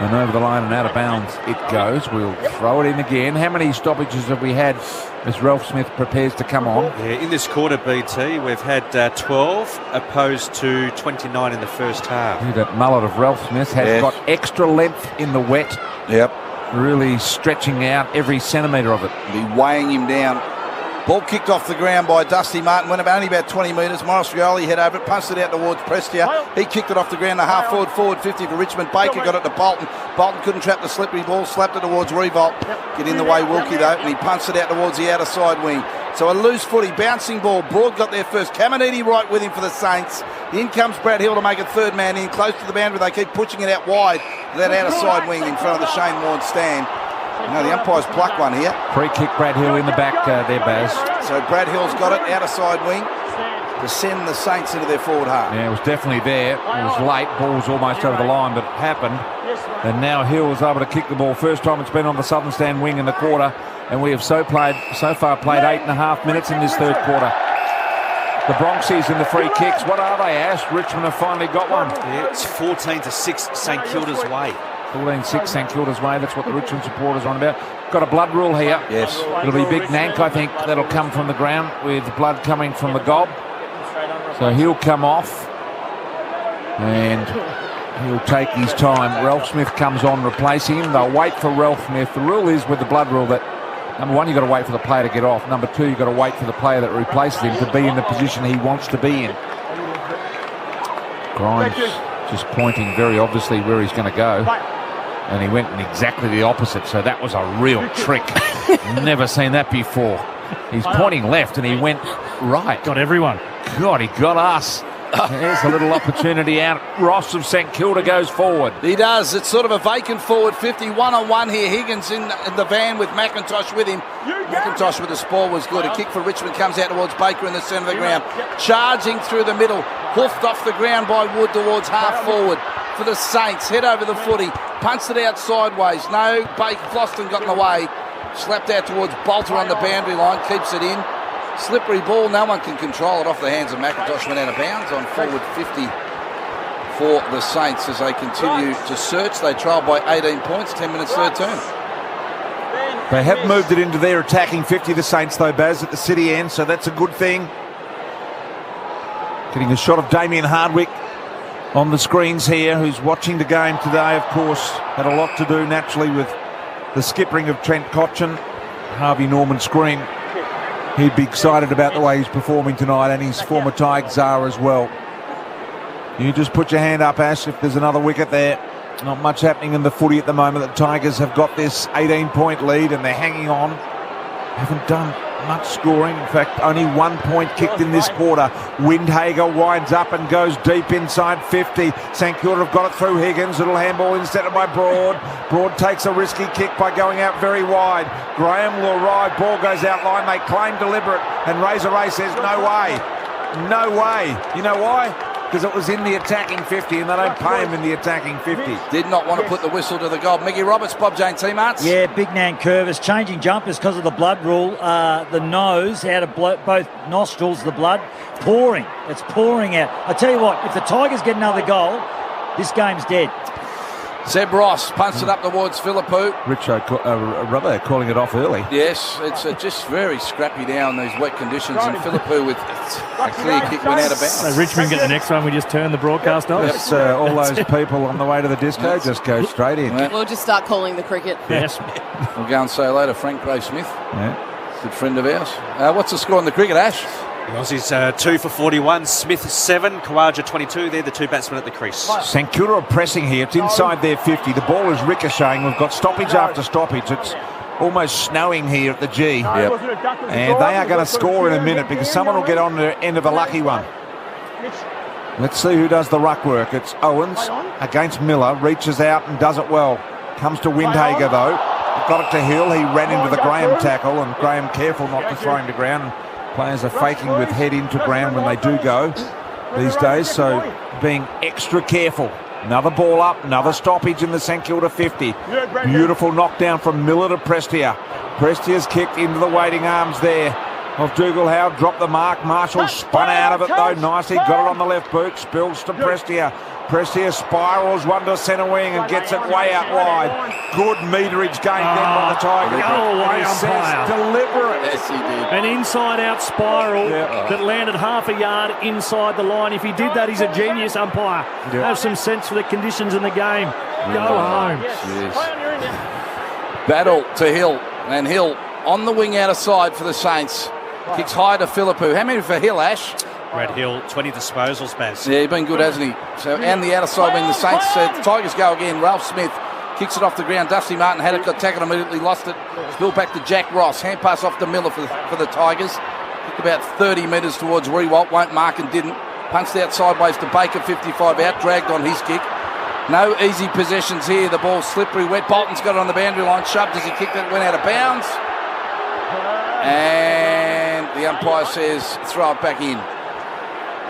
And over the line and out of bounds it goes. We'll throw it in again. How many stoppages have we had as Ralph Smith prepares to come on? Yeah, in this quarter, BT, we've had 12 opposed to 29 in the first half. That mullet of Ralph Smith has got extra length in the wet. Yep. Really stretching out every centimetre of it. Be weighing him down. Ball kicked off the ground by Dusty Martin. Went only about 20 metres. Morris Rioli head over it, punched it out towards Prestia. He kicked it off the ground. A half forward 50 for Richmond. Baker got it to Bolton. Bolton couldn't trap the slippery ball. Slapped it towards Revolt. Get in the way Wilkie though, and he punched it out towards the outer side wing. So a loose footy, bouncing ball. Broad got there first. Caminiti right with him for the Saints. In comes Brad Hill to make a third man in. Close to the boundary. They keep pushing it out wide to that outer side wing in front of the Shane Warne stand. No, the umpire's plucked one here. Free kick, Brad Hill in the back there, Baz. So Brad Hill's got it, outer side wing, to send the Saints into their forward half. Yeah, it was definitely there. It was late. Ball was almost over the line, but it happened. And now Hill was able to kick the ball. First time it's been on the southern stand wing in the quarter. And we have so far played 8.5 minutes in this third quarter. The Bronxies in the free kicks. What are they, Ash? Richmond have finally got one. Yeah, it's 14-6 St Kilda's way. 14-6 St Kilda's way. That's what the Richmond supporters are on about. Got a blood rule here. Yes. It'll be Big Nank, I think, that'll come from the ground with blood coming from the gob. So he'll come off and he'll take his time. Ralph Smith comes on replacing him. They'll wait for Ralph Smith. The rule is with the blood rule that number one, you've got to wait for the player to get off. Number two, you've got to wait for the player that replaces him to be in the position he wants to be in. Grimes just pointing very obviously where he's going to go. And he went in exactly the opposite, so that was a real trick. Never seen that before. He's pointing left and he went right. Got everyone. God, he got us. There's a little opportunity out. Ross of St Kilda goes forward. He does. It's sort of a vacant forward 50. 1-on-1 here. Higgins in the van with McIntosh with him. McIntosh with the spoil was good. A kick for Richmond comes out towards Baker in the centre of the ground. Charging through the middle. Hoofed off the ground by Wood towards half forward for the Saints. Head over the footy. Punched it out sideways. No, Baker Floston got in the way. Slapped out towards Bolter on the boundary line. Keeps it in. Slippery ball, no one can control it off the hands of McIntosh. Went out of bounds on forward 50 for the Saints as they continue to search. They trail by 18 points, 10 minutes third term. They have moved it into their attacking 50, the Saints though, Baz, at the city end, so that's a good thing. Getting a shot of Damien Hardwick on the screens here, who's watching the game today, of course. Had a lot to do naturally with the skippering of Trent Cotchin. Harvey Norman scream. He'd be excited about the way he's performing tonight, and his former Tigers are as well. You just put your hand up, Ash, if there's another wicket there. Not much happening in the footy at the moment. The Tigers have got this 18-point lead and they're hanging on. Haven't done much scoring. In fact, only 1 point kicked in this quarter. Windhager winds up and goes deep inside 50. St Kilda have got it through Higgins. Little handball instead of by Broad. Broad takes a risky kick by going out very wide. Graham will arrive. Ball goes out line. They claim deliberate. And Razor Ray says no way. No way. You know why? Because it was in the attacking 50 and they don't pay him in the attacking 50. Did not want to put the whistle to the goal. Mickey Roberts, Bob Jane T-Marts. Yeah, Big Nan Curvis changing jumpers because of the blood rule. The nose out of both nostrils, the blood pouring. It's pouring out. I tell you what, if the Tigers get another goal, this game's dead. Seb Ross punched it up towards Philippou. Rubber calling it off early. Yes, it's just very scrappy down these wet conditions, and Philippou with a clear kick went out of bounds. So Richmond get the next one, we just turn the broadcast off. Yes, all those people on the way to the disco just go straight in. We'll just start calling the cricket. Yes. We'll go and say hello to Frank Gray-Smith, good friend of ours. What's the score on the cricket, Ash? The Aussies 2 for 41, Smith 7, Kawaja 22. They're the two batsmen at the crease. St Kilda are pressing here. It's inside their 50. The ball is ricocheting. We've got stoppage after stoppage. It's almost snowing here at the G. And they are going to score in a minute because someone will get on the end of a lucky one. Let's see who does the ruck work. It's Owens against Miller. Reaches out and does it well. Comes to Windhager, though. Got it to Hill. He ran into the Graham tackle, and Graham careful not to throw him to ground. Players are faking with head into ground when they do go these days, so being extra careful. Another ball up, another stoppage in the St Kilda 50. Beautiful knockdown from Miller to Prestia. Prestia's kicked into the waiting arms there of Dougal Howe. Dropped the mark. Marshall spun out of it, though, nicely. Got it on the left boot. Spills to Prestia. Prestia spirals one to centre wing and gets it way out wide. Good meterage gain then by the Tigers. Go away, umpire. Deliberate. Yes, he did. An inside-out spiral that landed half a yard inside the line. If he did that, he's a genius umpire. Have some sense for the conditions in the game. Go home. Yes. Battle to Hill, and Hill on the wing out of side for the Saints. Kicks high to Philippou. How many for Hill, Ash? Brad Hill, 20 disposals, Baz. Yeah, he's been good, hasn't he? So, and the outer side wing, the Saints said, Tigers go again. Ralph Smith kicks it off the ground. Dusty Martin had it, got tackled immediately, lost it. Spilled back to Jack Ross. Hand pass off to Miller for the Tigers. Kicked about 30 metres towards Rewalt. Won't mark and didn't. Punched out sideways to Baker, 55 out. Dragged on his kick. No easy possessions here. The ball's slippery, wet. Bolton's got it on the boundary line. Shoved as he kicked it, went out of bounds. And the umpire says, throw it back in.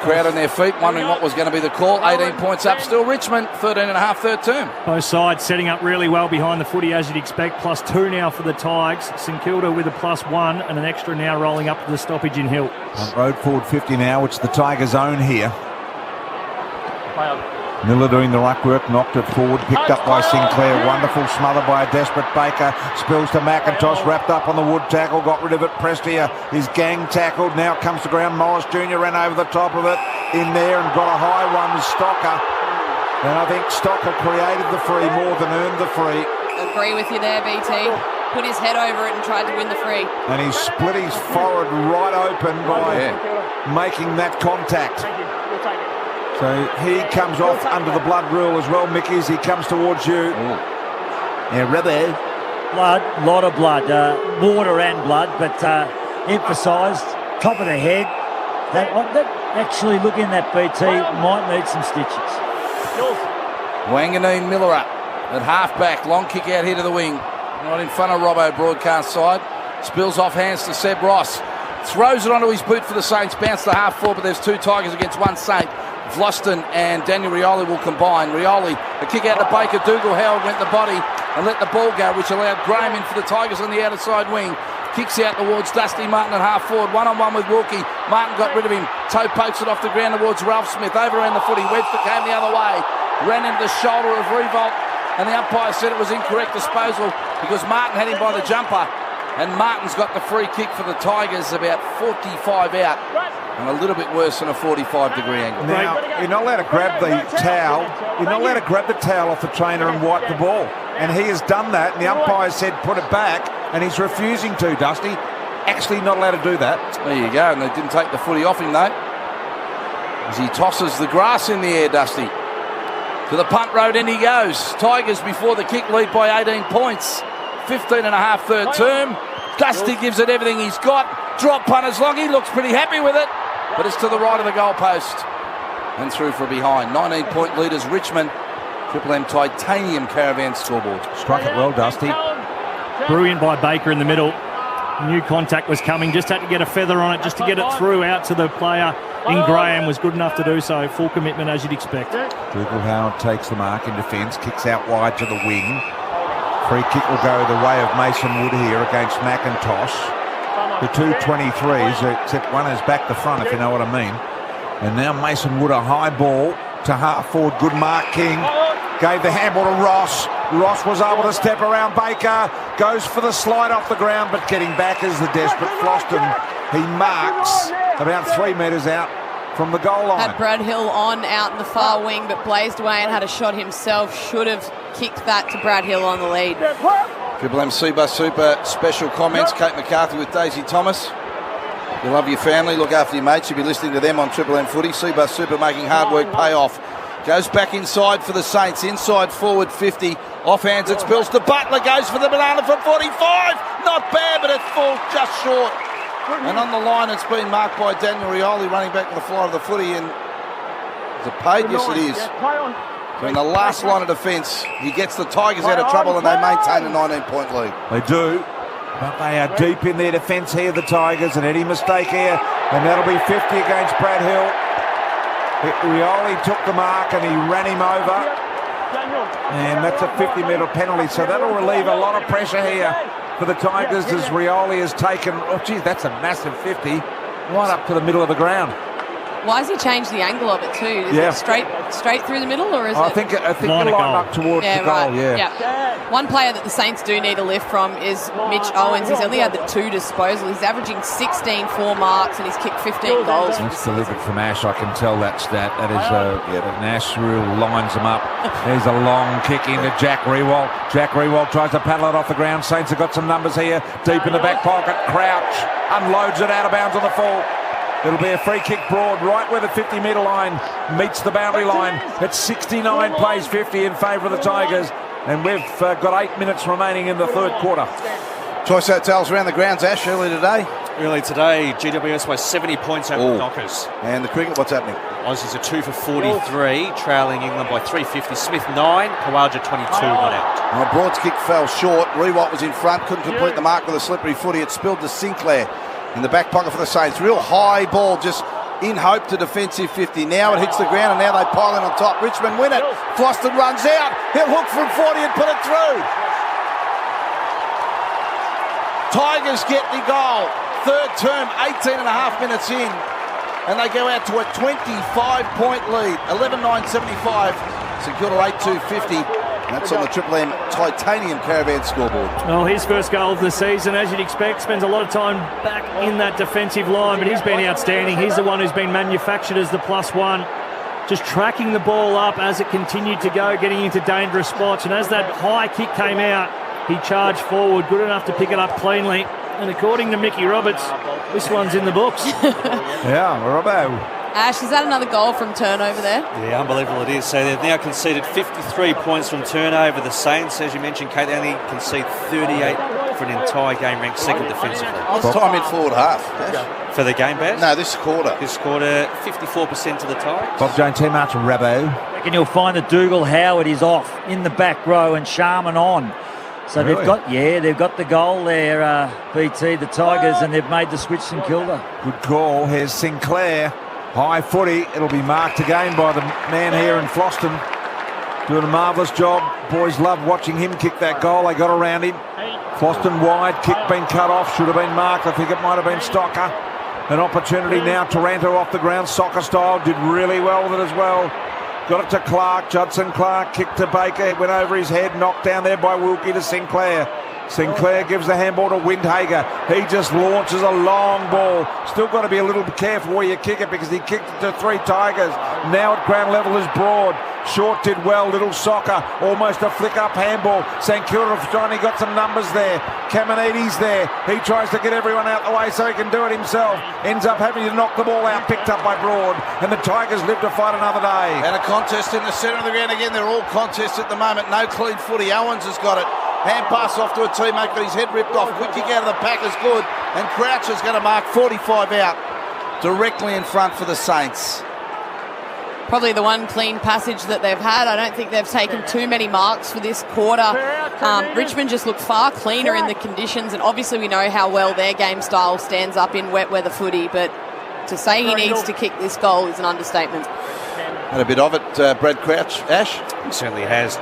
Crowd on their feet, wondering what was going to be the call. 18 points up still. Richmond, 13.5 third term. Both sides setting up really well behind the footy, as you'd expect. +2 now for the Tigers. St Kilda with a +1 and an extra now rolling up to the stoppage in Hill. On road forward 50 now, which the Tigers own here. Miller doing the ruck work, knocked it forward, picked up by Sinclair. Wonderful smother by a desperate Baker. Spills to McIntosh, wrapped up on the wood tackle, got rid of it. Prestia is gang tackled, now comes to ground. Morris Jr. ran over the top of it, in there and got a high one with Stocker. And I think Stocker created the free more than earned the free. Agree with you there, BT. Put his head over it and tried to win the free. And he split his forehead right open by making that contact. So he comes off under the blood rule as well, Mickey, as he comes towards you. Yeah, Rebbe. Blood, lot of blood, water and blood, but emphasised, top of the head. That actually, looking at that BT, might need some stitches. Wanganeen Miller up at half-back, long kick out here to the wing. Right in front of Robbo, broadcast side. Spills off hands to Seb Ross. Throws it onto his boot for the Saints, bounce to half-forward, but there's two Tigers against one Saint. Vlosten and Daniel Rioli will combine. Rioli, a kick out to Baker. Dougal Howard went the body and let the ball go, which allowed Graham in for the Tigers on the outer side wing. Kicks out towards Dusty Martin at half forward. One-on-one with Wilkie. Martin got rid of him. Toe pokes it off the ground towards Ralph Smith. Overran the footy. Webster came the other way. Ran into the shoulder of Revolt. And the umpire said it was incorrect disposal because Martin had him by the jumper. And Martin's got the free kick for the Tigers, about 45 out. And a little bit worse than a 45-degree angle. Now, you're not allowed to grab the towel. You're not allowed to grab the towel off the trainer and wipe the ball. And he has done that, and the umpire said put it back, and he's refusing to, Dusty. Actually not allowed to do that. There you go, and they didn't take the footy off him, though. As he tosses the grass in the air, Dusty. To the punt road end he goes. Tigers before the kick lead by 18 points. 15.5 third term. Dusty gives it everything he's got. Drop punters long. He looks pretty happy with it. But it's to the right of the goalpost. And through for behind. 19-point leaders Richmond. Triple M Titanium Caravan scoreboard. Struck it well, Dusty. Brilliant by Baker in the middle. New contact was coming. Just had to get a feather on it just to get it through out to the player. In Graham was good enough to do so. Full commitment as you'd expect. Dougal Howard takes the mark in defence. Kicks out wide to the wing. Free kick will go the way of Mason Wood here against McIntosh. The two 23s, except one is back to front, if you know what I mean. And now Mason Wood, a high ball to half forward. Good mark, King. Gave the handball to Ross. Ross was able to step around Baker. Goes for the slide off the ground, but getting back is the desperate Floston. He marks about 3 metres out from the goal line. Had Brad Hill on out in the far wing, but blazed away and had a shot himself. Should have kicked that to Brad Hill on the lead. Triple M Seabus Super special comments. Kate McCarthy with Daisy Thomas. You love your family, look after your mates. You'll be listening to them on Triple M Footy. Seabus Super making hard work pay off. Goes back inside for the Saints. Inside forward 50. Off hands it spills to Butler. Goes for the banana from 45. Not bad, but it falls just short. And on the line it's been marked by Daniel Rioli running back to the fly of the footy. And is it paid? Yes, it is. So in the last line of defence, he gets the Tigers out of trouble and they maintain a 19-point lead. They do. But they are deep in their defence here, the Tigers, and any mistake here, and that'll be 50 against Brad Hill. Rioli took the mark and he ran him over. And that's a 50-metre penalty, so that'll relieve a lot of pressure here for the Tigers as Rioli has taken, oh geez, that's a massive 50, right up to the middle of the ground. Why has he changed the angle of it too? Is it straight through the middle, or is I think you're lined up towards the goal, One player that the Saints do need a lift from is Mitch Owens. He's only had the 2 disposal. He's averaging 16 4 marks and he's kicked 15 goals. That's delivered from Ash, I can tell that stat. That is and Ash really lines them up. There's a long kick into Jack Riewoldt. Jack Riewoldt tries to paddle it off the ground. Saints have got some numbers here. Deep in the back pocket. Crouch unloads it out of bounds on the full. It'll be a free kick broad right where the 50-metre line meets the boundary line. At 69 plays 50 in favour of the Tigers. And we've got 8 minutes remaining in the third quarter. Choice hotels around the grounds, Ash, early today. Early today, GWS by 70 points over the Dockers. And the cricket, what's happening? Aussies are 2 for 43, trailing England by 350. Smith 9, Kawaja 22 not out. Well, Broad's kick fell short. Riewoldt was in front, couldn't complete the mark with a slippery footy. It spilled to Sinclair in the back pocket for the Saints. Real high ball, just in hope to defensive 50. Now it hits the ground and now they pile in on top. Richmond win it. Floston runs out. He'll hook from 40 and put it through. Tigers get the goal. Third term, 18 and a half minutes in. And they go out to a 25-point lead. 11-9-75. St Kilda 8-2-50. That's on the Triple M Titanium Caravan scoreboard. Well, his first goal of the season, as you'd expect, spends a lot of time back in that defensive line, but he's been outstanding. He's the one who's been manufactured as the +1, just tracking the ball up as it continued to go, getting into dangerous spots. And as that high kick came out, he charged forward, good enough to pick it up cleanly. And according to Mickey Roberts, this one's in the books. Yeah, Robbo. Ash, is that another goal from turnover there? Yeah, unbelievable it is. So they've now conceded 53 points from turnover. The Saints, as you mentioned, Kate, they only concede 38 for an entire game, ranked second defensively. What's time in forward half, Ash? For the game, Baz? No, this quarter. This quarter, 54% to the Tigers. Bob Jones, too much, Rabbo. And you'll find that Dougal Howard is off in the back row and Sharman on. So Really? they've got the goal there, BT, the Tigers, and they've made the switch St Kilda. Good call. Here's Sinclair. High footy. It'll be marked again by the man here in Floston. Doing a marvellous job. Boys love watching him kick that goal. They got around him. Floston wide. Kick been cut off. Should have been marked. I think it might have been Stocker. An opportunity now. Taranto off the ground. Soccer style. Did really well with it as well. Got it to Clark. Judson Clark. Kicked to Baker. It went over his head. Knocked down there by Wilkie to Sinclair. Sinclair gives the handball to Windhager. He just launches a long ball. Still got to be a little careful where you kick it because he kicked it to 3 Tigers. Now at ground level is Broad. Short did well. Little Soccer. Almost a flick up handball. St Kilda finally got some numbers there. Caminiti's there. He tries to get everyone out the way so he can do it himself. Ends up having to knock the ball out. Picked up by Broad. And the Tigers live to fight another day. And a contest in the centre of the ground again. They're all contests at the moment. No clean footy. Owens has got it. Hand pass off to a teammate, got his head ripped off. Quick kick out of the pack is good. And Crouch is going to mark 45 out. Directly in front for the Saints. Probably the one clean passage that they've had. I don't think they've taken too many marks for this quarter. Richmond just look far cleaner in the conditions, and obviously we know how well their game style stands up in wet weather footy, but to say he needs to kick this goal is an understatement. Had a bit of it, Brad Crouch. Ash? He certainly has.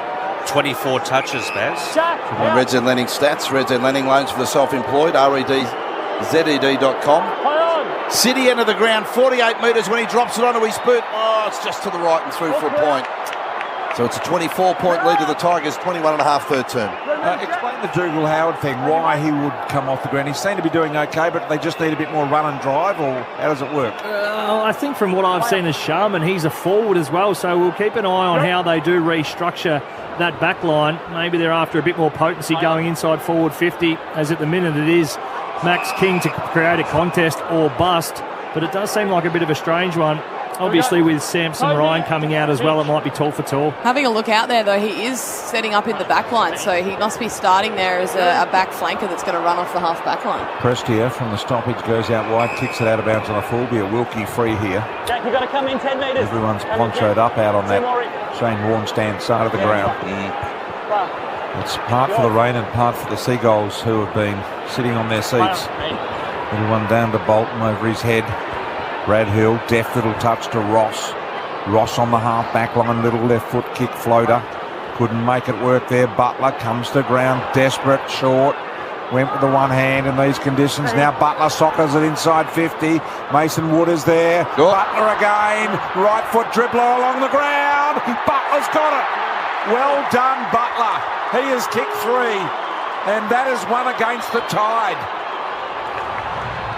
24 touches, Baz. From Red Z Lending stats. Red Z Lending loans for the self-employed. REDZED.com. City end of the ground, 48 metres when he drops it onto his boot. Oh, it's just to the right and through for a point. So it's a 24-point lead to the Tigers, 21 and a half third term. Explain the Dougal Howard thing, why he would come off the ground. He seemed to be doing okay, but they just need a bit more run and drive, or how does it work? I think from what I've seen as Sharman, he's a forward as well, so we'll keep an eye on how they do restructure that back line. Maybe they're after a bit more potency going inside forward 50, as at the minute it is Max King to create a contest or bust, but it does seem like a bit of a strange one. Obviously, with Samson Ryan coming out as well, it might be tall for tall. Having a look out there, though, he is setting up in the back line, so he must be starting there as a back flanker that's going to run off the half back line. Prestia from the stoppage goes out wide, kicks it out of bounds on the full. Be a Wilkie free here. Jack, you've got to come in 10 metres. Everyone's ponchoed up out on that Shane Warne stand side of the ground. It's part for the rain and part for the Seagulls, who have been sitting on their seats. Little one down to Bolton over his head. Brad Hill, deft little touch to Ross. Ross on the half back line, little left foot kick floater. Couldn't make it work there. Butler comes to ground, desperate, short. Went with the one hand in these conditions. Now Butler soccers it inside 50. Mason Wood is there. Butler again. Right foot dribbler along the ground. Butler's got it. Well done, Butler. He has kicked 3. And that is one against the Tide.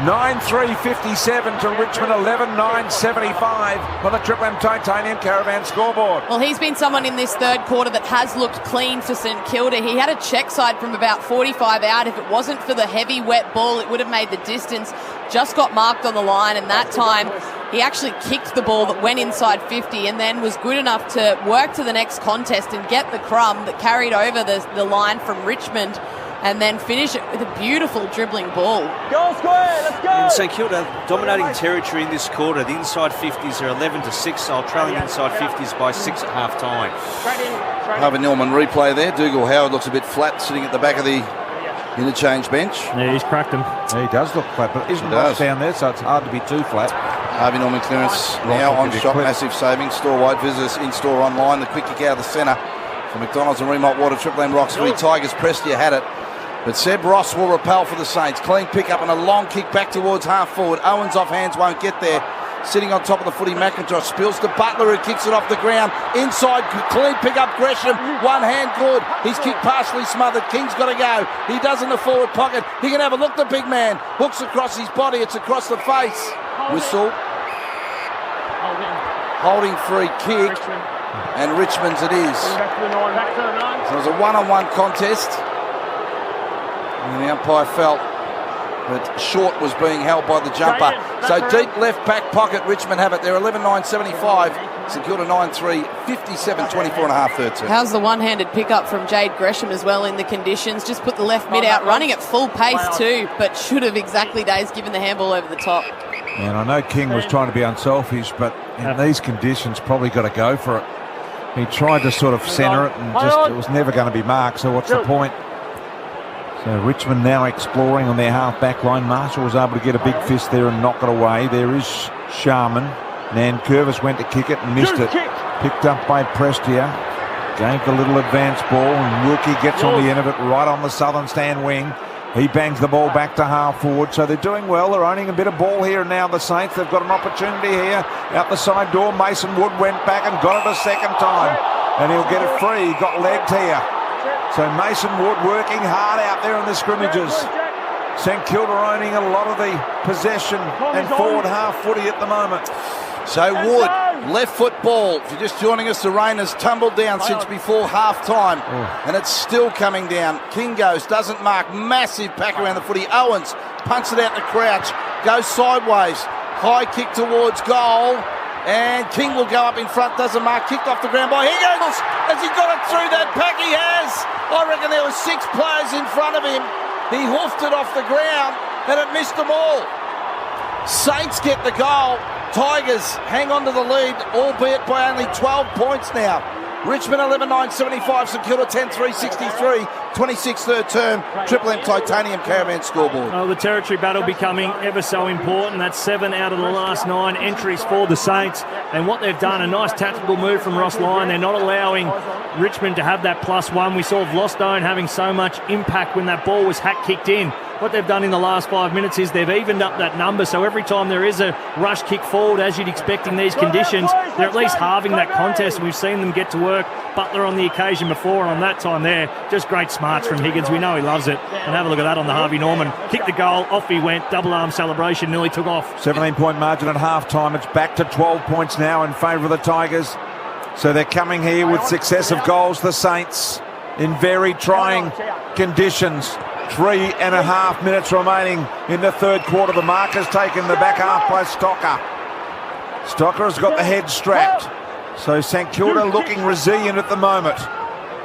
9-3-57 to Richmond, 11-9-75 on the Triple M Titanium Caravan scoreboard. Well, he's been someone in this third quarter that has looked clean for St Kilda. He had a check side from about 45 out. If it wasn't for the heavy, wet ball, it would have made the distance. Just got marked on the line, and that time he actually kicked the ball that went inside 50 and then was good enough to work to the next contest and get the crumb that carried over the line from Richmond, and then finish it with a beautiful dribbling ball. Go square, let's go! And St Kilda dominating territory in this quarter. The inside 50s are 11-6, so trailing inside 50s by 6 at half time. Harvey Norman replay there. Dougal Howard looks a bit flat sitting at the back of the interchange bench. Yeah, he's cracked him. Yeah, he does look flat, but isn't Ross down there, so it's hard to be too flat. Harvey Norman clearance now on shot, massive savings. Store wide, visitors in-store online. The quick kick out of the centre for McDonald's and Remont Water, Triple M Rocks 3 Tigers. Prestia had it. But Seb Ross will repel for the Saints. Clean pick up and a long kick back towards half forward. Owens off hands won't get there. Sitting on top of the footy, McIntosh spills to Butler, who kicks it off the ground. Inside, clean pick up Gresham. One hand good. He's kicked partially smothered. King's got to go. He does in the forward pocket. He can have a look, the big man. Hooks across his body. It's across the face. Whistle. Holding free kick. And Richmond's it is. So it was a one-on-one contest. And the umpire felt that Short was being held by the jumper. So deep left back pocket, Richmond have it. They're 11-9-75. St Kilda 9-3, 57-24 and a half third term. How's the one-handed pickup from Jade Gresham as well in the conditions? Just put the left mid out, running at full pace too, but should have exactly days given the handball over the top. And I know King was trying to be unselfish, but in these conditions probably got to go for it. He tried to sort of centre it and just it was never going to be marked, so what's the point? So Richmond now exploring on their half-back line. Marshall was able to get a big fist there and knock it away. There is Sharman. Nankervis went to kick it and missed it. Picked up by Prestia. Gave the little advance ball, and Wilkie gets on the end of it right on the southern stand wing. He bangs the ball back to half forward, so they're doing well. They're owning a bit of ball here now, the Saints. They've got an opportunity here. Out the side door, Mason Wood went back and got it a second time. And he'll get it free. He got legged here. So Mason Wood working hard out there in the scrimmages. St Kilda owning a lot of the possession and forward half footy at the moment. So Wood, left foot ball. If you're just joining us, the rain has tumbled down since before half time. And it's still coming down. King goes, doesn't mark. Massive pack around the footy. Owens punts it out to Crouch. Goes sideways. High kick towards goal. And King will go up in front, doesn't mark, kicked off the ground by Higgins. Has he got it through that pack? He has. I reckon there were 6 players in front of him. He hoofed it off the ground and it missed them all. Saints get the goal. Tigers hang on to the lead, albeit by only 12 points now. Richmond 11-9-75, St Kilda 10-3-63, 26 third term, Triple M Titanium Caravan scoreboard. Oh, the territory battle becoming ever so important. That's 7 out of the last 9 entries for the Saints. And what they've done, a nice tactical move from Ross Lyon. They're not allowing Richmond to have that +1. We saw Vlostone having so much impact when that ball was kicked in. What they've done in the last 5 minutes is they've evened up that number, so every time there is a rush kick forward, as you'd expect in these conditions, they're at least halving that contest, and we've seen them get to work. Butler on the occasion before, and on that time there, just great smarts from Higgins. We know he loves it. And have a look at that on the Harvey Norman. Kicked the goal, off he went, double arm celebration, nearly took off. 17-point margin at half-time. It's back to 12 points now in favour of the Tigers. So they're coming here with successive goals, the Saints, in very trying conditions. 3.5 minutes remaining in the third quarter. The marker's taken the back half by Stocker. Stocker has got the head strapped. So St Kilda looking resilient at the moment.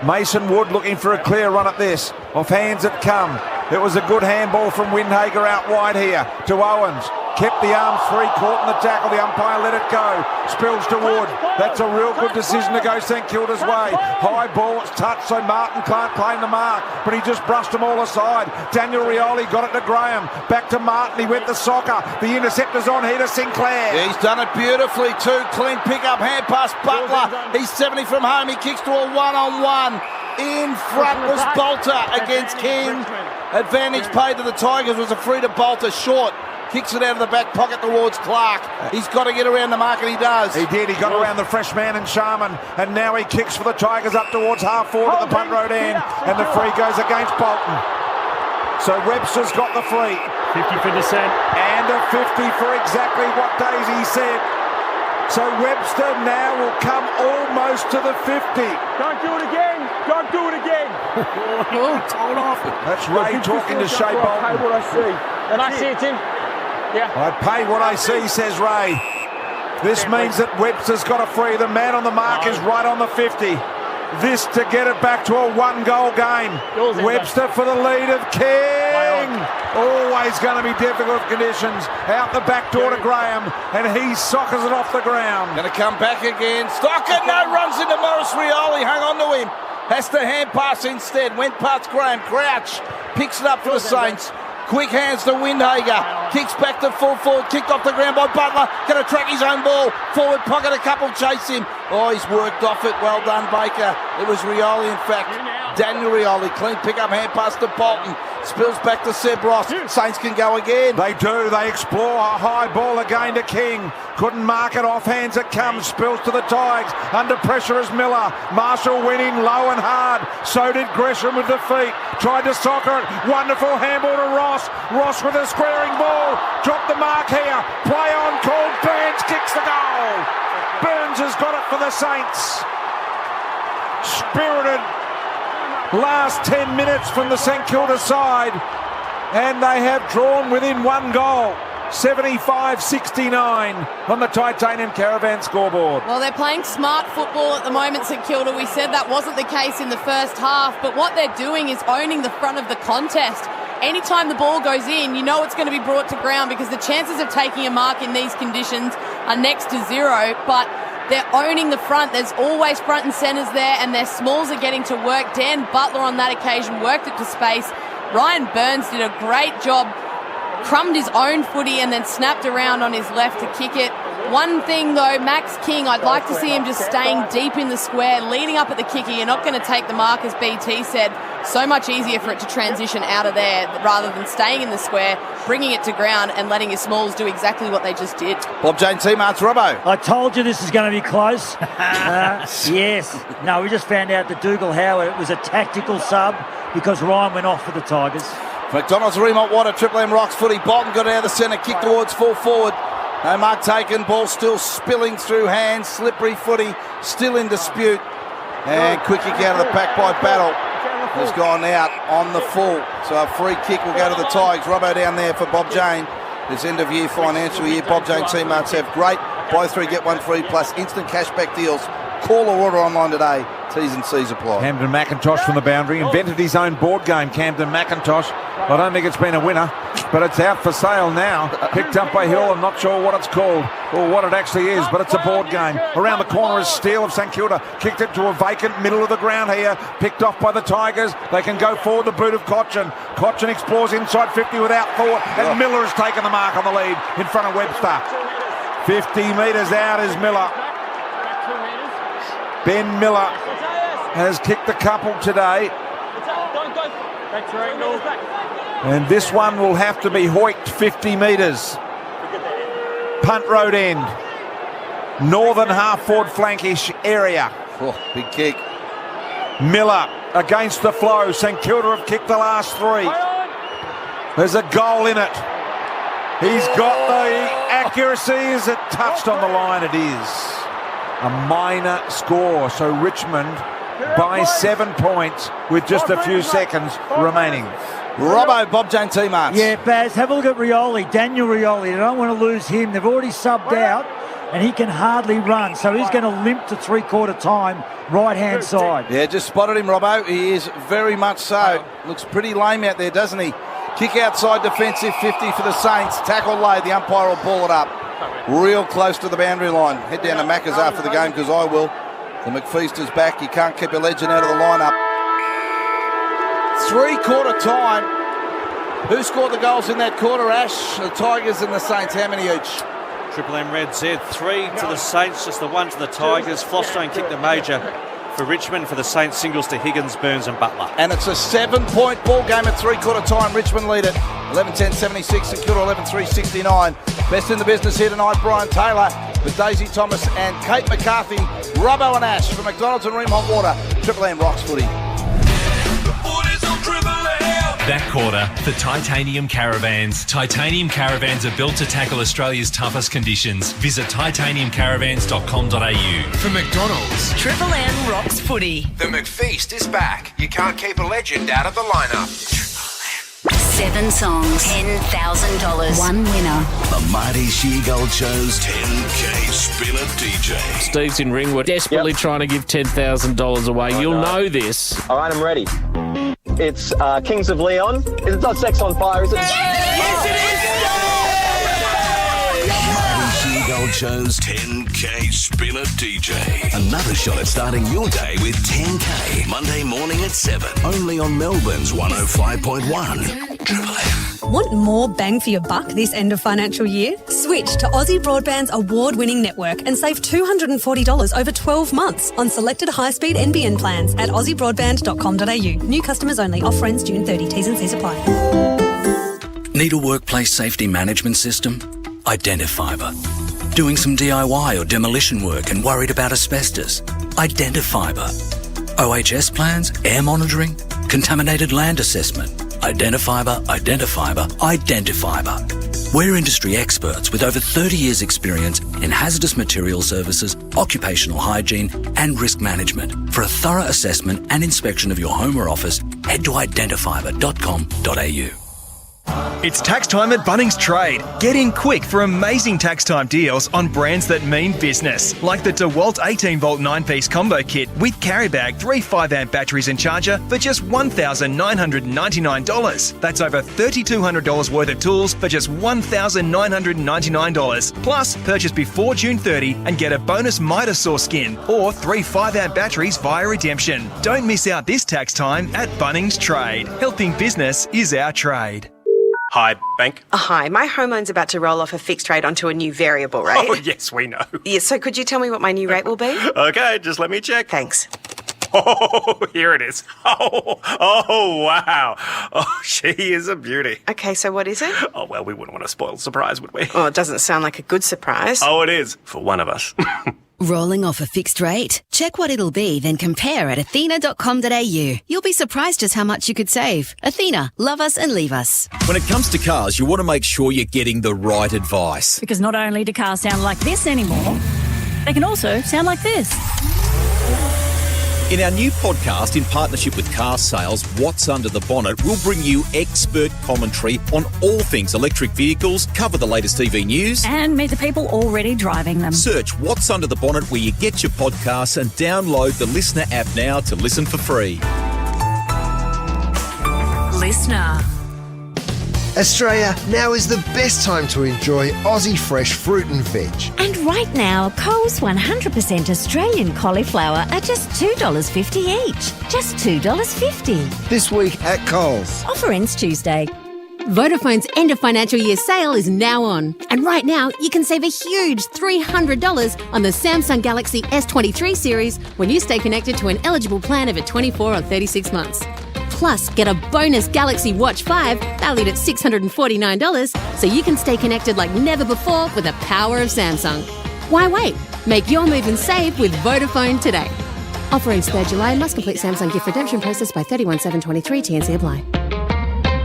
Mason Wood looking for a clear run at this. Off hands it come. It was a good handball from Windhager out wide here to Owens. Kept the arms free, caught in the tackle. The umpire let it go. Spills to Wood. That's a real good decision to go St Kilda's way. High ball, it's touched, so Martin can't claim the mark, but he just brushed them all aside. Daniel Rioli got it to Graham. Back to Martin, he went to Soccer. The interceptor's on here to Sinclair. Yeah, he's done it beautifully too. Clean pick-up, hand pass Butler. He's 70 from home. He kicks to a one-on-one. In front was Bolter against King. Advantage paid to the Tigers was a free to Bolter, short. Kicks it out of the back pocket towards Clark. He's got to get around the mark, and he does. He did. He got around the fresh man and Sharman, and now he kicks for the Tigers up towards half forward at the punt road end, and the free goes against Bolton. So Webster's got the free. 50 for dissent. And a 50 for exactly what Daisy said. So Webster now will come almost to the 50. Don't do it again. Don't do it again. Told off. That's Ray talking to Shea Bolton. I pay what I see. And I see it, Tim. Yeah. I pay what I see, says Ray. This means that Webster's got a free. The man on the mark is right on the 50. This to get it back to a one-goal game. Webster for the lead of King. Always going to be difficult conditions. Out the back door to Graham, and he soccers it off the ground. Going to come back again. Stocker, no, runs into Morris Rioli. Hung on to him. Has to hand pass instead. Went past Graham. Crouch. Picks it up for the Saints. Quick hands to Windhager. Kicks back to full forward. Kicked off the ground by Butler. Going to track his own ball. Forward pocket, a couple chase him. Oh, he's worked off it. Well done, Baker. It was Rioli, in fact. Daniel Rioli. Clean pick-up hand pass to Bolton. Spills back to Seb Ross. Saints can go again. They do. They explore a high ball again to King. Couldn't mark it. Off hands it comes. Spills to the Tigers. Under pressure is Miller. Marshall went in low and hard. So did Gresham with the feet. Tried to soccer it. Wonderful handball to Ross. Ross with a squaring ball. Dropped the mark here. Play on called. Burns kicks the goal. Burns has got it for the Saints. Spirited last 10 minutes from the St Kilda side, and they have drawn within one goal. 75-69 on the Titanium Caravan scoreboard. Well, they're playing smart football at the moment, St Kilda. We said that wasn't the case in the first half, but what they're doing is owning the front of the contest. Anytime the ball goes in, you know it's going to be brought to ground because the chances of taking a mark in these conditions are next to zero, but they're owning the front. There's always front and centres there, and their smalls are getting to work. Dan Butler on that occasion worked it to space. Ryan Burns did a great job, crumbed his own footy and then snapped around on his left to kick it. One thing though, Max King, I'd like to see him just staying deep in the square, leading up at the kicker. You're not going to take the mark, as BT said. So much easier for it to transition out of there rather than staying in the square, bringing it to ground and letting your smalls do exactly what they just did. Bob Jane T-Marts, Robbo. I told you this is going to be close. Yes. No, we just found out that Dougal Howard, it was a tactical sub because Ryan went off for the Tigers. McDonald's, Remont Water, Triple M Rocks footy. Bolton got out of the centre, kick towards full forward. No mark taken, ball still spilling through hands, slippery footy, still in dispute. And quick kick out of the pack by Battle. Has gone out on the full. So a free kick will go to the Tigers. Robbo down there for Bob Jane. This end of year financial year, Bob Jane T-Marts have great buy three, get one free plus instant cashback deals. Call or order online today. T's and C's apply. Camden McIntosh from the boundary invented his own board game, Camden McIntosh. I don't think it's been a winner, but it's out for sale now. Picked up by Hill. I'm not sure what it's called or what it actually is, but it's a board game. Around the corner is Steele of St Kilda. Kicked it to a vacant middle of the ground here. Picked off by the Tigers. They can go forward, the boot of Cochin. Cochin explores inside 50 without thought, and Miller has taken the mark on the lead in front of Webster. 50 metres out is Miller. Ben Miller has kicked a couple today. And this one will have to be hoiked 50 metres. Punt road end. Northern half-forward flankish area. Oh, big kick. Miller against the flow. St Kilda have kicked the last three. There's a goal in it. He's got the accuracy. Is it touched on the line? It is. A minor score. So Richmond by 7 points with just a few seconds remaining. Robbo, Bob Jane T-Marts. Yeah, Baz, have a look at Rioli, Daniel Rioli. They don't want to lose him. They've already subbed out, and he can hardly run, so he's going to limp to three-quarter time, right-hand side. Yeah, just spotted him, Robbo. He is very much so. Looks pretty lame out there, doesn't he? Kick outside defensive, 50 for the Saints. Tackle lay, the umpire will ball it up. Real close to the boundary line. Head down to Macca's after the game, because I will. The McFeaster's back. You can't keep a legend out of the lineup. Three-quarter time. Who scored the goals in that quarter, Ash? The Tigers and the Saints. How many each? Triple M Red Z, 3 to the Saints, just the 1 to the Tigers. Flostone kicked the major for Richmond. For the Saints, singles to Higgins, Burns and Butler. And it's a 7-point ball game at three-quarter time. Richmond lead it 11-10-76, St Kilda 11-3-69. Best in the business here tonight, Brian Taylor with Daisy Thomas and Kate McCarthy. Robbo and Ash from McDonald's and Ream Hot Water. Triple M rocks footy. That quarter for Titanium Caravans. Titanium Caravans are built to tackle Australia's toughest conditions. Visit titaniumcaravans.com.au. For McDonald's, Triple M rocks footy. the McFeast is back. You can't keep a legend out of the lineup. 7 songs, $10,000. 1 winner. The Mighty She-Gold Show's 10K Spinner DJ. Steve's in Ringwood, desperately trying to give $10,000 away. You'll know this. All right, I'm ready. It's Kings of Leon. It's not Sex on Fire, is it? Yes, it is! Mighty She-Gold Show's 10K Spinner DJ. Another shot at starting your day with 10K. Monday morning at 7. Only on Melbourne's 105.1. Triple M. Want more bang for your buck this end of financial year? Switch to Aussie Broadband's award-winning network and save $240 over 12 months on selected high-speed NBN plans at aussiebroadband.com.au. New customers only. Offer ends June 30. T's and C's apply. Need a workplace safety management system? Identifiber. Doing some DIY or demolition work and worried about asbestos? Identifiber. OHS plans? Air monitoring? Contaminated land assessment? Identifiber, Identifiber, Identifiber. We're industry experts with over 30 years' experience in hazardous material services, occupational hygiene and risk management. For a thorough assessment and inspection of your home or office, head to identifiber.com.au. It's tax time at Bunnings Trade. Get in quick for amazing tax time deals on brands that mean business, like the DeWalt 18-volt 9-piece combo kit with carry bag, 3 5-amp batteries and charger for just $1,999. That's over $3,200 worth of tools for just $1,999. Plus, purchase before June 30 and get a bonus Mitre Saw skin or 3 5-amp batteries via redemption. Don't miss out this tax time at Bunnings Trade. Helping business is our trade. Hi, Bank. Hi, my home loan's about to roll off a fixed rate onto a new variable rate. Oh, yes, we know. Yeah, so could you tell me what my new rate will be? Okay, just let me check. Thanks. Oh, here it is. Oh, wow. Oh, she is a beauty. Okay, so what is it? Oh, well, we wouldn't want to spoil the surprise, would we? Oh, it doesn't sound like a good surprise. Oh, it is, for one of us. Rolling off a fixed rate? Check what it'll be, then compare at athena.com.au. You'll be surprised just how much you could save. Athena, love us and leave us. When it comes to cars, you want to make sure you're getting the right advice. Because not only do cars sound like this anymore, they can also sound like this. In our new podcast, in partnership with Car Sales, What's Under the Bonnet, we'll bring you expert commentary on all things electric vehicles, cover the latest EV news, and meet the people already driving them. Search What's Under the Bonnet where you get your podcasts and download the Listener app now to listen for free. Listener. Australia, now is the best time to enjoy Aussie fresh fruit and veg. And right now, Coles 100% Australian cauliflower are just $2.50 each. Just $2.50. This week at Coles. Offer ends Tuesday. Vodafone's end of financial year sale is now on. And right now, you can save a huge $300 on the Samsung Galaxy S23 series when you stay connected to an eligible plan over 24 or 36 months. Plus, get a bonus Galaxy Watch 5 valued at $649 so you can stay connected like never before with the power of Samsung. Why wait? Make your move and save with Vodafone today. Offer ends 3rd July. Must complete Samsung gift redemption process by 31/7/23. TNC apply.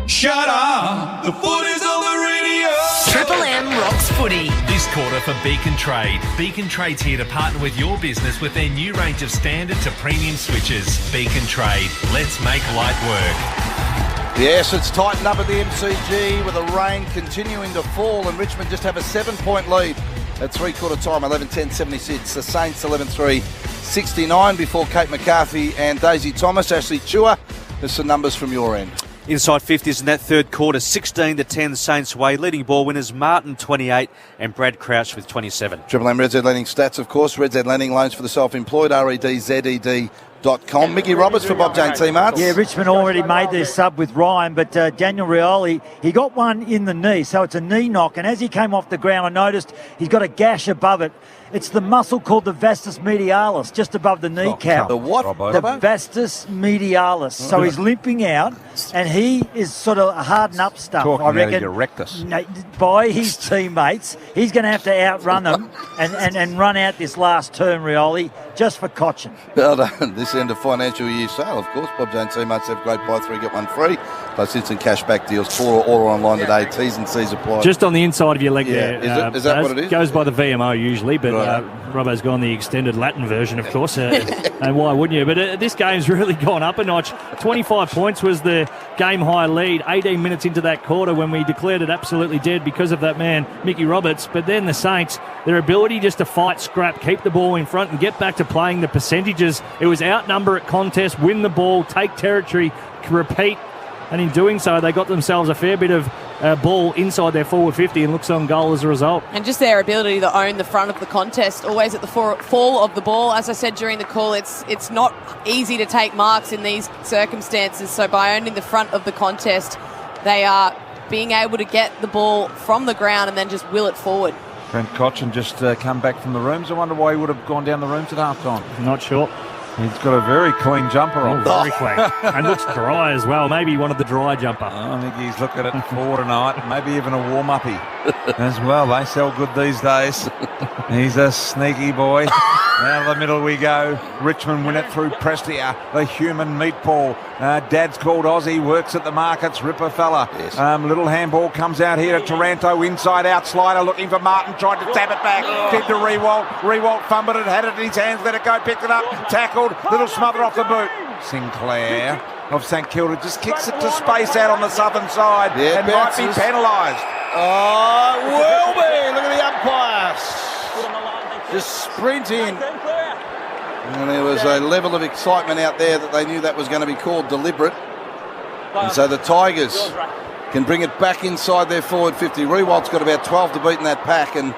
Shut up! The foot is on the radio! Triple M rocks footy. This quarter for Beacon Trade. Beacon Trade's here to partner with your business with their new range of standard to premium switches. Beacon Trade. Let's make light work. Yes, it's tightened up at the MCG with the rain continuing to fall, and Richmond just have a 7-point lead at three-quarter time, 11-10-76. The Saints 11-3, 69 before Kate McCarthy and Daisy Thomas. Ashley Chua, there's some numbers from your end. Inside 50s in that third quarter, 16-10 Saints way. Leading ball winners Martin 28 and Brad Crouch with 27. Triple M Red Z Lending stats, of course. Red Z Lending loans for the self-employed, REDZED.com. Mickey Roberts for Bob Jane T-Marts. Yeah, Richmond already made their sub with Ryan, but Daniel Rioli, he got one in the knee, so it's a knee knock. And as he came off the ground, I noticed he's got a gash above it. It's the muscle called the vastus medialis, just above the kneecap. The what? The vastus medialis. So he's limping out, and he is sort of harden up stuff. Talking I reckon out of your rectus. By his teammates, he's going to have to outrun them and run out this last term, Rioli, just for Cochin. Well done. This end of financial year sale, of course. Bob Jane T-Marts have great buy three, get one free. Plus instant cashback deals. For or online today. T's and C's apply. Just on the inside of your leg there. Is that what it is? Goes by the VMO usually, but Robbo's gone the extended Latin version, of course. And why wouldn't you? But this game's really gone up a notch. 25 points was the game-high lead 18 minutes into that quarter when we declared it absolutely dead because of that man, Mickey Roberts. But then the Saints, their ability just to fight, scrap, keep the ball in front and get back to playing the percentages. It was outnumber at contest, win the ball, take territory, repeat. And in doing so, they got themselves a fair bit of ball inside their forward 50 and looks on goal as a result. And just their ability to own the front of the contest, always at the fall of the ball. As I said during the call, it's not easy to take marks in these circumstances. So by owning the front of the contest, they are being able to get the ball from the ground and then just will it forward. Brent Cochin just come back from the rooms. I wonder why he would have gone down the rooms at half-time. Not sure. He's got a very clean jumper on. Very clean. And looks dry as well. Maybe he wanted the dry jumper. I think he's looking at it for tonight. Maybe even a warm-uppy as well. They sell good these days. He's a sneaky boy. Down the middle we go. Richmond win it through Prestia, the human meatball. Dad's called Aussie, works at the markets, ripper fella. Yes. Little handball comes out here to Taranto, inside out slider, looking for Martin, tried to tap it back, did to Rewalt. Rewalt fumbled it, had it in his hands, let it go, picked it up, tackled, little smother off the boot. Sinclair of St Kilda just kicks it to space out on the southern side and might be penalised. Oh, it will be. Look at the umpires. Just sprint in. And there was a level of excitement out there that they knew that was going to be called deliberate. And so the Tigers can bring it back inside their forward 50. Rewald's got about 12 to beat in that pack, and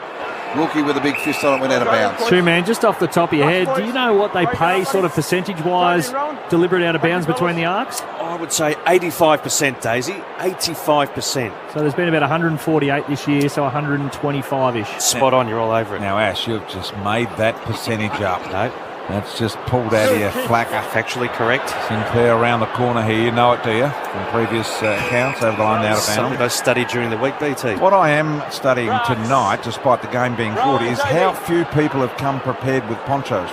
Wilkie with a big fist on it went out of bounds. Man, just off the top of your head, do you know what they pay sort of percentage-wise deliberate out of bounds between the arcs? I would say 85%, Daisy. 85%. So there's been about 148 this year, so 125-ish. Spot on, you're all over it. Now, Ash, you've just made that percentage up. No. That's just pulled out of your flacker. Factually correct. Sinclair around the corner here, you know it, do you? From previous accounts over the line out of bounds. Something I studied during the week, BT. What I am studying tonight, despite the game being good, is how few people have come prepared with ponchos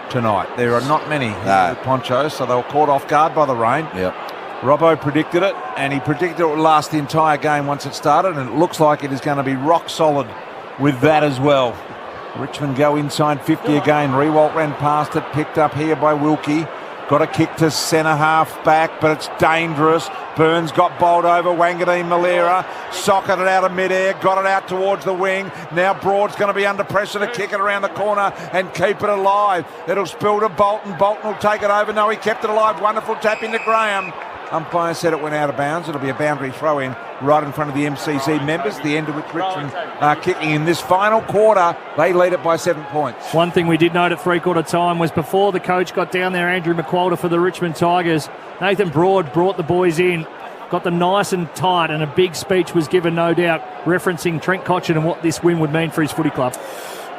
tonight. There are not many with ponchos, so they were caught off guard by the rain. Yep. Robbo predicted it, and he predicted it would last the entire game once it started, and it looks like it is going to be rock solid with that as well. Richmond go inside 50 again. Rewalt ran past it, picked up here by Wilkie. Got a kick to centre half back, but it's dangerous. Burns got bowled over. Wanganeen Malera socketed it out of midair, got it out towards the wing. Now Broad's going to be under pressure to kick it around the corner and keep it alive. It'll spill to Bolton. Bolton will take it over. No, he kept it alive. Wonderful tap into Graham. Umpire said it went out of bounds. It'll be a boundary throw-in right in front of the MCC members, the end of which Richmond are kicking in this final quarter. They lead it by 7 points. One thing we did note at three-quarter time was before the coach got down there, Andrew McWalter for the Richmond Tigers, Nathan Broad brought the boys in, got them nice and tight, and a big speech was given, no doubt, referencing Trent Cotchin and what this win would mean for his footy club.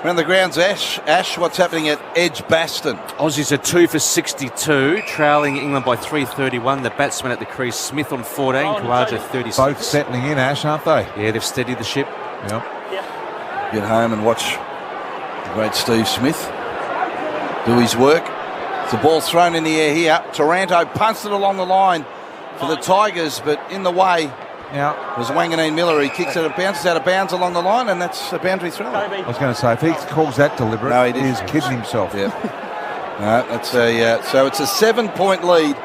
Around the grounds, Ash, what's happening at Edgbaston? Aussies are 2 for 62, trailing England by 331. The batsman at the crease, Smith on 14, Kawaja 36. Both settling in, Ash, aren't they? Yeah, they've steadied the ship. Yep. Get home and watch the great Steve Smith do his work. The ball thrown in the air here. Taranto punts it along the line for the Tigers, but in the way was Wanganeen Miller. He kicks it, bounces out of bounds along the line, and that's a boundary throw. I was going to say, if he calls that deliberate, he's kidding himself. Yeah. No, that's so it's a 7-point lead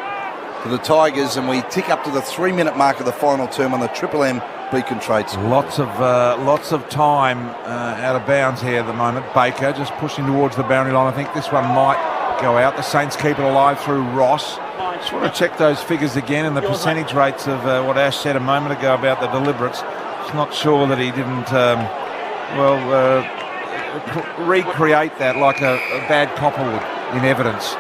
to the Tigers, and we tick up to the 3-minute mark of the final term on the Triple M Beacon Trade score. Lots of time out of bounds here at the moment. Baker just pushing towards the boundary line. I think this one might go out. The Saints keep it alive through Ross. Just want to check those figures again and the percentage rates of what Ash said a moment ago about the deliberates. Just not sure that he didn't recreate that like a bad copper would in evidence.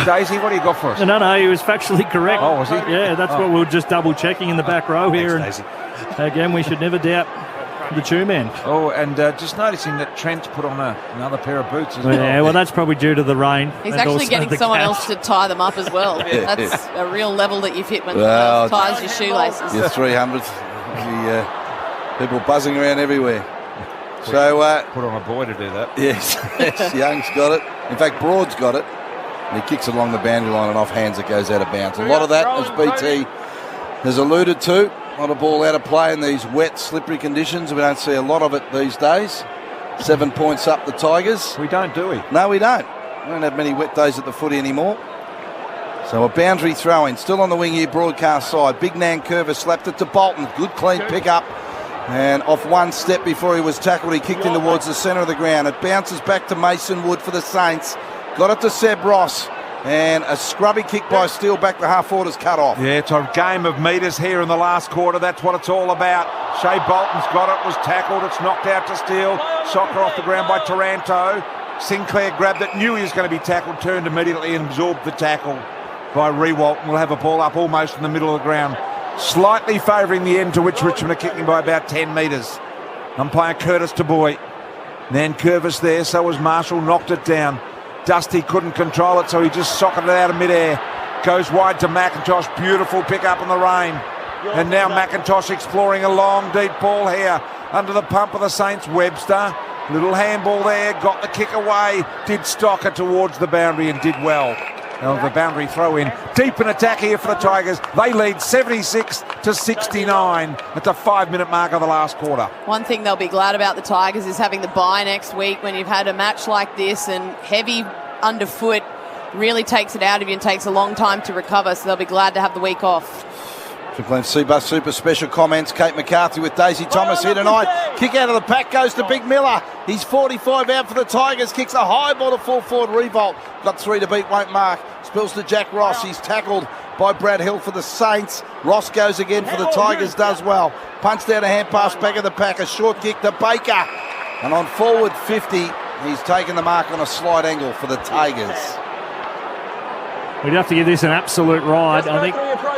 Daisy, what do you got for us? No, he was factually correct. Oh, was he? Yeah, that's what we were just double checking in the back row here. Thanks, and again, we should never doubt the two men. Oh, and just noticing that Trent's put on another pair of boots as well. Yeah, well, that's probably due to the rain. He's actually getting someone else to tie them up as well. That's a real level that you've hit when someone else ties your shoelaces. Your 300. People buzzing around everywhere. So put on a boy to do that. Yes, Young's got it. In fact, Broad's got it. And he kicks it along the boundary line and off hands it goes out of bounds. A lot of that, as BT has alluded to, a lot of ball out of play in these wet, slippery conditions. We don't see a lot of it these days. 7 points up the Tigers. We don't, do we? No, we don't. We don't have many wet days at the footy anymore. So a boundary throw-in. Still on the wing here, broadcast side. Big Nan Curver slapped it to Bolton. Good clean pick-up. And off one step before he was tackled, he kicked in towards the centre of the ground. It bounces back to Mason Wood for the Saints. Got it to Seb Ross. And a scrubby kick by Steele back to half-forward's cut off. Yeah, it's a game of metres here in the last quarter. That's what it's all about. Shea Bolton's got it, was tackled. It's knocked out to Steele. Soccer off the ground by Taranto. Sinclair grabbed it, knew he was going to be tackled, turned immediately and absorbed the tackle by Rewalt. We'll have a ball up almost in the middle of the ground. Slightly favouring the end to which Richmond are kicking by about 10 metres. Umpire Curtis DuBois. Nankervis there, so was Marshall, knocked it down. Dusty couldn't control it, so he just socketed it out of midair. Goes wide to McIntosh, beautiful pick up in the rain. And now McIntosh exploring a long, deep ball here under the pump of the Saints. Webster, little handball there, got the kick away, did stock it towards the boundary and did well. Now the boundary throw in. Deep in attack here for the Tigers. They lead 76-69 at the 5-minute mark of the last quarter. One thing they'll be glad about, the Tigers, is having the bye next week when you've had a match like this and heavy underfoot really takes it out of you and takes a long time to recover, so they'll be glad to have the week off. Triple M C-Bus Super Special comments. Kate McCarthy with Daisy Thomas here tonight. Kick out of the pack goes to Big Miller. He's 45 out for the Tigers. Kicks a high ball to full forward. Revolt. Got 3 to beat, won't mark. Spills to Jack Ross. He's tackled by Brad Hill for the Saints. Ross goes again for the Tigers, does well. Punched out a hand pass back of the pack. A short kick to Baker. And on forward 50, he's taken the mark on a slight angle for the Tigers. We'd have to give this an absolute ride. I think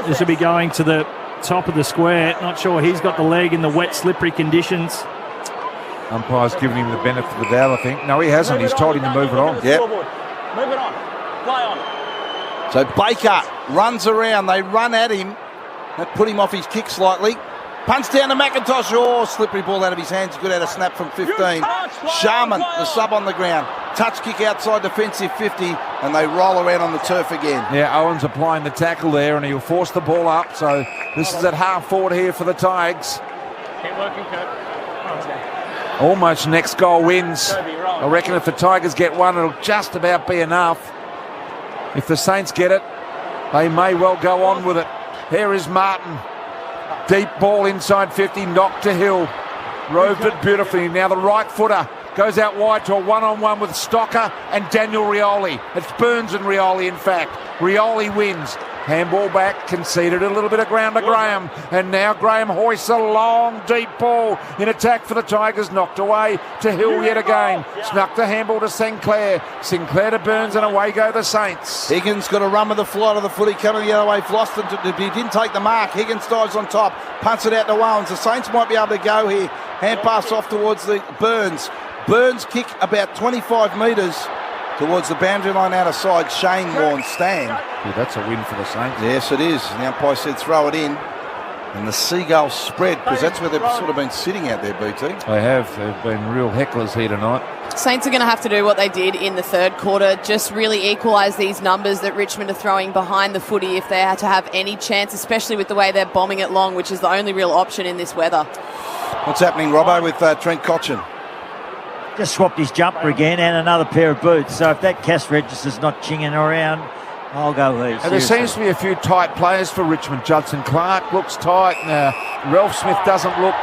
this will be going to the top of the square. Not sure he's got the leg in the wet, slippery conditions. Umpire's giving him the benefit of the doubt, I think. No, he hasn't. He's told him to move it on. Yep. Move it on. Play on. So Baker runs around. They run at him. That put him off his kick slightly. Punch down to McIntosh. Oh, slippery ball out of his hands. Good out of snap from 15. Sharman, the sub on the ground. Touch kick outside defensive 50, and they roll around on the turf again. Yeah, Owen's applying the tackle there, and he'll force the ball up. So this is at half forward here for the Tigers. Keep working, Kurt. Almost next goal wins. I reckon if the Tigers get one, it'll just about be enough. If the Saints get it, they may well go on with it. Here is Martin. Deep ball inside 50, knocked to Hill. Roved it beautifully. Now the right footer goes out wide to a one-on-one with Stocker and Daniel Rioli. It's Burns and Rioli, in fact. Rioli wins. Handball back, conceded a little bit of ground to Graham. And now Graham hoists a long, deep ball in attack for the Tigers. Knocked away to Hill yet again. Snuck the handball to Sinclair. Sinclair to Burns, and away go the Saints. Higgins got a run with the flight of the footy coming the other way. Floston, he didn't take the mark. Higgins dives on top. Punts it out to Owens. The Saints might be able to go here. Hand pass off towards the Burns. Burns kick about 25 metres towards the boundary line out of side. Shane Warren stand. Yeah, that's a win for the Saints. Yes, it is. The umpire said throw it in. And the Seagulls spread, because that's where they've sort of been sitting out there, BT. They have. They've been real hecklers here tonight. Saints are going to have to do what they did in the third quarter, just really equalise these numbers that Richmond are throwing behind the footy if they are to have any chance, especially with the way they're bombing it long, which is the only real option in this weather. What's happening, Robbo, with Trent Cotchin? Just swapped his jumper again and another pair of boots. So if that cash register's not chinging around, I'll go Heath. And there seems to be a few tight players for Richmond. Judson Clark looks tight. Ralph Smith doesn't look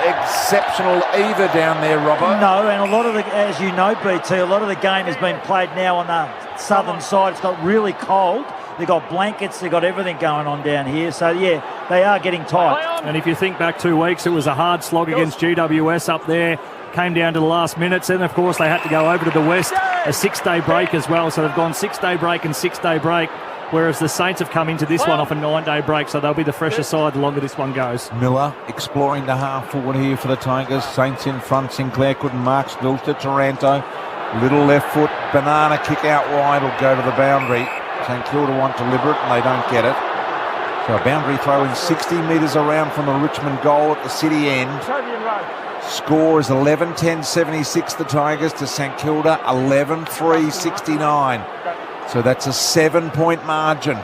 exceptional either down there, Robbo. No, and a lot of the, as you know, BT, a lot of the game has been played now on the southern side. It's got really cold. They've got blankets. They've got everything going on down here. So, yeah, they are getting tight. And if you think back 2 weeks, it was a hard slog against GWS up there. Came down to the last minutes. And, of course, they had to go over to the west. A 6-day break as well. So they've gone 6-day break and 6-day break. Whereas the Saints have come into this one off a 9-day break, so they'll be the fresher side the longer this one goes. Miller exploring the half forward here for the Tigers. Saints in front. Sinclair couldn't mark. Spills to Taranto. Little left foot. Banana kick out wide will go to the boundary. St Kilda want to deliver it and they don't get it. So a boundary throw in 60 metres around from the Richmond goal at the city end. Score is 11-10-76 the Tigers to St Kilda 11-3-69. So that's a 7-point margin.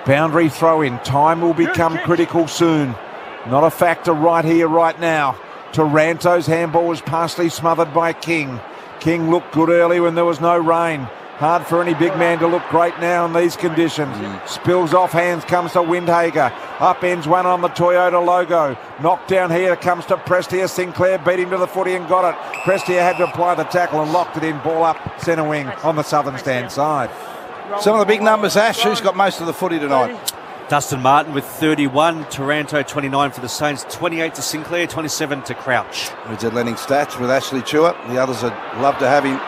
Boundary throw in. Time will become critical soon. Not a factor right here, right now. Taranto's handball was partially smothered by King. King looked good early when there was no rain. Hard for any big man to look great now in these conditions. Spills off hands, comes to Windhager. Upends one on the Toyota logo. Knocked down here, comes to Prestia. Sinclair beat him to the footy and got it. Prestia had to apply the tackle and locked it in. Ball up centre wing on the southern stand side. Some of the big numbers, Ash. Who's got most of the footy tonight? Dustin Martin with 31, Taranto 29 for the Saints, 28 to Sinclair, 27 to Crouch. Richard Lenning stats with Ashley Chua. The others would love to have him.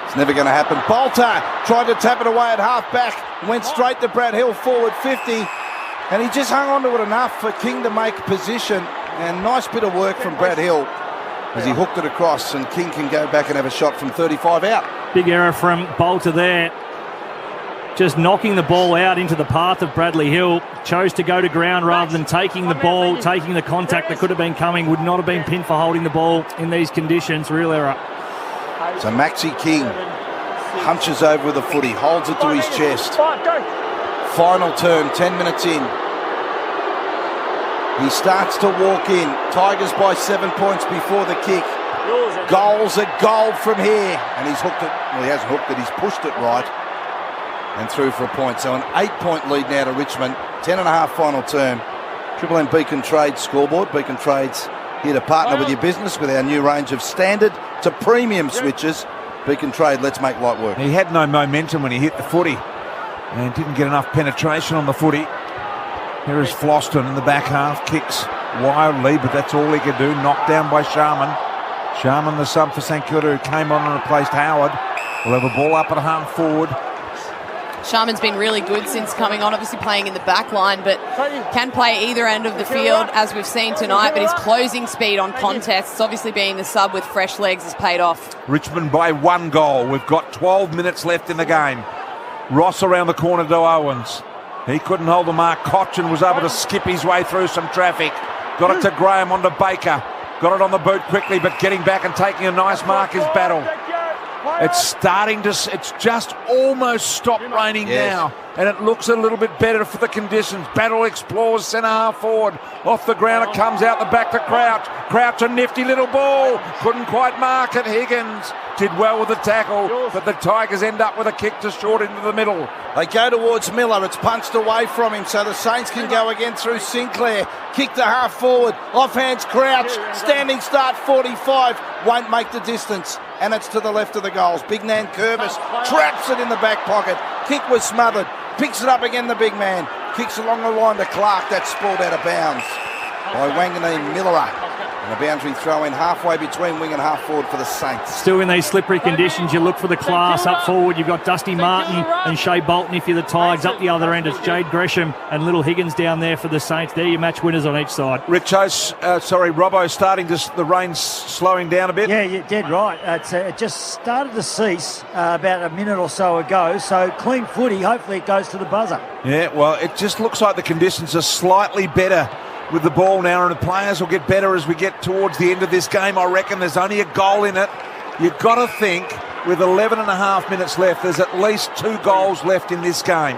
It's never going to happen. Bolter tried to tap it away at half back, went straight to Brad Hill, forward 50, and he just hung on to it enough for King to make position. And nice bit of work from Brad Hill as he hooked it across, and King can go back and have a shot from 35 out. Big error from Bolter there. Just knocking the ball out into the path of Bradley Hill. Chose to go to ground rather than taking the ball, taking the contact that could have been coming. Would not have been pinned for holding the ball in these conditions. Real error. So Maxi King hunches over with the footy, holds it to his chest. Final turn, 10 minutes in. He starts to walk in. Tigers by 7 points before the kick. Goals are gold from here. And he's hooked it. Well, he hasn't hooked it. He's pushed it right. And through for a point. So an 8-point lead now to Richmond. 10.5 final term. Triple M Beacon Trade scoreboard. Beacon Trade's here to partner with your business with our new range of standard to premium switches. Beacon Trade, let's make light work. He had no momentum when he hit the footy and didn't get enough penetration on the footy. Here is Floston in the back half. Kicks wildly, but that's all he could do. Knocked down by Sharman. Sharman, the sub for St Kilda, who came on and replaced Howard. Will have a ball up at half forward. Sharman's been really good since coming on, obviously playing in the back line, but can play either end of the field, as we've seen tonight. But his closing speed on contests, obviously being the sub with fresh legs, has paid off. Richmond by 1 goal. We've got 12 minutes left in the game. Ross around the corner to Owens. He couldn't hold the mark. Cochin was able to skip his way through some traffic. Got it to Graham onto Baker. Got it on the boot quickly, but getting back and taking a nice mark is Battle. It's starting to, it's just almost stopped raining now, and it looks a little bit better for the conditions. Battle explores centre half forward. Off the ground it comes out the back to Crouch. Crouch, a nifty little ball. Couldn't quite mark it. Higgins did well with the tackle, but the Tigers end up with a kick to short into the middle. They go towards Miller. It's punched away from him, so the Saints can go again through Sinclair. Kick to half forward. Off hands Crouch. Standing start 45. Won't make the distance. And it's to the left of the goals. Big man Curvis traps it in the back pocket. Kick was smothered. Picks it up again, the big man. Kicks along the line to Clark. That's sprawled out of bounds by Wanganeen Miller. And a boundary throw in halfway between wing and half forward for the Saints. Still in these slippery conditions, you look for the class up forward. You've got Dusty Martin and Shea Bolton if you're the Tigers. Up the other end, it's Jade Gresham and Little Higgins down there for the Saints. They're your match winners on each side. Robbo starting to, the rain's slowing down a bit. Yeah, you're dead right. It just started to cease about a minute or so ago. So clean footy, hopefully it goes to the buzzer. Yeah, well, it just looks like the conditions are slightly better with the ball now, and the players will get better as we get towards the end of this game. I reckon there's only a goal in it. You've got to think with 11 and a half minutes left, there's at least 2 goals left in this game.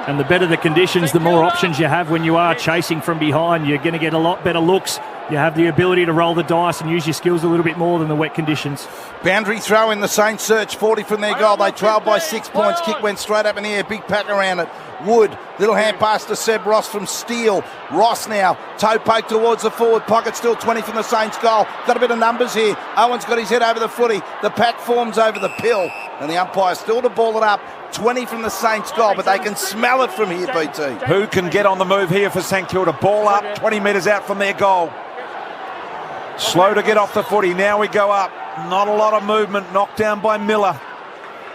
And the better the conditions, the more options you have when you are chasing from behind. You're going to get a lot better looks you have the ability to roll the dice and use your skills a little bit more than the wet conditions. Boundary throw in the Saints search, 40 from their goal. They trailed by 6 points. Kick went straight up in the air, big pack around it. Wood, little hand pass to Seb Ross from Steele. Ross now, toe poke towards the forward pocket, still 20 from the Saints goal. Got a bit of numbers here. Owen's got his head over the footy. The pack forms over the pill, and the umpire still to ball it up. 20 from the Saints goal, but they can smell it from here, BT. Who can get on the move here for St Kilda? Ball up, 20 metres out from their goal. Slow to get off the footy. Now we go up. Not a lot of movement. Knocked down by Miller.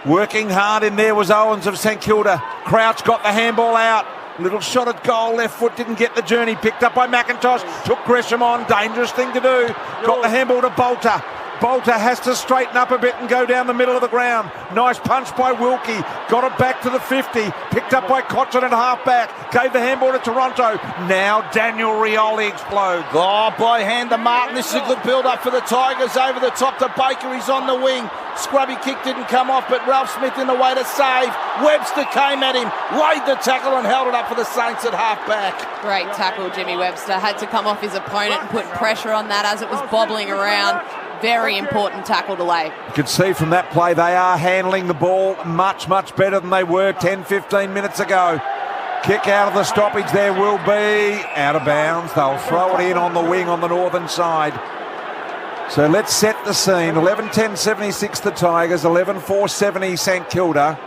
Working hard in there was Owens of St Kilda. Crouch got the handball out. Little shot at goal. Left foot didn't get the journey. Picked up by McIntosh. Took Gresham on. Dangerous thing to do. Got the handball to Bolter. Bolter has to straighten up a bit and go down the middle of the ground. Nice punch by Wilkie. Got it back to the 50. Picked up by Cotton at half-back. Gave the handball to Toronto. Now Daniel Rioli explodes. Oh, by hand to Martin. This is a good build-up for the Tigers. Over the top to Baker. He's on the wing. Scrubby kick didn't come off, but Ralph Smith in the way to save. Webster came at him, laid the tackle and held it up for the Saints at half-back. Great tackle, Jimmy Webster. Had to come off his opponent and put pressure on that as it was bobbling around. Very important tackle to lay. You can see from that play they are handling the ball much, much better than they were 10, 15 minutes ago. Kick out of the stoppage there will be out of bounds. They'll throw it in on the wing on the northern side. So let's set the scene. 11-10-76 the Tigers, 11-4-70 St Kilda.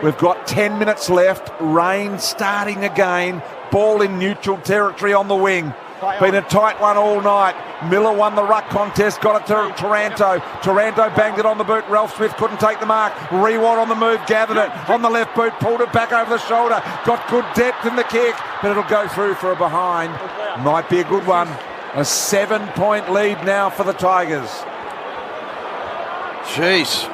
We've got 10 minutes left. Rain starting again. Ball in neutral territory on the wing. Been a tight one all night. Miller won the ruck contest, got it to Taranto. Taranto banged it on the boot. Ralph Smith couldn't take the mark. Reward on the move, gathered it on the left boot, pulled it back over the shoulder. Got good depth in the kick, but it'll go through for a behind. Might be a good one. A 7-point lead now for the Tigers. Jeez.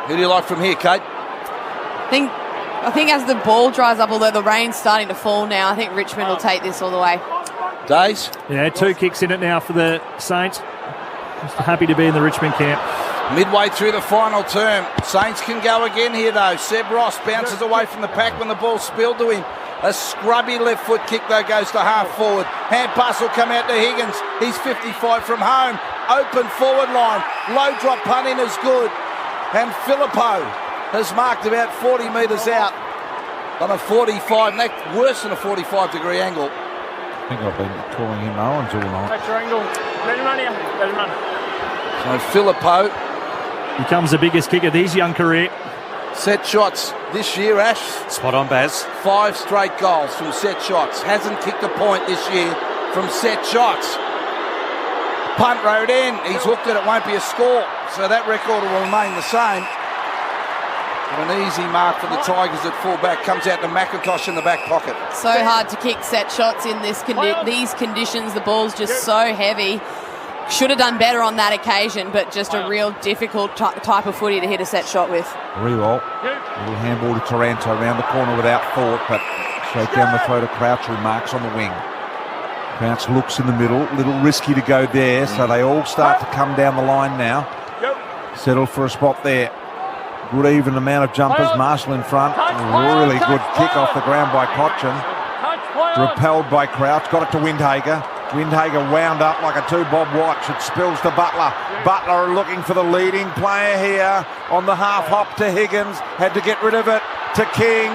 Who do you like from here, Kate? I think as the ball dries up, although the rain's starting to fall now, I think Richmond will take this all the way. Days? Yeah, 2 kicks in it now for the Saints. Just happy to be in the Richmond camp. Midway through the final term. Saints can go again here, though. Seb Ross bounces away from the pack when the ball spilled to him. A scrubby left foot kick, though, goes to half forward. Hand pass will come out to Higgins. He's 55 from home. Open forward line. Low drop punt in is good. And Filippo has marked about 40 metres out on a 45, worse than a 45-degree angle. I think I've been calling him Owens all night. That's your angle. Let him run here. Let him run. So Filippo becomes the biggest kicker of his young career. Set shots this year, Ash. Spot on, Baz. 5 straight goals from set shots. Hasn't kicked a point this year from set shots. Punt road in. He's hooked it. It won't be a score. So that record will remain the same. But an easy mark for the Tigers at full-back. Comes out to McIntosh in the back pocket. So hard to kick set shots in these conditions. The ball's just so heavy. Should have done better on that occasion, but just a real difficult type of footy to hit a set shot with. Rewalt. Little handball to Taranto around the corner without thought, but straight down the throat of Crouch, who marks on the wing. Crouch looks in the middle. Little risky to go there, so they all start to come down the line now. Settle for a spot there. Good even amount of jumpers. Marshall in front. Really good kick off the ground by Cochin. Repelled by Crouch. Got it to Windhager. Windhager wound up like a 2-bob watch. It spills to Butler. Butler looking for the leading player here on the half hop to Higgins. Had to get rid of it to King.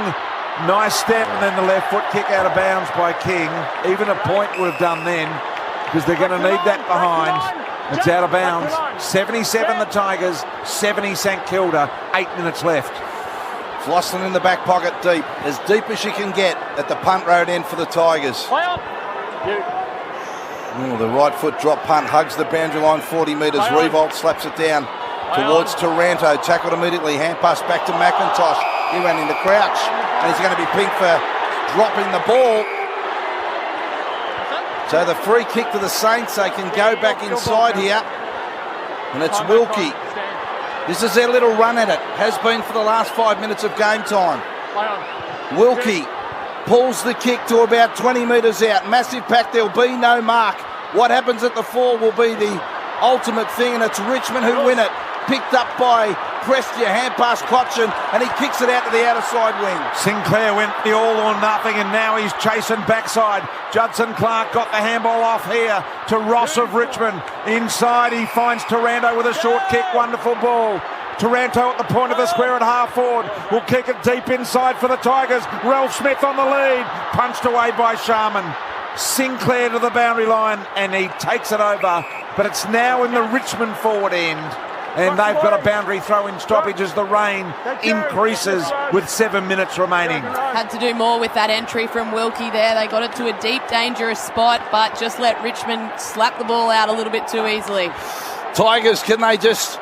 Nice step, and then the left foot kick out of bounds by King. Even a point would have done then, because they're going to need that behind. It's out of bounds. 77 the Tigers, 70 St Kilda. 8 minutes left. Flossin in the back pocket deep as you can get at the punt road end for the Tigers. The right foot drop punt hugs the boundary line 40 metres. Revolt slaps it down towards Taranto. Tackled immediately. Hand pass back to McIntosh. He ran into Crouch, and he's going to be pinged for dropping the ball. So the free kick to the Saints. They can go back inside here. And it's Wilkie. This is their little run at it. Has been for the last 5 minutes of game time. Wilkie pulls the kick to about 20 metres out. Massive pack. There'll be no mark. What happens at the 4 will be the ultimate thing, and it's Richmond who win it. picked up by Prestia, hand pass Cochin, and he kicks it out to the outer side wing. Sinclair went the all or nothing, and now he's chasing backside. Judson Clark got the handball off here to Ross of Richmond. Inside, he finds Taranto with a short kick. Wonderful ball. Taranto at the point of the square at half forward. Will kick it deep inside for the Tigers. Ralph Smith on the lead. Punched away by Sharman. Sinclair to the boundary line, and he takes it over. But it's now in the Richmond forward end. And they've got a boundary throw-in stoppage as the rain increases with 7 minutes remaining. Had to do more with that entry from Wilkie there. They got it to a deep, dangerous spot, but just let Richmond slap the ball out a little bit too easily. Tigers, can they just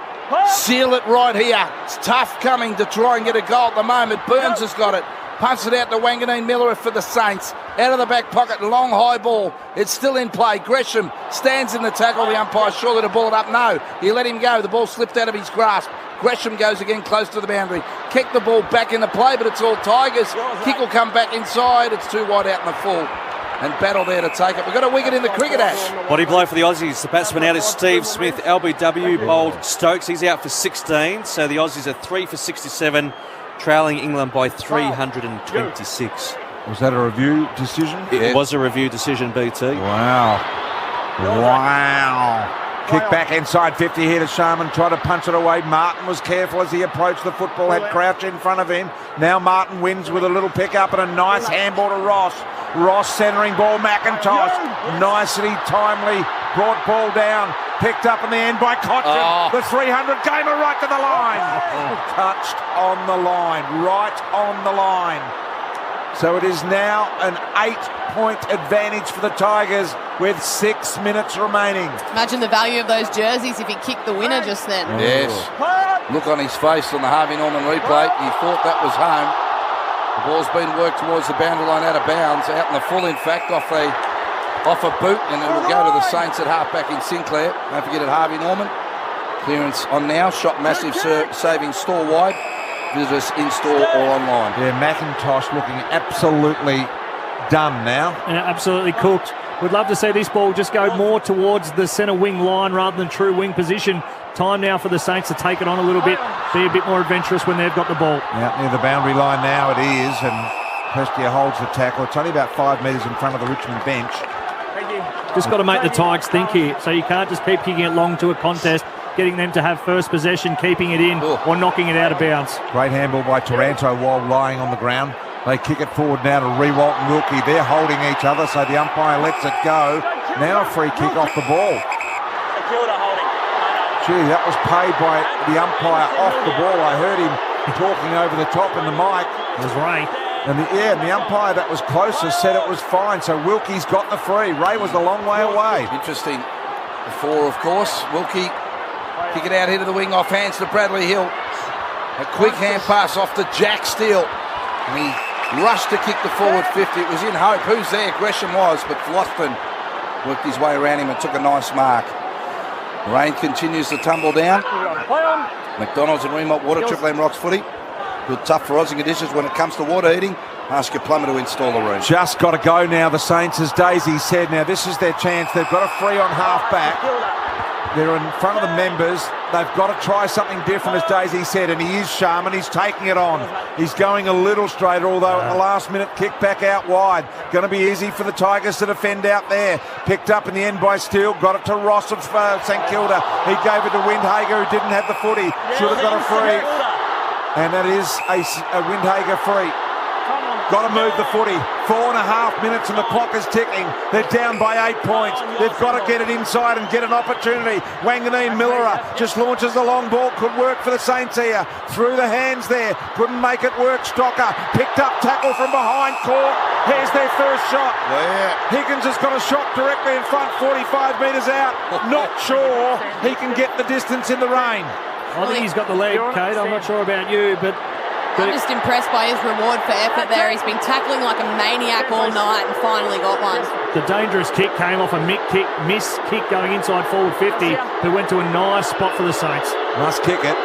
seal it right here? It's tough coming to try and get a goal at the moment. Burns has got it. Punts it out to Wanganeen Miller for the Saints. Out of the back pocket, long high ball. It's still in play. Gresham stands in the tackle. The umpire's surely to ball it up. No, he let him go. The ball slipped out of his grasp. Gresham goes again close to the boundary. Kick the ball back into play, but it's all Tigers. Kick will come back inside. It's too wide out in the full. And battle there to take it. We've got a wicket in the cricket, Ash. Body blow for the Aussies. The batsman out is Steve Smith. LBW bowled Stokes. He's out for 16. So the Aussies are 3 for 67, trailing England by 326. Was that a review decision? It was a review decision, BT. Wow. Kick back inside 50 here to Sharman. Tried to punch it away. Martin was careful as he approached the football. Had Crouch in front of him. Now Martin wins with a little pick up and a nice handball to Ross. Ross centering ball. McIntosh. Nicely, timely. Brought ball down. Picked up in the end by Cochin. The 300 gamer right to the line. Touched on the line. Right on the line. So it is now an 8-point advantage for the Tigers with 6 minutes remaining. Imagine the value of those jerseys if he kicked the winner just then. Yes. Look on his face on the Harvey Norman replay. He thought that was home. The ball's been worked towards the boundary line out of bounds. Out in the full, in fact, off a boot, and it will go to the Saints at half-back in Sinclair. Don't forget at Harvey Norman. Clearance on now. Shot massive, saving store wide. Visit us in-store or online. Yeah, McIntosh looking absolutely done now. Yeah, absolutely cooked. We'd love to see this ball just go more towards the centre wing line rather than true wing position. Time now for the Saints to take it on a little bit, be a bit more adventurous when they've got the ball. Yeah, near the boundary line now it is, and Prestia holds the tackle. It's only about 5 metres in front of the Richmond bench. Just got to make the Tigers think here. So you can't just keep kicking it long to a contest, getting them to have first possession, keeping it in, or knocking it out of bounds. Great handball by Taranto while lying on the ground. They kick it forward now to Rewalt and Wilkie. They're holding each other, so the umpire lets it go. Now a free kick off the ball. Gee, that was paid by the umpire off the ball. I heard him talking over the top in the mic. It was Ray. And the umpire that was closest said it was fine, so Wilkie's got the free. Ray was a long way away. Interesting. Before, of course, Wilkie kick it out here to the wing, off hands to Bradley Hill. A quick hand pass off to Jack Steele. And he rushed to kick the forward 50. It was in hope. Who's there? Gresham was, but Flothman worked his way around him and took a nice mark. Rain continues to tumble down. McDonald's and Remont Water, Triple M Rocks footy. Good tough for Aussie conditions when it comes to water heating. Ask your plumber to install a room. Just got to go now, the Saints, as Daisy said. Now this is their chance. They've got a free on half-back. They're in front of the members. They've got to try something different, as Daisy said, and he is Sharman. He's taking it on. He's going a little straighter, although at the last minute, kick back out wide. Going to be easy for the Tigers to defend out there. Picked up in the end by Steele. Got it to Ross of St Kilda. He gave it to Windhager, who didn't have the footy. Should have got a free. And that is a Windhager free. Got to move the footy. 4.5 minutes and the clock is ticking. They're down by 8 points. They've got to get it inside and get an opportunity. Wanganeen Miller just launches the long ball. Could work for the Saints here. Through the hands there. Couldn't make it work. Stocker picked up tackle from behind court. Here's their first shot. Yeah. Higgins has got a shot directly in front, 45 metres out. Not sure he can get the distance in the rain. I think he's got the lead, Kate. I'm not sure about you, but I'm just impressed by his reward for effort there. He's been tackling like a maniac all night and finally got one. The dangerous kick came off a miss kick going inside forward 50, who went to a nice spot for the Saints. Must kick it.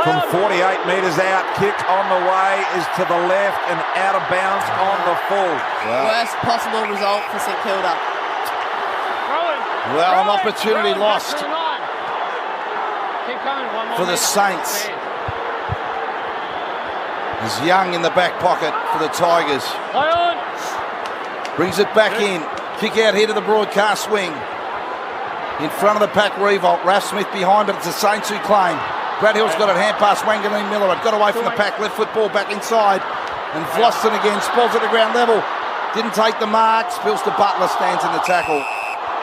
From 48 metres out, kick on the way is to the left and out of bounds on the full. Wow. Worst possible result for St Kilda. Well, an opportunity lost. for the Saints. There's Young in the back pocket for the Tigers. Brings it back in. Kick out here to the broadcast wing. In front of the pack, Revolt. Raf Smith behind, but it's the Saints who claim. Brad Hill's got it, hand pass, Wanganeen Miller. It got away from the pack, left foot ball back inside. And Vlosten again, spills at the ground level. Didn't take the mark, spills to Butler, stands in the tackle.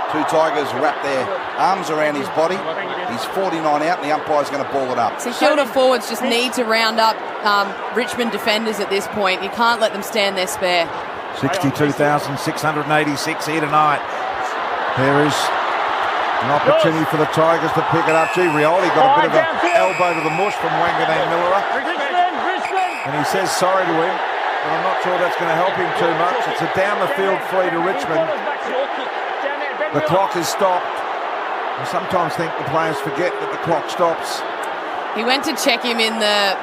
Two Tigers wrap their arms around his body. He's 49 out and the umpire's going to ball it up. So Kilda forwards just need to round up Richmond defenders at this point. You can't let them stand their spare. 62,686 here tonight. There is an opportunity for the Tigers to pick it up. Gee, Rioli got a bit of an elbow to the mush from Wanganeen Miller. And he says sorry to him, but I'm not sure that's going to help him too much. It's a down the field free to Richmond. The clock is stopped. I sometimes think the players forget that the clock stops. He went to check him in the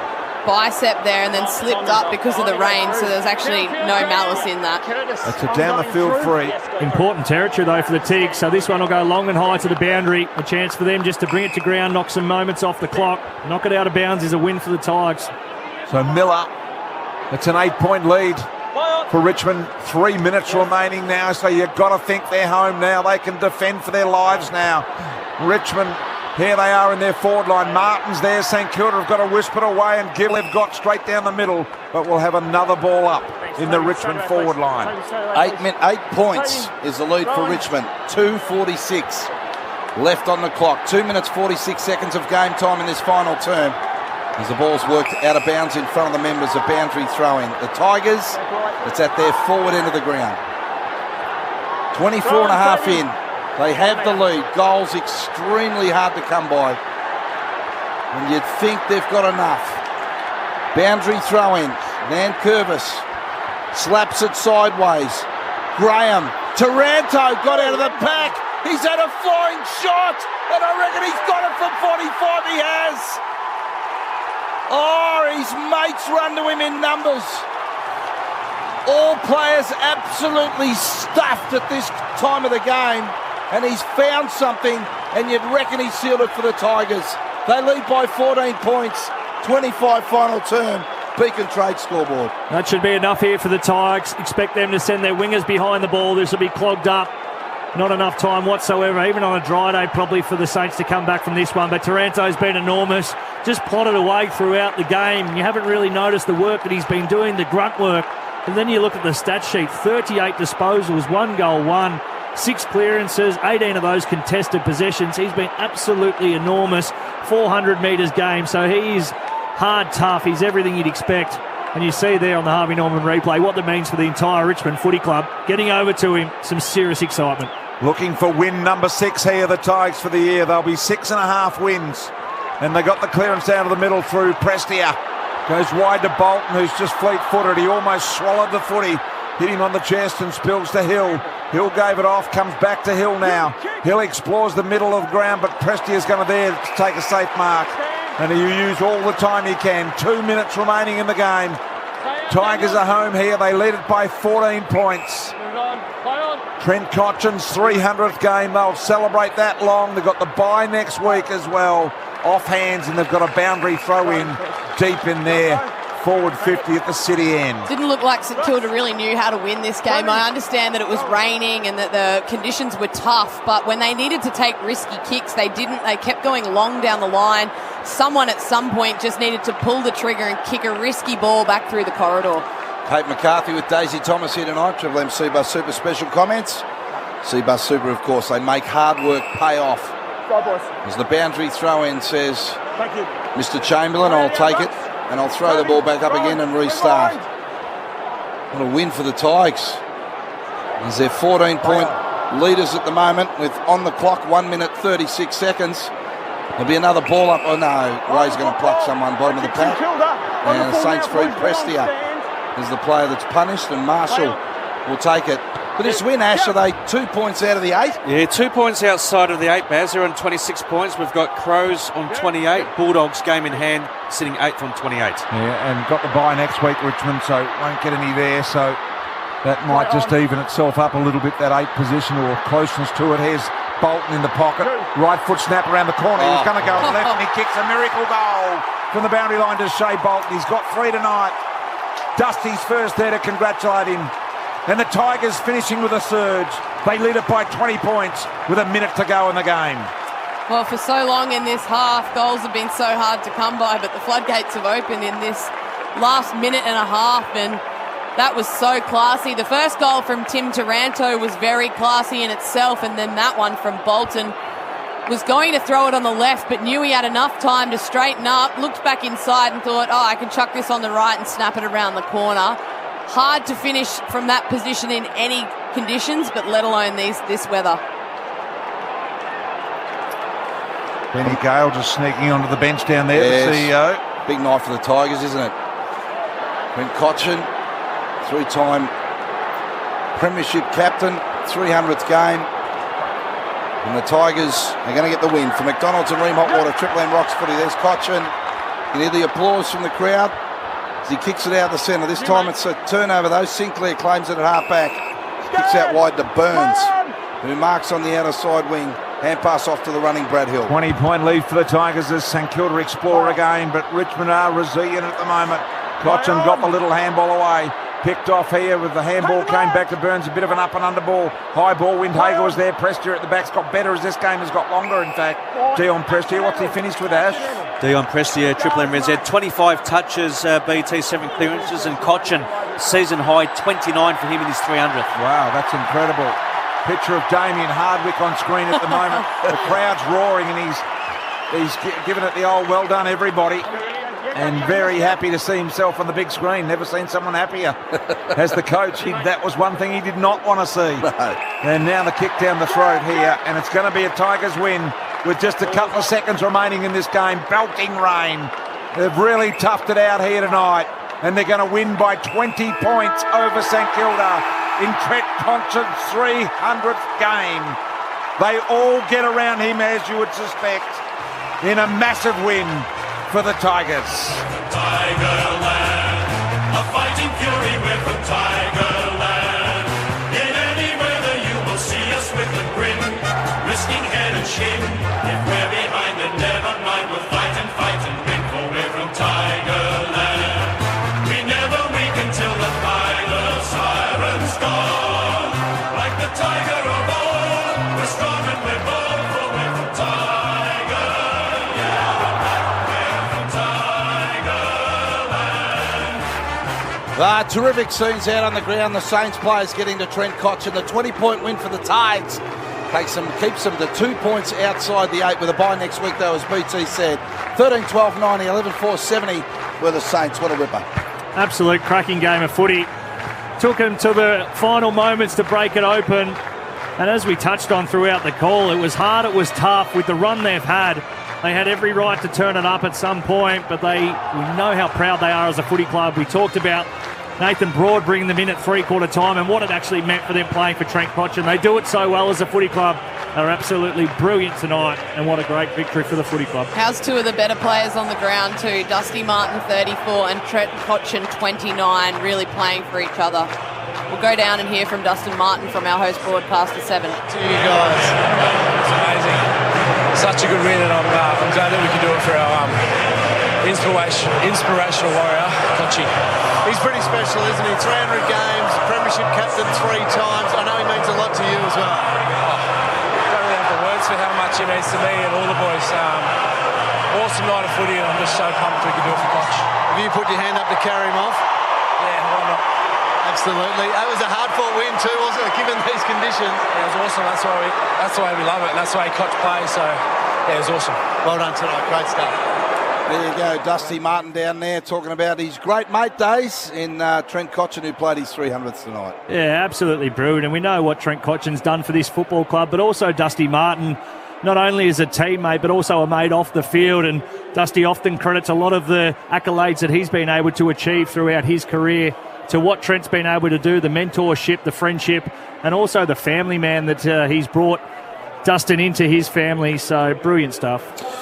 bicep there and then slipped up because of the rain, so there's actually no malice in that. It's a down the field free. Important territory though for the Tigs, so this one will go long and high to the boundary. A chance for them just to bring it to ground, knock some moments off the clock. Knock it out of bounds is a win for the Tigers. So Miller, it's an 8-point lead for Richmond. 3 minutes remaining now, so you've got to think they're home now. They can defend for their lives now. Richmond, here they are in their forward line. Martin's there. St Kilda have got to whisper it away, and Gill have got straight down the middle, but we'll have another ball up in the Richmond forward line. 8 points is the lead for Richmond. 2:46 left on the clock. 2 minutes 46 seconds of game time in this final term. As the ball's worked out of bounds in front of the members, a boundary throw-in. The Tigers, it's at their forward end of the ground. 24 and a half in. They have the lead. Goals extremely hard to come by. And you'd think they've got enough. Boundary throw-in. Nankervis slaps it sideways. Graham. Taranto got out of the pack. He's had a flying shot. And I reckon he's got it from 45. He has. Oh, his mates run to him in numbers. All players absolutely stuffed at this time of the game. And he's found something, and you'd reckon he sealed it for the Tigers. They lead by 14 points. 25 final term. Beacon Trade scoreboard. That should be enough here for the Tigers. Expect them to send their wingers behind the ball. This will be clogged up. Not enough time whatsoever, even on a dry day probably for the Saints to come back from this one. But Taranto's been enormous. Just plotted away throughout the game. You haven't really noticed the work that he's been doing, the grunt work. And then you look at the stat sheet, 38 disposals, 1 goal, 1. 6 clearances, 18 of those contested possessions. He's been absolutely enormous. 400 metres game, so he's hard, tough. He's everything you'd expect. And you see there on the Harvey Norman replay what that means for the entire Richmond Footy Club. Getting over to him, some serious excitement. Looking for win number 6 here, the Tigers for the year. They'll be 6.5 wins. And they got the clearance down to the middle through Prestia. Goes wide to Bolton, who's just fleet-footed. He almost swallowed the footy. Hit him on the chest and spills to Hill. Hill gave it off, comes back to Hill now. Hill explores the middle of the ground, but Prestia's going to there to take a safe mark. And he'll use all the time he can. 2 minutes remaining in the game. Tigers are home here. They lead it by 14 points. Trent Cotchin's 300th game. They'll celebrate that long. They've got the bye next week as well. Off hands, and they've got a boundary throw in deep in there. Forward 50 at the city end. Didn't look like St Kilda really knew how to win this game. I understand that it was raining and that the conditions were tough, but when they needed to take risky kicks, they didn't. They kept going long down the line. Someone at some point just needed to pull the trigger and kick a risky ball back through the corridor. Kate McCarthy with Daisy Thomas here tonight. Triple M Seabus Super special comments. Seabus Super, of course, they make hard work pay off. As the boundary throw-in says, Thank you. Mr. Chamberlain, I'll take it. And I'll throw the ball back up again and restart. What a win for the Tigers. As they're 14-point leaders at the moment with on the clock 1 minute 36 seconds. There'll be another ball up. Oh no, Ray's going to pluck someone bottom of the pack. And Saints free Prestia is the player that's punished, and Marshall will take it. For this win, Ash, are they 2 points out of the 8? Yeah, 2 points outside of the 8, Baz. They're on 26 points. We've got Crows on 28. Bulldogs game in hand, sitting 8th on 28. Yeah, and got the bye next week, Richmond, so won't get any there. So that might just even itself up a little bit, that 8 position or closeness to it. Here's Bolton in the pocket. Right foot snap around the corner. He was going to go left and he kicks a miracle goal from the boundary line to Shea Bolton. He's got 3 tonight. Dusty's first there to congratulate him. And the Tigers finishing with a surge. They lead it by 20 points with a minute to go in the game. Well, for so long in this half, goals have been so hard to come by, but the floodgates have opened in this last minute and a half, and that was so classy. The first goal from Tim Taranto was very classy in itself, and then that one from Bolton was going to throw it on the left, but knew he had enough time to straighten up, looked back inside and thought, I can chuck this on the right and snap it around the corner. Hard to finish from that position in any conditions, but let alone this weather. Benny Gale just sneaking onto the bench down there, the CEO. Big night for the Tigers, isn't it? Brent Cotchin, 3-time premiership captain, 300th game. And the Tigers are going to get the win. For McDonald's and Ream Hot Water, Triple M Rocks Footy. There's Cotchin. You can hear the applause from the crowd as he kicks it out the centre. This time it's a turnover though. Sinclair claims it at half-back. Kicks out wide to Burns, who marks on the outer side wing. Hand pass off to the running Brad Hill. 20-point lead for the Tigers as St Kilda explore again, but Richmond are resilient at the moment. Cotchin got the little handball away. Picked off here with the handball, came back to Burns, a bit of an up and under ball. High ball, Windhager was there, Prestia at the back's got better as this game has got longer, in fact. Dion Prestia, what's he finished with, Ash? Dion Prestia, Triple M Red, 25 touches, BT, 7 clearances, and Cotchin, season high, 29 for him in his 300th. Wow, that's incredible. Picture of Damien Hardwick on screen at the moment. The crowd's roaring and he's giving it the old well done, everybody. And very happy to see himself on the big screen. Never seen someone happier. As the coach, that was one thing he did not want to see. No. And now the kick down the throat here, and it's going to be a Tigers win with just a couple of seconds remaining in this game. Belting rain. They've really toughed it out here tonight, and they're going to win by 20 points over St Kilda in Trent Cotchin's 300th game. They all get around him, as you would suspect, in a massive win for the Tigers. Tigerland, a fighting fury, we're from Tigerland. In any weather you will see us with a grin, risking head and shin. If we're behind then never mind, we'll fight and win, for we're from Tigerland. We never weaken till the final siren's gone. Like the tiger of old, we're strong and we're bold, for we're from Tigerland. Terrific scenes out on the ground. The Saints players getting to Trent Cotchin. The 20-point win for the Tides keeps them to 2 points outside the 8 with a bye next week, though, as BT said. 13-12-90, 11-4, 70 were the Saints. What a ripper. Absolute cracking game of footy. Took them to the final moments to break it open. And as we touched on throughout the call, it was hard, it was tough with the run they've had. They had every right to turn it up at some point, but we know how proud they are as a footy club. We talked about Nathan Broad bringing them in at three-quarter time and what it actually meant for them playing for Trent Cotchin. They do it so well as a footy club. They're absolutely brilliant tonight, and what a great victory for the footy club. How's two of the better players on the ground too? Dusty Martin, 34, and Trent Cotchin, 29, really playing for each other. We'll go down and hear from Dustin Martin from our host broadcaster 7. To you guys, it's amazing. Such a good win, and I'm glad that we can do it for our inspirational warrior, Cotchin. He's pretty special, isn't he? 300 games, premiership captain 3 times. I know he means a lot to you as well. Don't really have the words for how much he means to me and all the boys. Awesome night of footy, and I'm just so pumped we can do it for Cotch. Have you put your hand up to carry him off? Yeah, why not? Absolutely. That was a hard-fought win too, wasn't it, given these conditions? Yeah, it was awesome. That's the way we love it, and that's the way Cotch plays, so yeah, it was awesome. Well done tonight. Great stuff. There you go, Dusty Martin down there talking about his great mate days in Trent Cotchin, who played his 300th tonight. Yeah, absolutely brilliant. And we know what Trent Cotchin's done for this football club, but also Dusty Martin, not only as a teammate, but also a mate off the field. And Dusty often credits a lot of the accolades that he's been able to achieve throughout his career to what Trent's been able to do, the mentorship, the friendship, and also the family man that he's brought Dustin into his family. So brilliant stuff.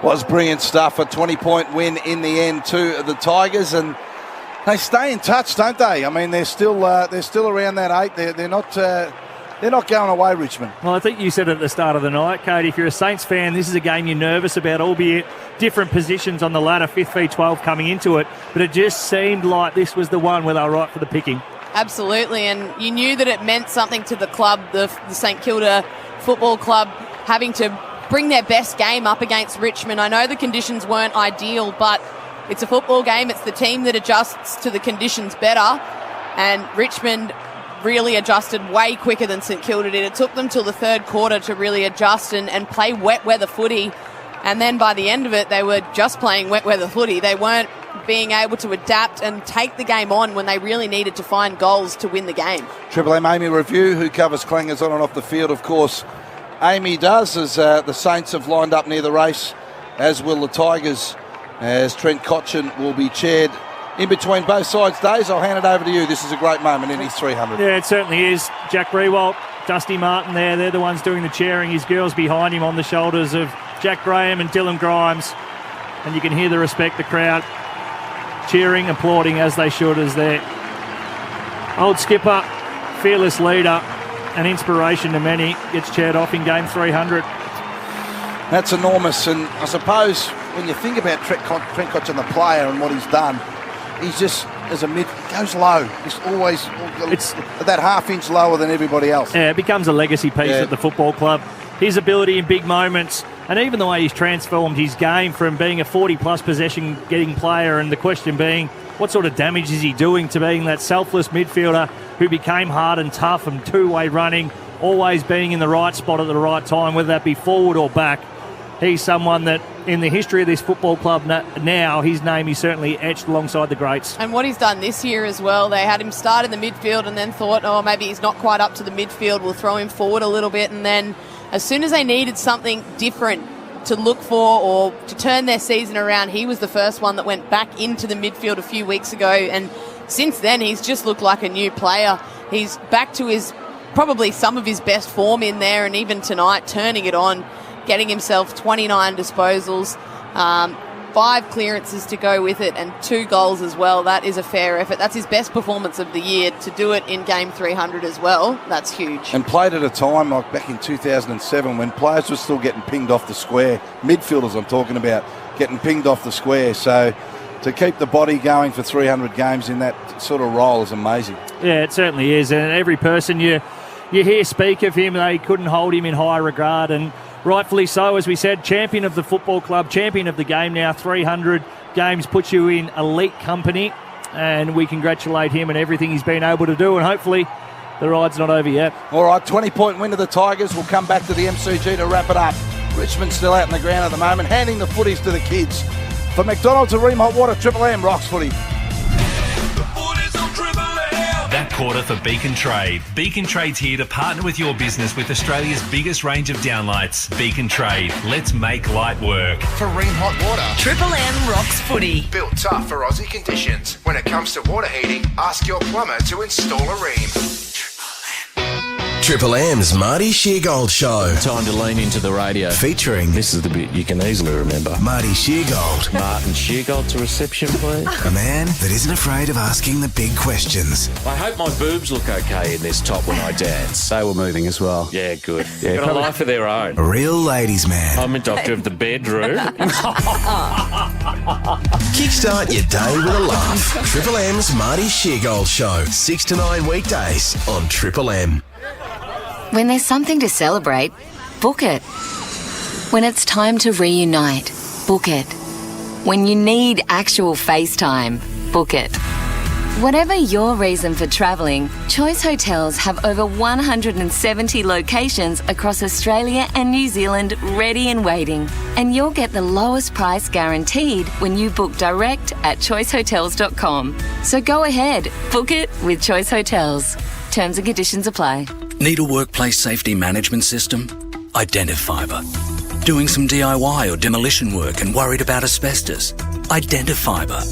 Was brilliant stuff. A 20-point win in the end to the Tigers, and they stay in touch, don't they? I mean, they're still around that 8. They're not They're not going away, Richmond. Well, I think you said at the start of the night, Cody, if you're a Saints fan, this is a game you're nervous about, albeit different positions on the ladder, 5th v 12 coming into it. But it just seemed like this was the one where they were right for the picking. Absolutely, and you knew that it meant something to the club, the St Kilda Football Club, having to bring their best game up against Richmond. I know the conditions weren't ideal, but it's a football game. It's the team that adjusts to the conditions better, and Richmond really adjusted way quicker than St Kilda did. It took them till the third quarter to really adjust and play wet weather footy, and then by the end of it, they were just playing wet weather footy. They weren't being able to adapt and take the game on when they really needed to find goals to win the game. Triple M Amy Review, who covers clangers on and off the field, of course. Amy does, as the Saints have lined up near the race, as will the Tigers, as Trent Cotchin will be chaired in between both sides' days. I'll hand it over to you. This is a great moment in his 300. Yeah, it certainly is. Jack Rewalt, Dusty Martin there, they're the ones doing the cheering. His girls behind him on the shoulders of Jack Graham and Dylan Grimes. And you can hear the respect, the crowd cheering, applauding as they should, as their old skipper, fearless leader, an inspiration to many, gets chaired off in game 300. That's enormous, and I suppose when you think about Trent Cotchin, the player, and what he's done, he's just, as a mid, goes low. He's always that half-inch lower than everybody else. Yeah, it becomes a legacy piece at the football club. His ability in big moments, and even the way he's transformed his game from being a 40-plus possession-getting player, and the question being, what sort of damage is he doing to being that selfless midfielder who became hard and tough and two-way running, always being in the right spot at the right time, whether that be forward or back. He's someone that, in the history of this football club now, his name is certainly etched alongside the greats. And what he's done this year as well, they had him start in the midfield and then thought, oh, maybe he's not quite up to the midfield, we'll throw him forward a little bit. And then as soon as they needed something different to look for or to turn their season around, he was the first one that went back into the midfield a few weeks ago. And since then, he's just looked like a new player. He's back to probably some of his best form in there, and even tonight, turning it on, getting himself 29 disposals, 5 clearances to go with it, and 2 goals as well. That is a fair effort. That's his best performance of the year. To do it in game 300 as well, that's huge. And played at a time like back in 2007 when players were still getting pinged off the square. Midfielders I'm talking about, getting pinged off the square. So to keep the body going for 300 games in that sort of role is amazing. Yeah, it certainly is. And every person you hear speak of him, they couldn't hold him in high regard, and rightfully so, as we said, champion of the football club, champion of the game now. 300 games puts you in elite company, and we congratulate him and everything he's been able to do, and hopefully the ride's not over yet. All right, 20-point win to the Tigers. We'll come back to the MCG to wrap it up. Richmond still out in the ground at the moment, handing the footies to the kids. For McDonald's and Ream Hot Water, Triple M rocks footy. That quarter for Beacon Trade. Beacon Trade's here to partner with your business with Australia's biggest range of downlights. Beacon Trade. Let's make light work. For Ream Hot Water. Triple M rocks footy. Built tough for Aussie conditions. When it comes to water heating, ask your plumber to install a Ream. Triple M's Marty Sheargold Show. Time to lean into the radio. Featuring, this is the bit you can easily remember, Marty Sheargold. Martin Sheargold to reception, please. A man that isn't afraid of asking the big questions. I hope my boobs look okay in this top when I dance. They were moving as well. Yeah, good. Yeah, got a life of their own. A real ladies' man. I'm a doctor of the bedroom. Kickstart your day with a laugh. Triple M's Marty Sheargold Show. 6 to 9 weekdays on Triple M. When there's something to celebrate, book it. When it's time to reunite, book it. When you need actual FaceTime, book it. Whatever your reason for travelling, Choice Hotels have over 170 locations across Australia and New Zealand ready and waiting. And you'll get the lowest price guaranteed when you book direct at choicehotels.com. So go ahead, book it with Choice Hotels. Terms and conditions apply. Need a workplace safety management system? Identifiber. Doing some DIY or demolition work and worried about asbestos? Identifiber.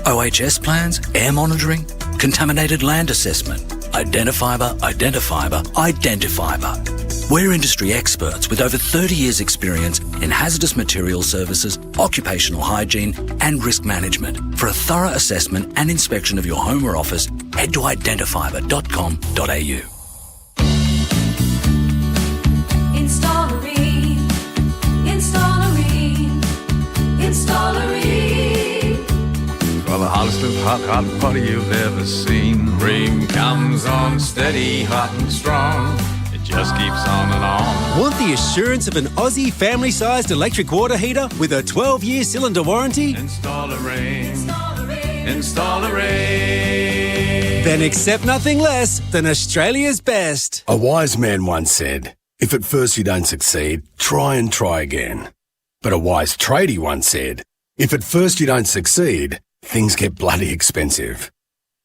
OHS plans, air monitoring, contaminated land assessment. Identifiber, Identifiber, Identifiber. We're industry experts with over 30 years' experience in hazardous materials services, occupational hygiene and risk management. For a thorough assessment and inspection of your home or office, head to identifiber.com.au. hot, hot party you've ever seen. Rain comes on steady, hot and strong. It just keeps on and on. Want the assurance of an Aussie family-sized electric water heater with a 12-year cylinder warranty? Install a Rain. Install a Rain. Then accept nothing less than Australia's best. A wise man once said, if at first you don't succeed, try and try again. But a wise tradie once said, if at first you don't succeed, things get bloody expensive.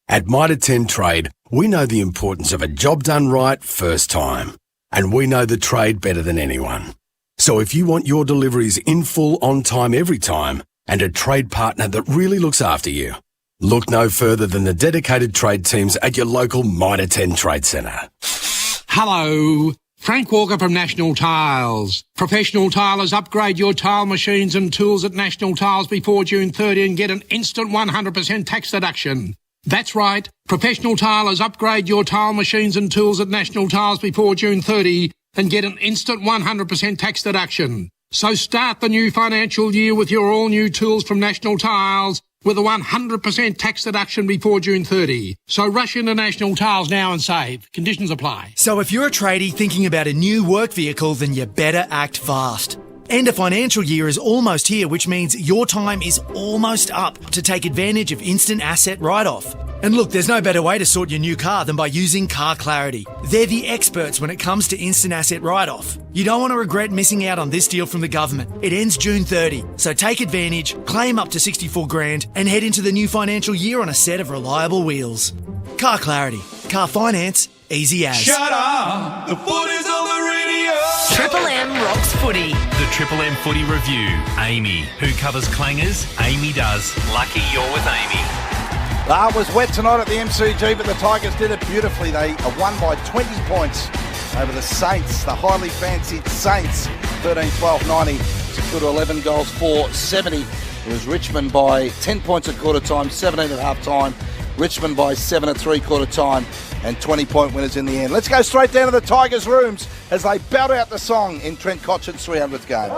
At Mitre 10 Trade, we know the importance of a job done right first time. And we know the trade better than anyone. So if you want your deliveries in full, on time, every time, and a trade partner that really looks after you, look no further than the dedicated trade teams at your local Mitre 10 Trade Centre. Hello. Frank Walker from National Tiles. Professional tilers, upgrade your tile machines and tools at National Tiles before June 30 and get an instant 100% tax deduction. That's right. Professional tilers, upgrade your tile machines and tools at National Tiles before June 30 and get an instant 100% tax deduction. So start the new financial year with your all-new tools from National Tiles with a 100% tax deduction before June 30. So rush into National Tiles now and save. Conditions apply. So if you're a tradie thinking about a new work vehicle, then you better act fast. End of financial year is almost here, which means your time is almost up to take advantage of instant asset write-off. And look, there's no better way to sort your new car than by using Car Clarity. They're the experts when it comes to instant asset write-off. You don't want to regret missing out on this deal from the government. It ends June 30, so take advantage, claim up to 64 grand, and head into the new financial year on a set of reliable wheels. Car Clarity. Car finance, easy as. Shut up! The footy's on the radio! Triple M rocks footy. The Triple M Footy Review. Amy. Who covers clangers? Amy does. Lucky you're with Amy. It was wet tonight at the MCG, but the Tigers did it beautifully. They won by 20 points over the Saints, the highly fancied Saints, 13-12-90, secured 11 goals for 70. It was Richmond by 10 points at quarter time, 17 at half time, Richmond by 7 at three-quarter time, and 20-point winners in the end. Let's go straight down to the Tigers' rooms as they belt out the song in Trent Cotchin's 300th game.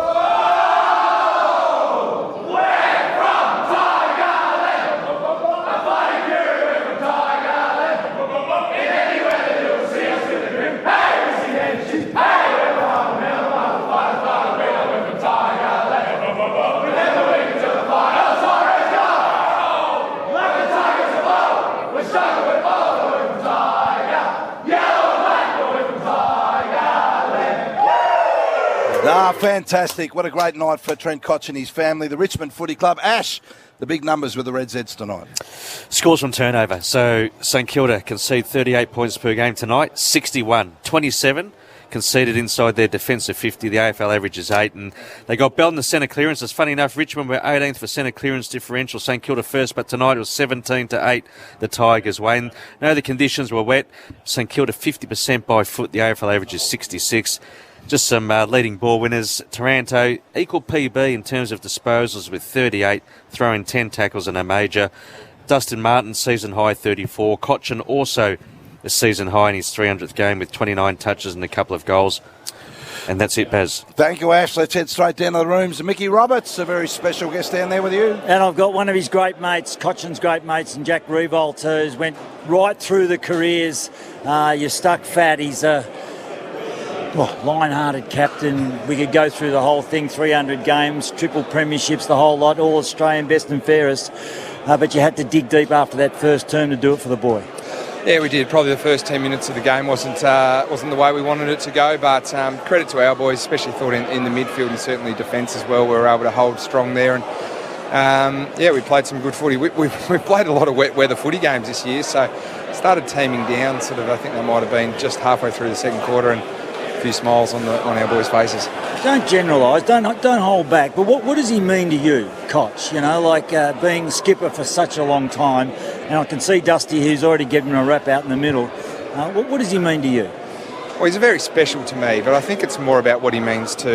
Fantastic. What a great night for Trent Cotch and his family. The Richmond Footy Club. Ash, the big numbers with the Red Zeds tonight. Scores from turnover. So St Kilda concede 38 points per game tonight, 61-27. Conceded inside their defensive 50. The AFL average is 8. And they got belled in the centre clearance. It's funny enough, Richmond were 18th for centre clearance differential. St Kilda first, but tonight it was 17-8 the Tigers' way. And no, the conditions were wet. St Kilda 50% by foot. The AFL average is 66. Just some leading ball winners. Taranto, equal PB in terms of disposals with 38, throwing 10 tackles and a major. Dustin Martin, season high 34. Cochin also a season high in his 300th game with 29 touches and a couple of goals. And that's it, Baz. Thank you, Ash. Let's head straight down to the rooms. Mickey Roberts, a very special guest down there with you. And I've got one of his great mates, Cochin's great mates, and Jack Revolt, who's went right through the careers. You're stuck fat. He's a lion-hearted captain. We could go through the whole thing, 300 games, triple premierships, the whole lot, all Australian best and fairest. But you had to dig deep after that first term to do it for the boy. Yeah, we did. Probably the first 10 minutes of the game wasn't the way we wanted it to go, but credit to our boys, especially thought in the midfield and certainly defence as well. We were able to hold strong there, and we played some good footy. We've played a lot of wet weather footy games this year, so started teaming down. I think they might have been just halfway through the second quarter, and a few smiles on our boys' faces. Don't generalise, don't hold back. But what does he mean to you, Koch? You know, being skipper for such a long time, and I can see Dusty, who's already given him a wrap out in the middle. What does he mean to you? Well, he's very special to me, but I think it's more about what he means to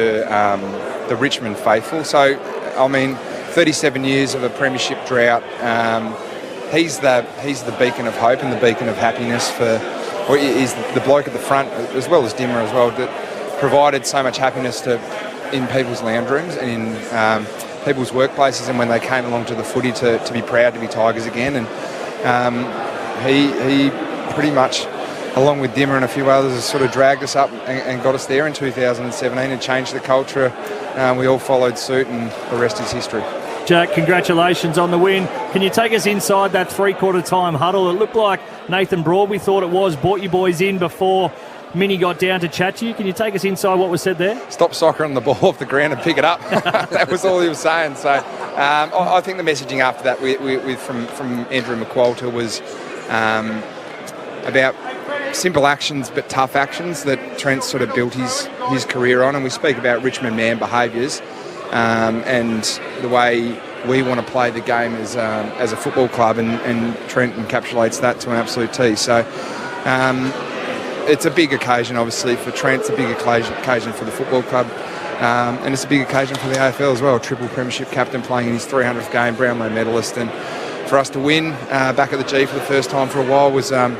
the Richmond faithful. So, 37 years of a premiership drought. He's the beacon of hope and the beacon of happiness he's the bloke at the front, as well as Dimmer as well, that provided so much happiness in people's lounge rooms and in people's workplaces, and when they came along to the footy to be proud to be Tigers again. And he pretty much, along with Dimmer and a few others, has sort of dragged us up and got us there in 2017 and changed the culture. We all followed suit, and the rest is history. Jack, congratulations on the win. Can you take us inside that three-quarter time huddle? It looked like Nathan Broad, we thought it was, brought you boys in before Minnie got down to chat to you. Can you take us inside what was said there? Stop soccering the ball off the ground and pick it up. That was all he was saying. So I think the messaging after that from Andrew McQualter was about simple actions but tough actions that Trent sort of built his career on. And we speak about Richmond man behaviours and the way we want to play the game as a football club, and Trent encapsulates that to an absolute T. So it's a big occasion, obviously, for Trent. It's a big occasion for the football club. And it's a big occasion for the AFL as well. Triple premiership captain playing in his 300th game, Brownlow medalist. And for us to win back at the G for the first time for a while was an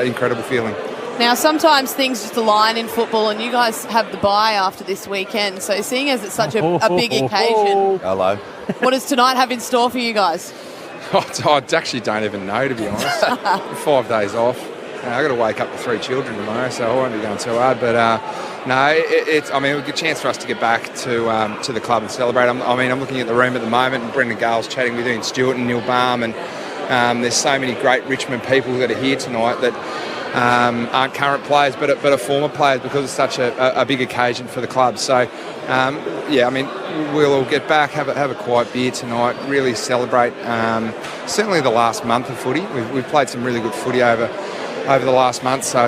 incredible feeling. Now, sometimes things just align in football, and you guys have the bye after this weekend. So seeing as it's such a big occasion, hello, what does tonight have in store for you guys? I actually don't even know, to be honest. 5 days off. I've got to wake up with 3 children tomorrow, so I won't be going too hard. But no, it's a good chance for us to get back to the club and celebrate. I'm looking at the room at the moment, and Brendan Gale's chatting with Ian Stewart and Neil Baum, and there's so many great Richmond people that are here tonight that aren't current players but are former players, because it's such a big occasion for the club. So we'll all get back, have a quiet beer tonight, really celebrate certainly the last month of footy. We've played some really good footy over the last month, so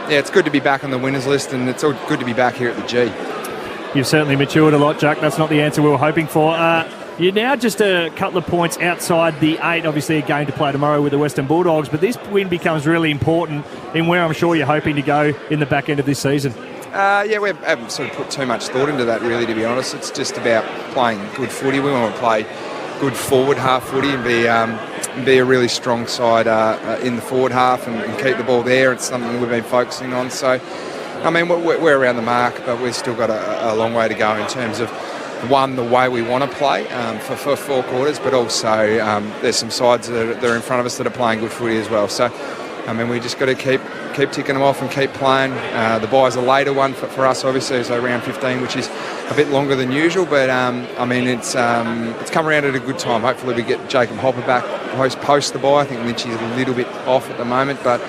it's good to be back on the winners list, and it's all good to be back here at the G. You've certainly matured a lot, Jack. That's not the answer we were hoping for. You're now just a couple of points outside the 8, obviously a game to play tomorrow with the Western Bulldogs, but this win becomes really important in where I'm sure you're hoping to go in the back end of this season. We haven't sort of put too much thought into that, really, to be honest. It's just about playing good footy. We want to play good forward half footy and be a really strong side in the forward half and keep the ball there. It's something we've been focusing on. So, we're around the mark, but we've still got a long way to go in terms of, one, the way we want to play for 4 quarters, but also there's some sides that are in front of us that are playing good footy as well. So, we just got to keep ticking them off and keep playing. The bye's a later one for us, obviously, so round 15, which is a bit longer than usual, but it's come around at a good time. Hopefully we get Jacob Hopper back post the bye. I think Lynchy's a little bit off at the moment, but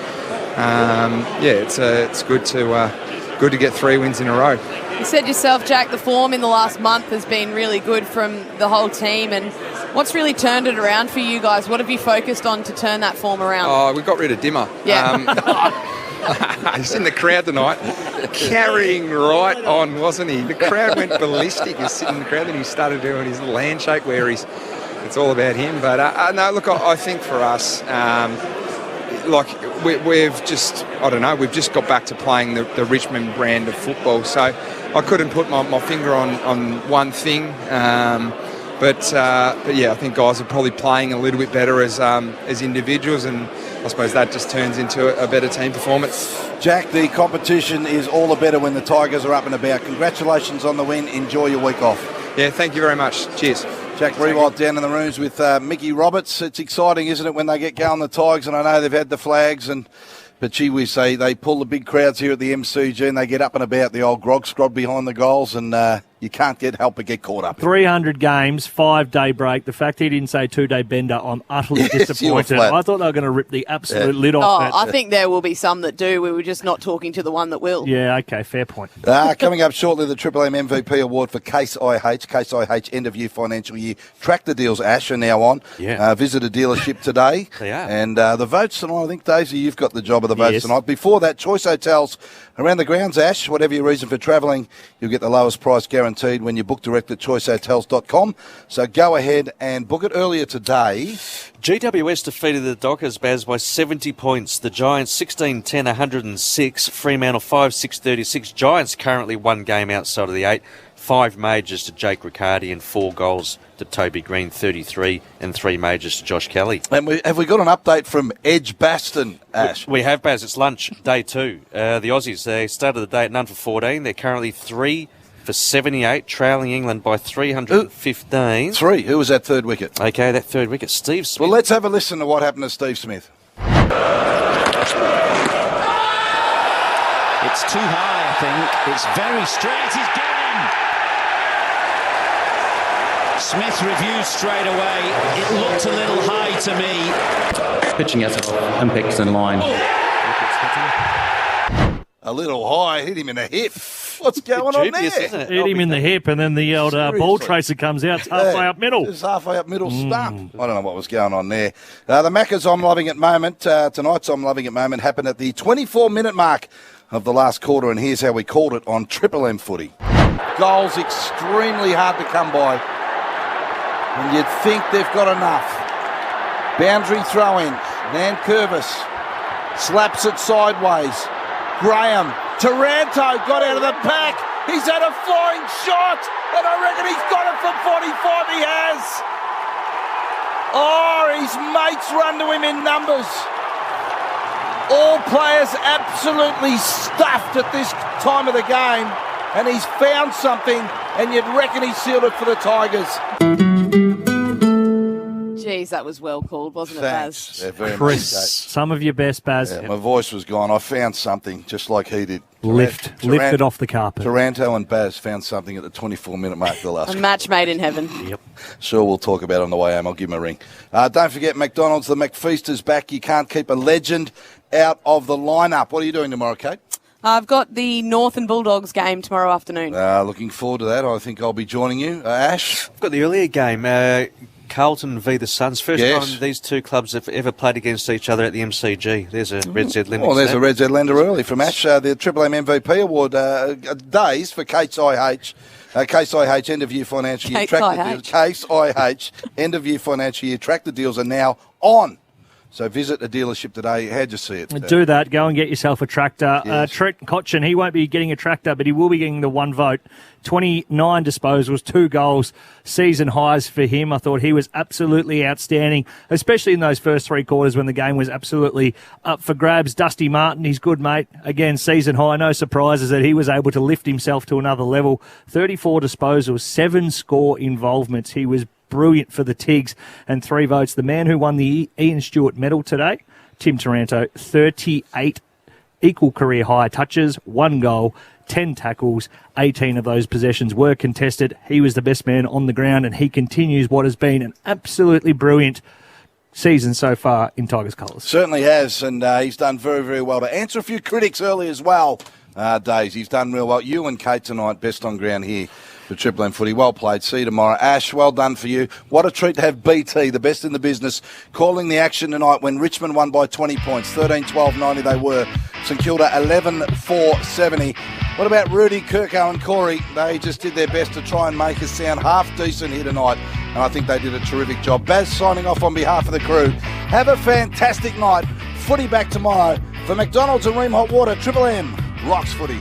it's good to get 3 wins in a row. You said yourself, Jack, the form in the last month has been really good from the whole team, and what's really turned it around for you guys? What have you focused on to turn that form around? We got rid of Dimmer. Yeah. He's in the crowd tonight, carrying right on, wasn't he? The crowd went ballistic. He was sitting in the crowd, and he started doing his little handshake where it's all about him. But no, look, I think for us, we've just got back to playing the Richmond brand of football. So I couldn't put my finger on one thing. But I think guys are probably playing a little bit better as individuals, and I suppose that just turns into a better team performance. Jack, the competition is all the better when the Tigers are up and about. Congratulations on the win. Enjoy your week off. Yeah, thank you very much. Cheers. Jack Rewalt down in the rooms with Mickey Roberts. It's exciting, isn't it, when they get going, the Tigers, and I know they've had the flags, but gee whiz, they pull the big crowds here at the MCG and they get up and about, the old grog scrod behind the goals, and you can't help but get caught up. 300 games, 5-day break. The fact he didn't say 2-day bender, I'm utterly disappointed. I thought they were going to rip the absolute lid off that. I think there will be some that do. We were just not talking to the one that will. Yeah, okay, fair point. Coming up shortly, the Triple M MVP award for Case IH. Case IH end of year financial year. Tractor deals, Ash, are now on. Yeah. Visit a dealership today. They are. And the votes tonight, I think, Daisy, you've got the job of the votes tonight. Before that, Choice Hotels around the grounds, Ash. Whatever your reason for travelling, you'll get the lowest price guaranteed when you book direct at choicehotels.com. So go ahead and book it. Earlier today, GWS defeated the Dockers, Baz, by 70 points. The Giants 16-10, 106. Fremantle 5-6, 36. Giants currently 1 game outside of the 8. 5 majors to Jake Riccardi and 4 goals to Toby Green, 33, and 3 majors to Josh Kelly. And have we got an update from Edge Baston, Ash? We have, Baz. It's lunch, day 2. The Aussies, they started the day at none for 14. They're currently 3 for 78, trailing England by 315. Who was that third wicket? Okay, that third wicket, Steve Smith. Well, let's have a listen to what happened to Steve Smith. It's too high, I think. It's very straight. He's got him. Smith reviews straight away. It looked a little high to me. Pitching out of impacts in line. A little high, hit him in the hip. What's going on there? Hit him in the hip, and then the old ball tracer comes out. It's halfway up middle. It's halfway up middle stump. I don't know what was going on there. The Macca's I'm Loving It moment, tonight's I'm Loving It moment, happened at the 24-minute mark of the last quarter, and here's how we called it on Triple M footy. Goals extremely hard to come by, and you'd think they've got enough. Boundary throw-in. Nankervis slaps it sideways. Graham, Taranto got out of the pack. He's had a flying shot, and I reckon he's got it from 45. He has. Oh, his mates run to him in numbers. All players absolutely stuffed at this time of the game, and he's found something, and you'd reckon he sealed it for the Tigers. Jeez, that was well called, wasn't it, Thanks. Baz? Yeah, very Chris, much some of your best, Baz. so. My voice was gone. I found something, just like he did. Lifted off the carpet. Taranto and Baz found something at the 24-minute mark of the last. A match made in heaven. Yep. Sure, we'll talk about it on the way home. I'll give him a ring. Don't forget, McDonald's, the McFeaster's back. You can't keep a legend out of the lineup. What are you doing tomorrow, Kate? I've got the Northern Bulldogs game tomorrow afternoon. Looking forward to that. I think I'll be joining you. Ash? I've got the earlier game, Carlton v the Suns. First time these two clubs have ever played against each other at the MCG. There's a Red Z Lender. Well, there's a Red Z Lender early from Ash. The Triple M MVP Award days for Case IH. Case IH end of year financial year. Case IH end of year financial year. Tractor deals are now on. So visit a dealership today. How'd you see it? Do that. Go and get yourself a tractor. Trent Cotchin, he won't be getting a tractor, but he will be getting the one vote. 29 disposals, 2 goals, season highs for him. I thought he was absolutely outstanding, especially in those first 3 quarters when the game was absolutely up for grabs. Dusty Martin, his good mate, again, season high. No surprises that he was able to lift himself to another level. 34 disposals, 7 score involvements. He was brilliant for the Tigs, and 3 votes. The man who won the Ian Stewart medal today, Tim Taranto, 38 equal career high touches, 1 goal, 10 tackles, 18 of those possessions were contested. He was the best man on the ground, and he continues what has been an absolutely brilliant season so far in Tigers colours. Certainly has, and he's done very, very well. To answer a few critics early as well, Days, he's done real well. You and Kate tonight, best on ground here for Triple M footy. Well played. See you tomorrow. Ash, well done for you. What a treat to have BT, the best in the business, calling the action tonight when Richmond won by 20 points. 13-12-90 they were. St Kilda 11-4-70. What about Rudy, Kirko and Corey? They just did their best to try and make us sound half decent here tonight, and I think they did a terrific job. Baz signing off on behalf of the crew. Have a fantastic night. Footy back tomorrow. For McDonald's and Ream Hot Water, Triple M rocks footy.